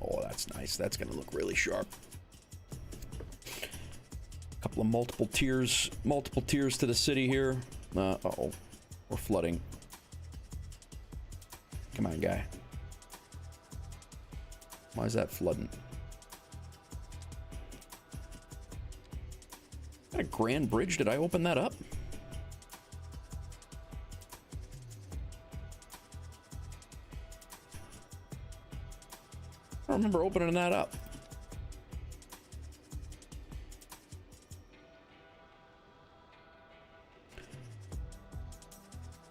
Oh, that's nice. That's going to look really sharp. Couple of multiple tiers to the city here. Uh-oh. We're flooding. Come on, guy. Why is that flooding? Is that a grand bridge? Did I open that up? I don't remember opening that up.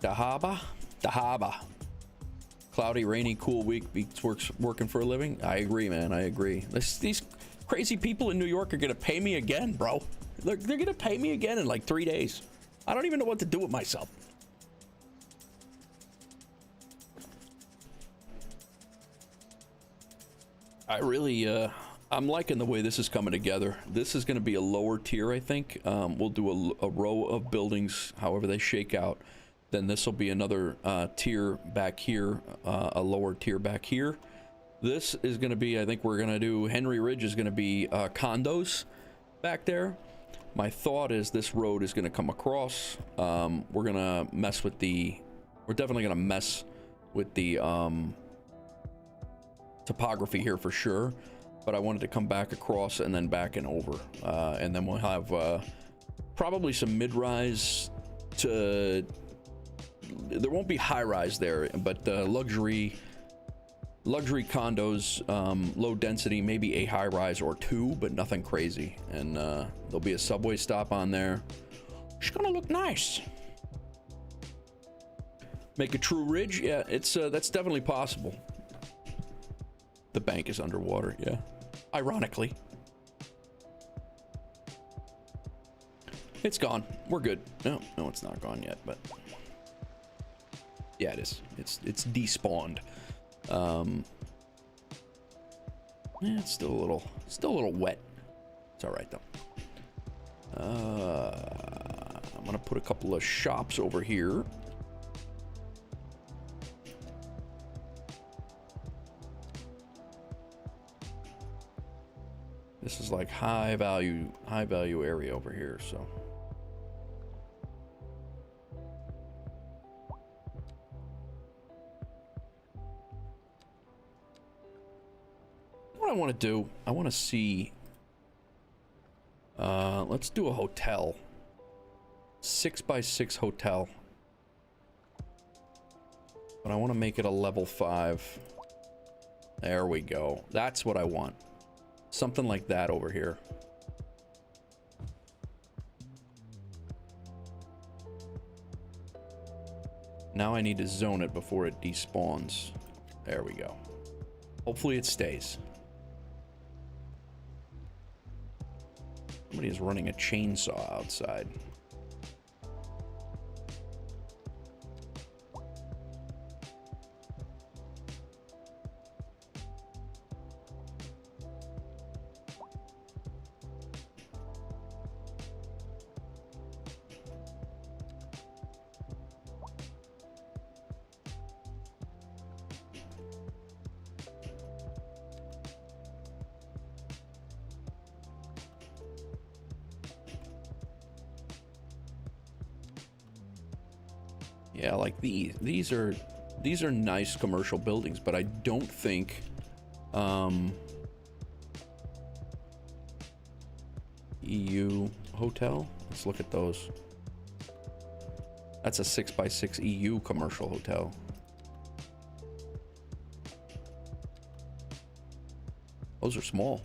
Dahaba. Cloudy, rainy, cool week beats working for a living. I agree, man. I agree. These crazy people in New York are gonna pay me again, bro. They're gonna pay me again in like 3 days. I don't even know what to do with myself. I really, I'm liking the way this is coming together. This is going to be a lower tier, I think. We'll do a row of buildings, however they shake out. Then this will be another tier back here, a lower tier back here. This is going to be, I think we're going to do, Henry Ridge is going to be condos back there. My thought is this road is going to come across. We're going to mess with the, we're definitely going to mess with the topography here for sure, but I wanted to come back across and then back and over, and then we'll have probably some mid-rise to, there won't be high-rise there, but luxury condos, low density, maybe a high-rise or two, but nothing crazy. And there'll be a subway stop on there. It's gonna look nice. Make a true ridge, yeah, it's that's definitely possible. The bank is underwater, yeah. Ironically. It's gone. We're good. No, it's not gone yet, but yeah, it is. It's despawned. Yeah, it's still a little wet. It's all right though. I'm gonna put a couple of shops over here. This is like high value area over here, so. What I want to do, I want to see, let's do a hotel. 6x6 hotel. But I want to make it a level 5. There we go. That's what I want. Something like that over here. Now I need to zone it before it despawns. There we go. Hopefully it stays. Somebody is running a chainsaw outside. Yeah, like these are nice commercial buildings, but I don't think EU hotel. Let's look at those. That's a 6x6 EU commercial hotel. Those are small.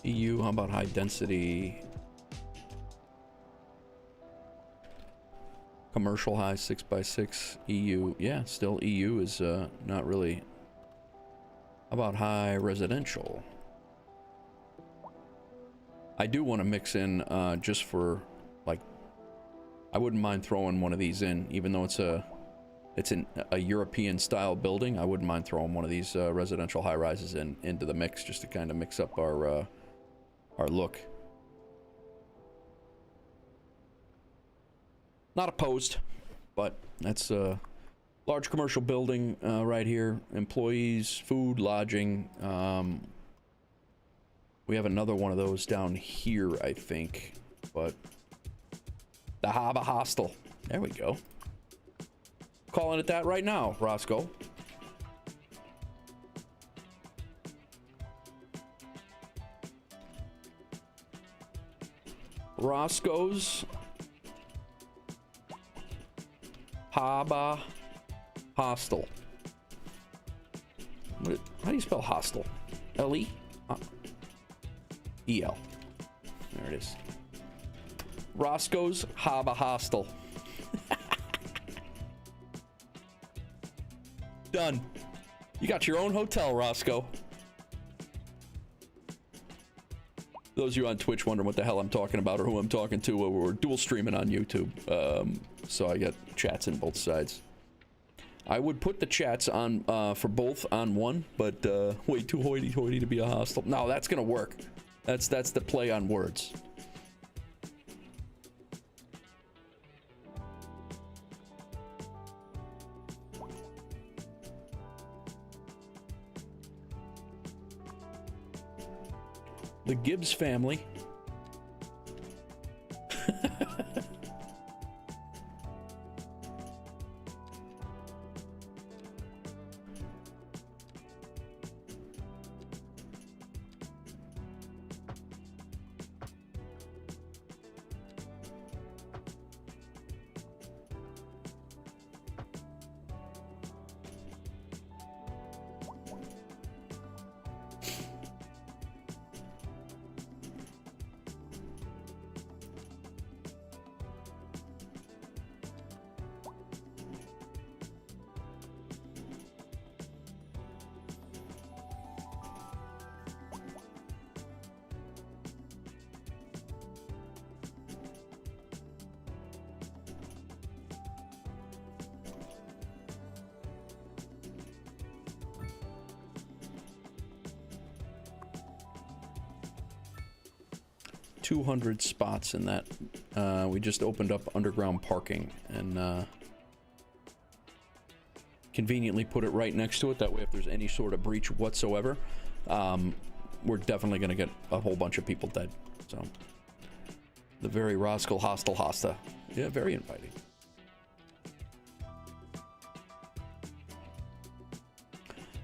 EU, how about high density? Commercial high 6x6 EU. Yeah, still EU is not really. How about high residential? I do want to mix in just for like, I wouldn't mind throwing one of these in, even though it's It's a European style building. I wouldn't mind throwing one of these residential high rises into the mix just to kind of mix up our look. Not opposed, but that's a large commercial building right here. Employees, food, lodging. We have another one of those down here, I think, but the Harbor Hostel. There we go. Calling it that right now, Roscoe. Roscoe's Harbor Hostel. How do you spell hostel? L-E? E-L. There it is. Roscoe's Harbor Hostel. Done. You got your own hotel, Roscoe. Those of you on Twitch wondering what the hell I'm talking about or who I'm talking to, we're dual streaming on YouTube. So I got chats in both sides. I would put the chats on for both on one, but way too hoity-toity to be a hostel. No, that's gonna work. That's the play on words. The Gibbs family. $200 spots in that. We just opened up underground parking and conveniently put it right next to it. That way, if there's any sort of breach whatsoever, we're definitely going to get a whole bunch of people dead. So, the very Roscoe Hostel Hosta. Yeah, very inviting.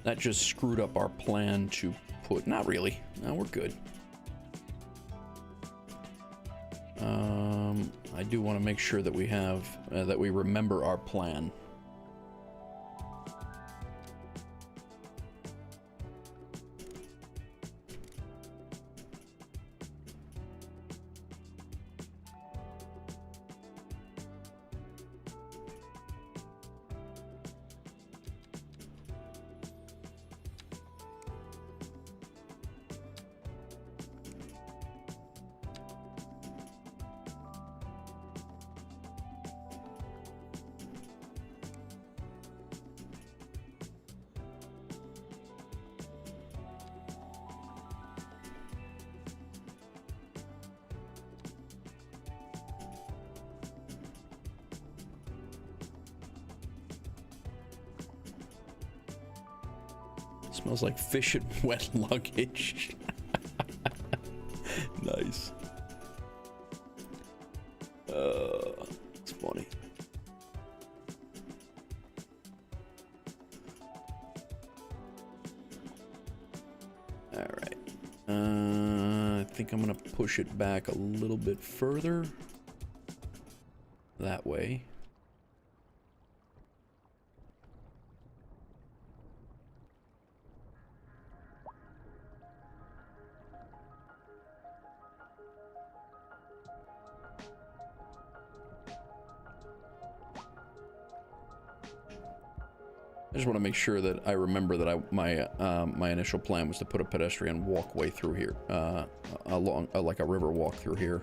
That just screwed up our plan to put... Not really. No, we're good. I do want to make sure that we have that we remember our plan. Smells like fish and wet luggage. Nice. It's funny. All right. I think I'm gonna push it back a little bit further. That way. I just want to make sure that I remember that my initial plan was to put a pedestrian walkway through here, along like a river walk through here.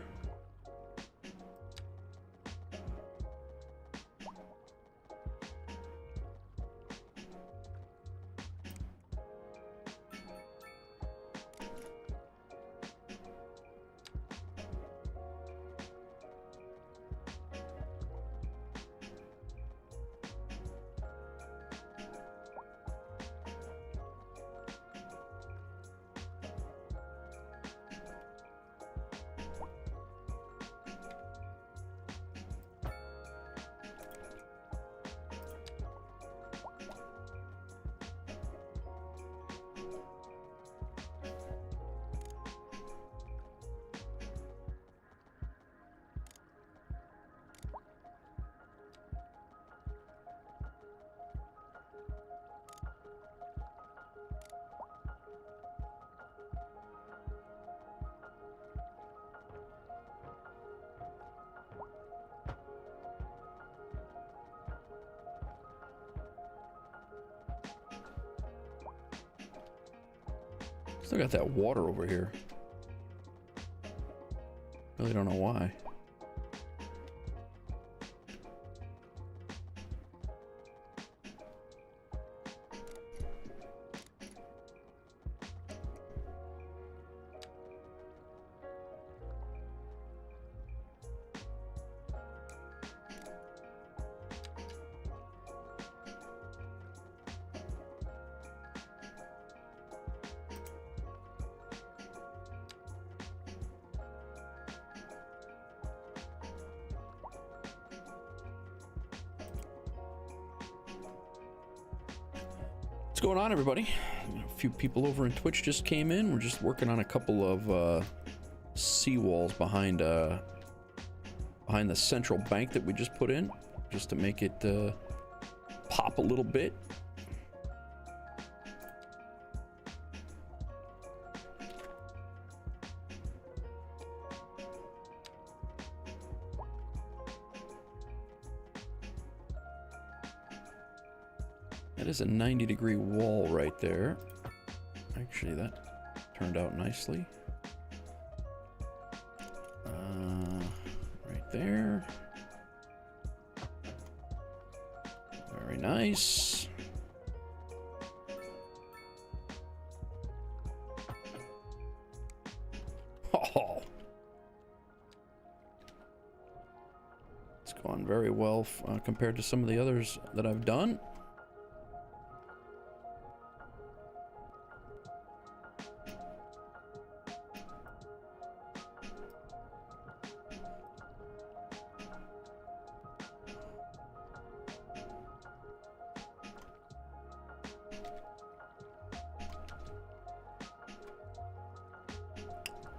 Still got that water over here. Really don't know why. What's going on, everybody? A few people over in Twitch just came in. We're just working on a couple of seawalls behind the central bank that we just put in, just to make it pop a little bit. That is a 90-degree wall right there. Actually, that turned out nicely. Right there. Very nice. Oh, it's gone very well compared to some of the others that I've done.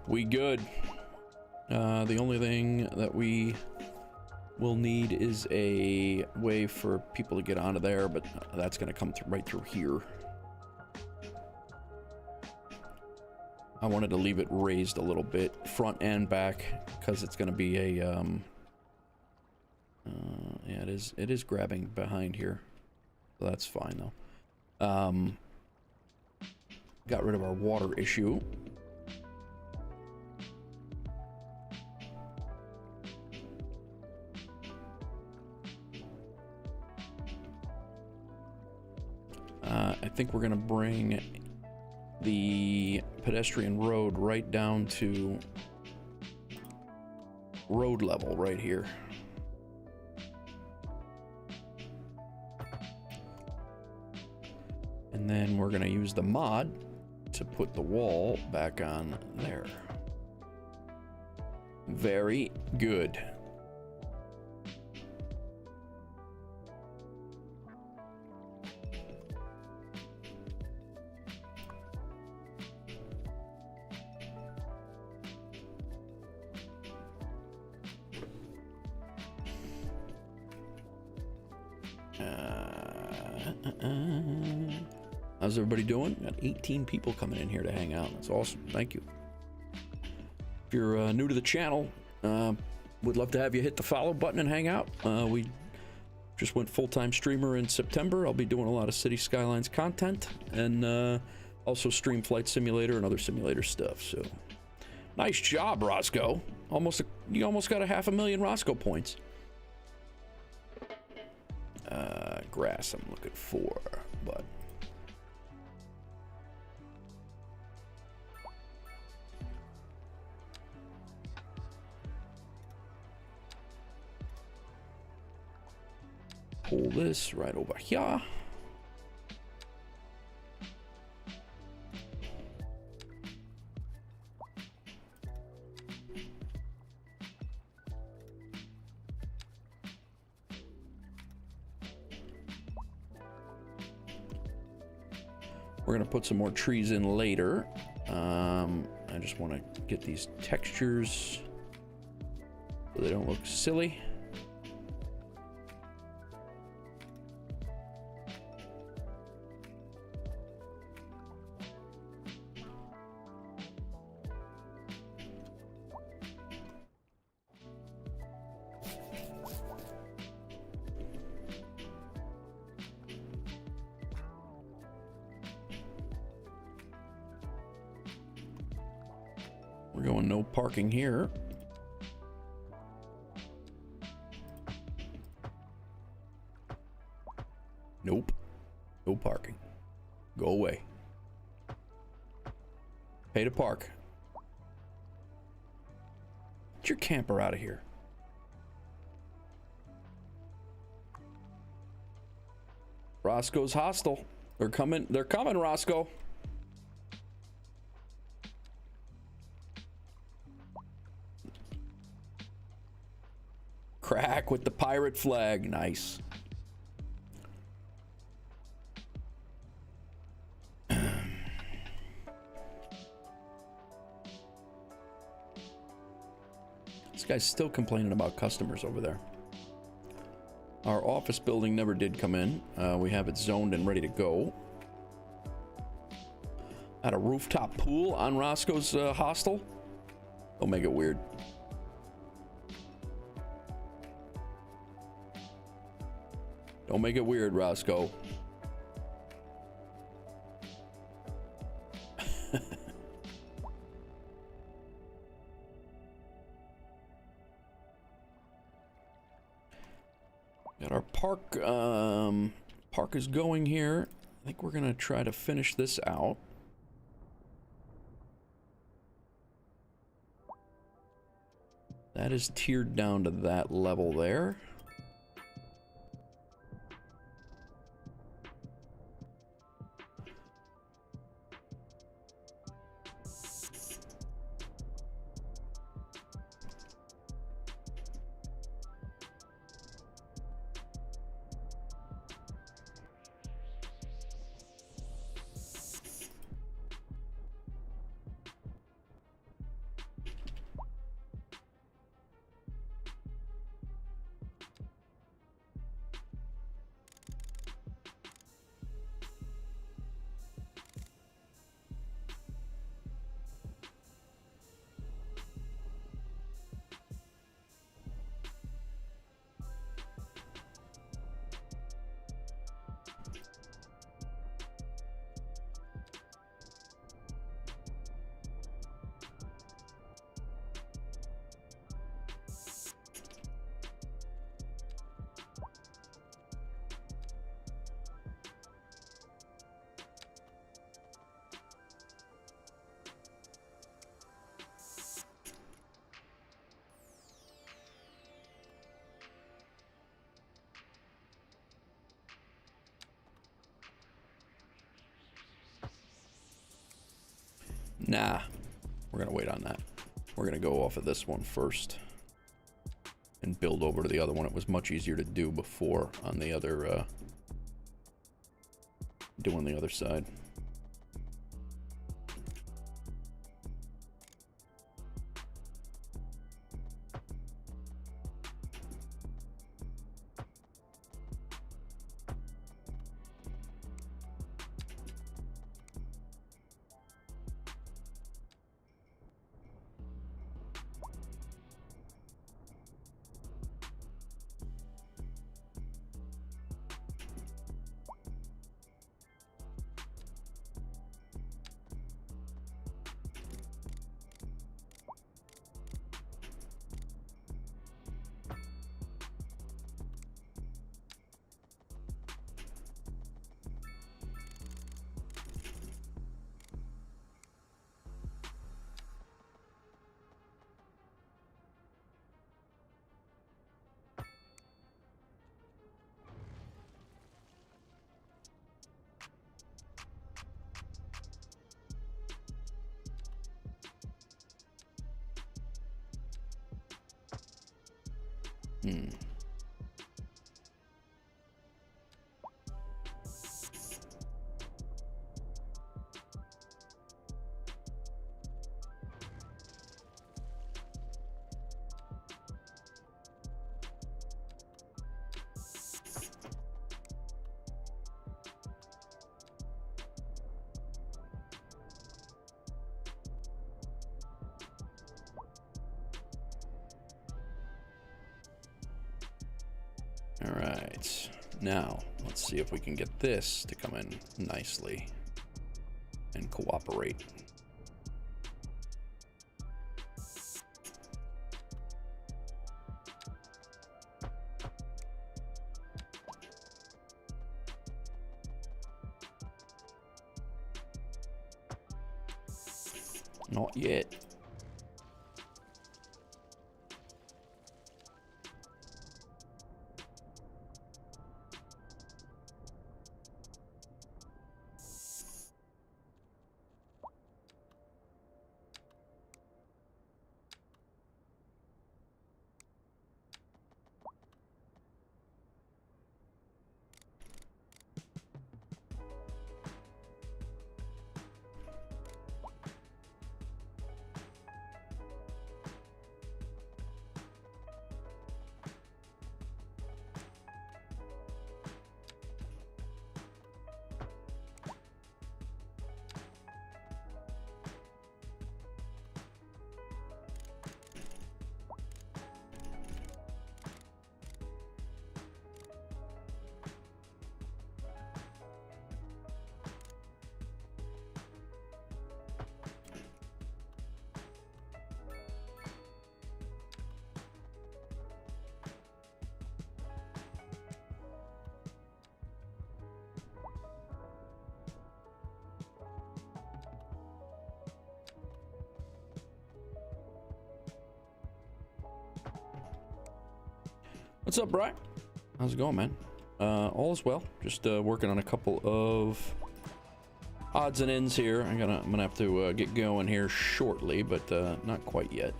We good. The only thing that we will need is a way for people to get onto there, but that's going to come right through here. I wanted to leave it raised a little bit, front and back, because it's going to be a, yeah, it is grabbing behind here. So that's fine, though. Got rid of our water issue. I think we're gonna bring the pedestrian road right down to road level right here. And then we're gonna use the mod to put the wall back on there. Very good. How's everybody doing? Got 18 people coming in here to hang out. That's awesome. Thank you. If you're new to the channel, would love to have you hit the follow button and hang out. We just went full-time streamer in September. I'll be doing a lot of Cities Skylines content and also stream Flight Simulator and other simulator stuff. So nice job, Roscoe. You almost got a 500,000 Roscoe points. Grass I'm looking for, but pull this right over here. We're gonna put some more trees in later. I just want to get these textures so they don't look silly. We're going no parking here. Nope. No parking. Go away. Pay to park. Get your camper out of here. Roscoe's hostile. They're coming, Roscoe. Crack with the pirate flag. Nice. This guy's still complaining about customers over there. Our office building never did come in. We have it zoned and ready to go. At a rooftop pool on Roscoe's hostel. Don't make it weird. Don't make it weird, Roscoe. Got our park. Park is going here. I think we're gonna try to finish this out. That is tiered down to that level there. Nah, we're gonna wait on that. We're gonna go off of this one first and build over to the other one. It was much easier to do before on the other, doing the other side. All right, now let's see if we can get this to come in nicely and cooperate. Not yet. What's up, Brian? How's it going, man? All is well. Just working on a couple of odds and ends here. I'm gonna have to get going here shortly, but not quite yet.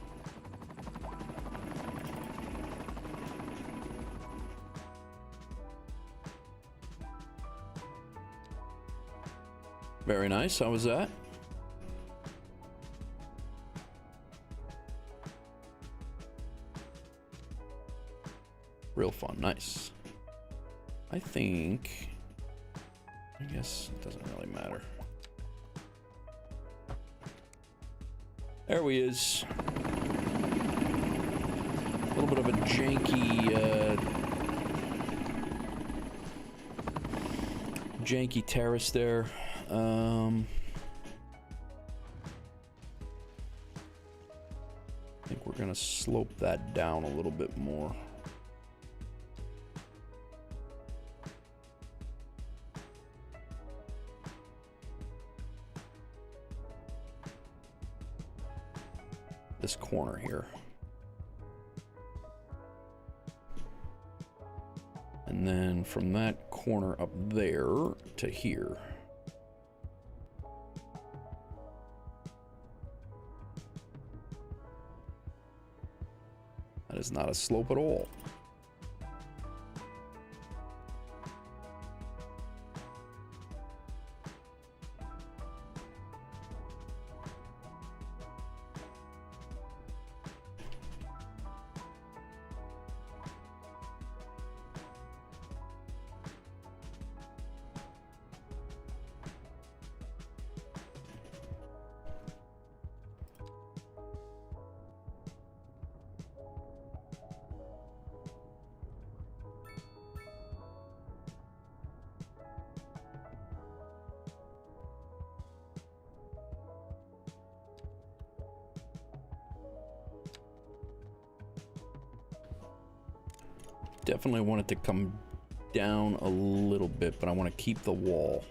Very nice. How was that? Real fun. Nice. I guess it doesn't really matter. There he is. A little bit of a janky terrace there. I think we're gonna slope that down a little bit more. This corner here. And then from that corner up there to here. That is not a slope at all. Definitely want it to come down a little bit, but I want to keep the wall.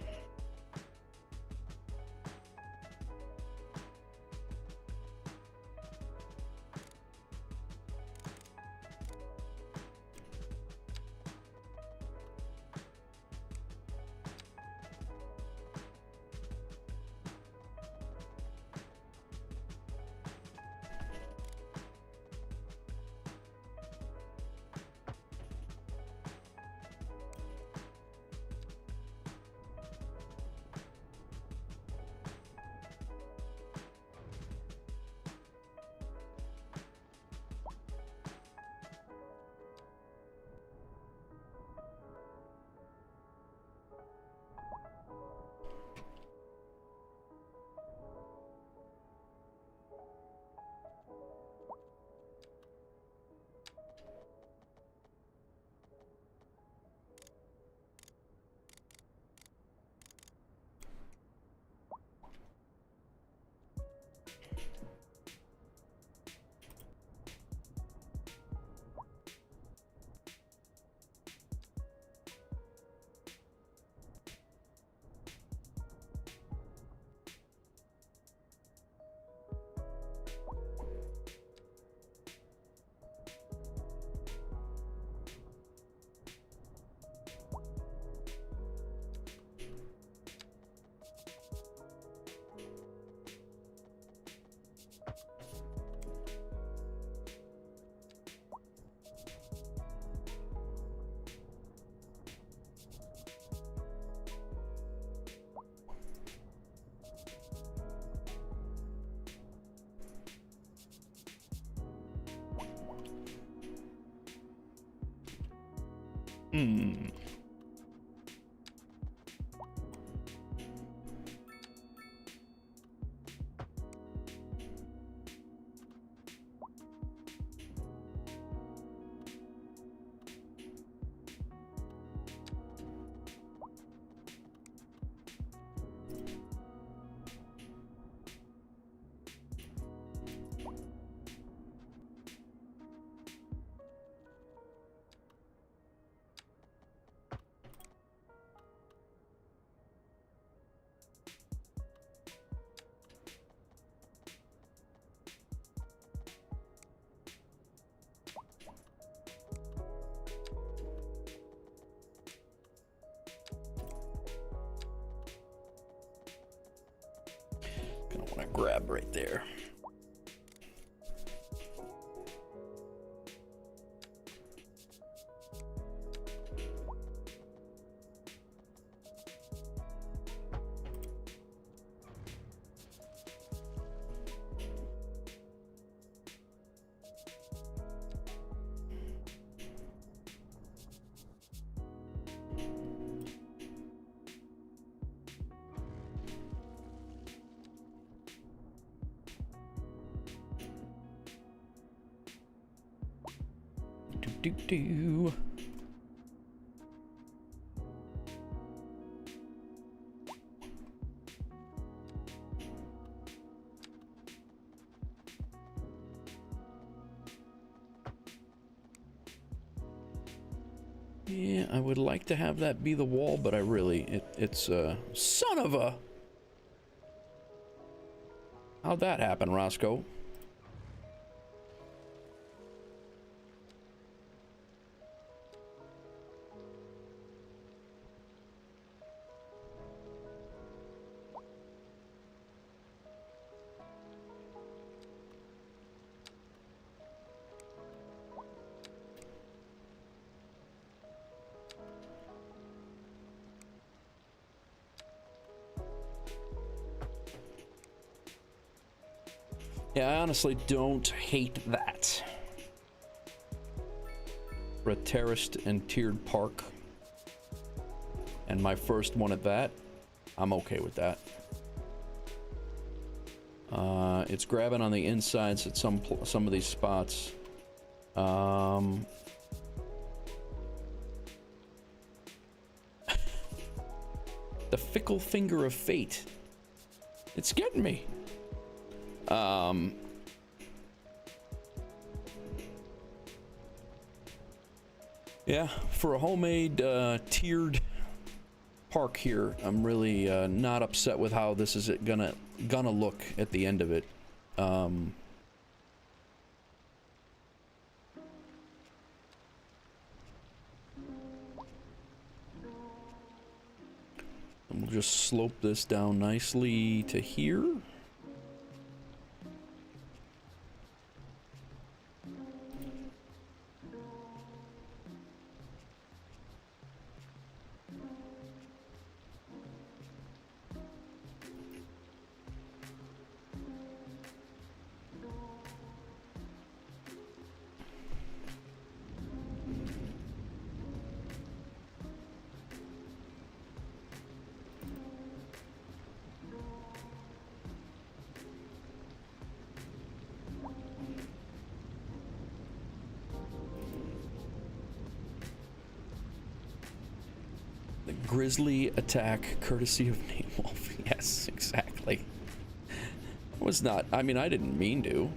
Hmm. Gonna want to grab right there. Do. Yeah, I would like to have that be the wall, but I really, it's son of a... How'd that happen, Roscoe? Yeah, I honestly don't hate that. For a terraced and tiered park, and my first one at that, I'm okay with that. It's grabbing on the insides at some of these spots. The fickle finger of fate. It's getting me. Yeah, for a homemade tiered park here, I'm really not upset with how this is gonna look at the end of it. And we'll just slope this down nicely to here. Grizzly attack courtesy of Nate Wolf. Yes, exactly. Was not, I mean, I didn't mean to.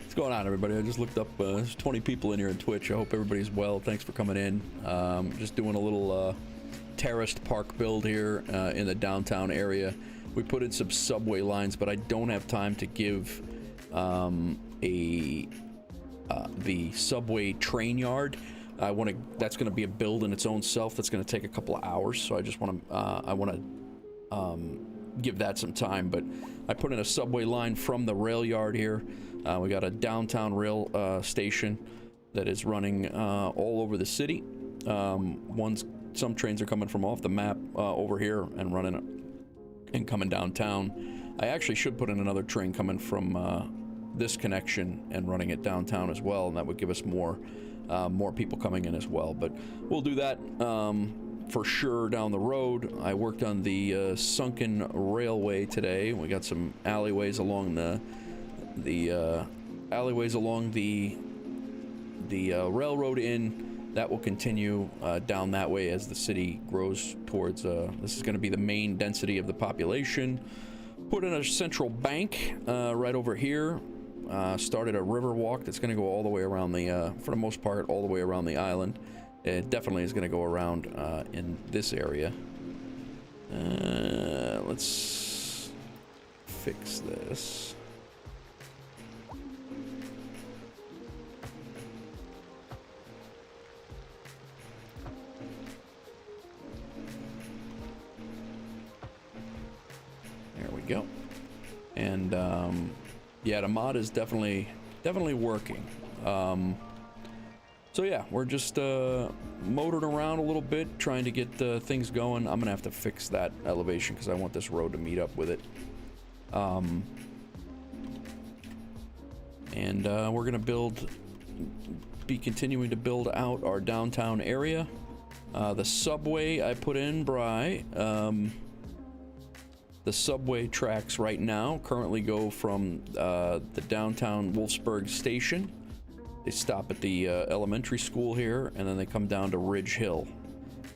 What's going on, everybody? I just looked up, there's 20 people in here on Twitch. I hope everybody's well. Thanks for coming in. Just doing a little terraced park build here in the downtown area. We put in some subway lines, but I don't have time to give the subway train yard. That's going to be a build in its own self. That's going to take a couple of hours. So I just want to, give that some time. But I put in a subway line from the rail yard here. We got a downtown rail station that is running all over the city. Some trains are coming from off the map over here and running and coming downtown. I actually should put in another train coming from this connection and running it downtown as well, and that would give us more people coming in as well. But we'll do that for sure down the road. I worked on the sunken railway today. We got some alleyways along the railroad in. That will continue down that way as the city grows towards, this is going to be the main density of the population. Put in a central bank right over here. Started a river walk that's going to go all the way around the, for the most part, all the way around the island. It definitely is going to go around in this area. Let's fix this. There we go. And yeah, the mod is definitely working. So yeah, we're just motoring around a little bit, trying to get things going. I'm gonna have to fix that elevation because I want this road to meet up with it. And we're gonna be continuing to build out our downtown area. The subway I put in, Bry. The subway tracks right now currently go from the downtown Wolfsburg station. They stop at the elementary school here, and then they come down to Ridge Hill.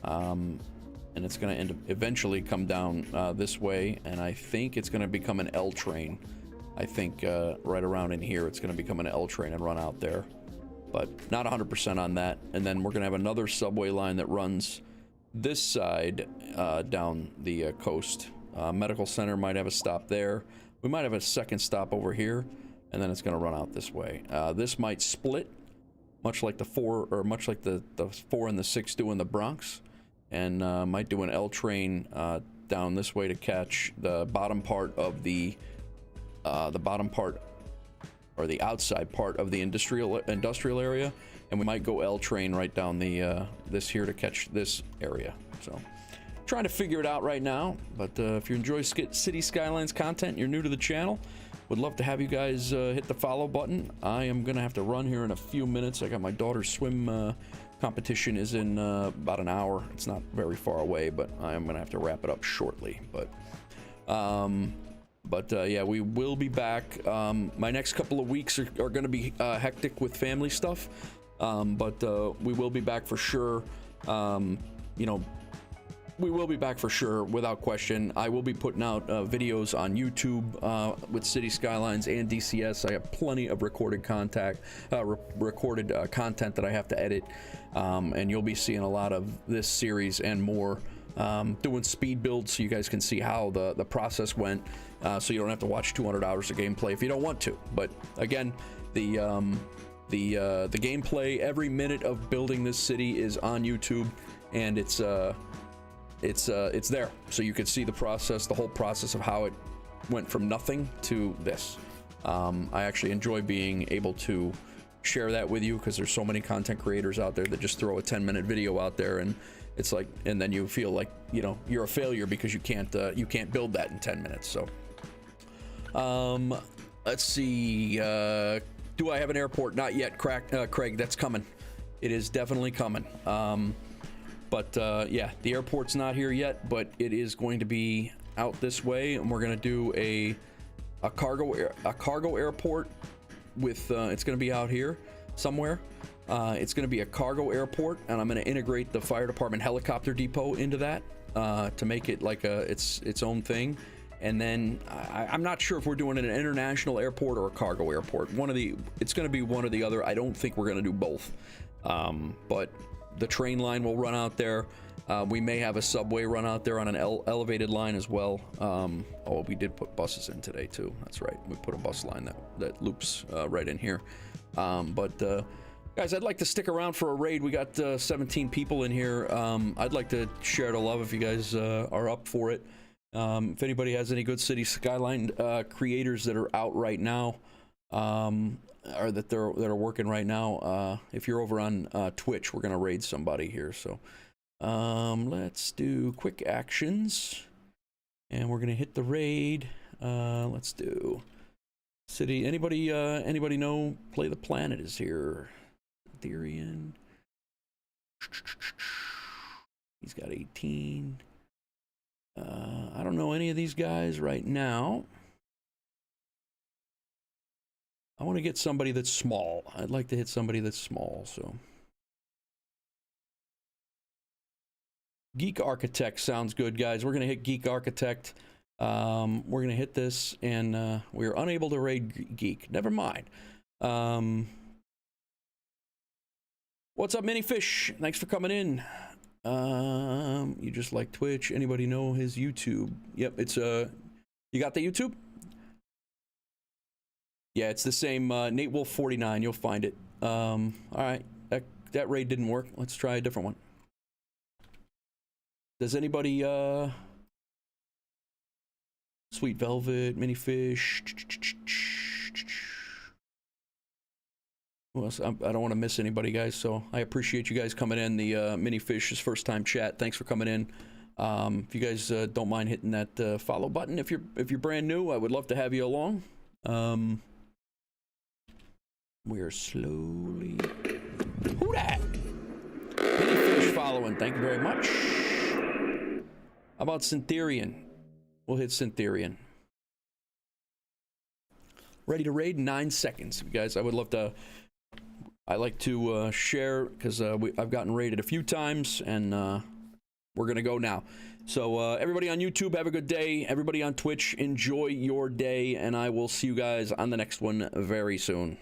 And it's going to eventually come down this way, and I think it's going to become an L train. I think right around in here it's going to become an L train and run out there. But not 100% on that. And then we're going to have another subway line that runs this side down the coast. Medical center might have a stop there. We might have a second stop over here, and then it's going to run out this way. This might split, much like the 4 and the 6 do in the Bronx, and might do an L train down this way to catch the bottom part of the outside part of the industrial area, and we might go L train right down the this here to catch this area. So. Trying to figure it out right now, but if you enjoy City Skylines content, you're new to the channel, would love to have you guys hit the follow button. I am gonna have to run here in a few minutes. I got my daughter's swim competition is in about an hour. It's not very far away, but I am gonna have to wrap it up shortly. But yeah, we will be back. My next couple of weeks are gonna be hectic with family stuff, but we will be back for sure. We will be back for sure, without question. I will be putting out videos on YouTube with City Skylines and DCS. I have plenty of recorded content that I have to edit, and you'll be seeing a lot of this series and more. Doing speed builds so you guys can see how the process went, so you don't have to watch 200 hours of gameplay if you don't want to. But again, the gameplay, every minute of building this city is on YouTube, and it's there, so you can see the whole process of how it went from nothing to this. I actually enjoy being able to share that with you because there's so many content creators out there that just throw a 10-minute video out there, and it's like, and then you feel like, you're a failure because you can't build that in 10 minutes. So, let's see. Do I have an airport? Not yet, Craig. That's coming. It is definitely coming. But yeah, the airport's not here yet, but it is going to be out this way, and we're going to do a cargo airport with it's going to be out here somewhere. It's going to be a cargo airport, and I'm going to integrate the fire department helicopter depot into that to make it like its own thing. And then I'm not sure if we're doing an international airport or a cargo airport. It's going to be one or the other. I don't think we're going to do both. But the train line will run out there, We may have a subway run out there on an elevated line as well. Oh, we did put buses in today too. That's right. We put a bus line that loops right in here. Guys, I'd like to stick around for a raid. We got 17 people in here. I'd like to share the love if you guys are up for it. If anybody has any good Cities Skyline creators that are out right now, or that are working right now, if you're over on Twitch, we're gonna raid somebody here. So let's do quick actions, and we're gonna hit the raid. Let's do city. Anybody know Play the Planet is here? Therian. He's got 18. I don't know any of these guys right now. I want to get somebody that's small. I'd like to hit somebody that's small, so. Geek Architect sounds good, guys. We're going to hit Geek Architect. We're going to hit this, and we're unable to raid Geek. Never mind. What's up, Minifish? Thanks for coming in. You just like Twitch. Anybody know his YouTube? Yep, it's you got the YouTube? Yeah, it's the same Nate Wolf 49. You'll find it. All right, that raid didn't work. Let's try a different one. Does anybody Sweet Velvet, Minifish? Well, I don't want to miss anybody, guys, so I appreciate you guys coming in. The Minifish's first time chat. Thanks for coming in. If you guys don't mind hitting that follow button, if you're brand new, I would love to have you along. We are slowly. Who dat? Minifish following. Thank you very much. How about Syntherian? We'll hit Syntherian. Ready to raid in 9 seconds, you guys. I would love to. I like to share because I've gotten raided a few times, and we're gonna go now. So everybody on YouTube, have a good day. Everybody on Twitch, enjoy your day, and I will see you guys on the next one very soon.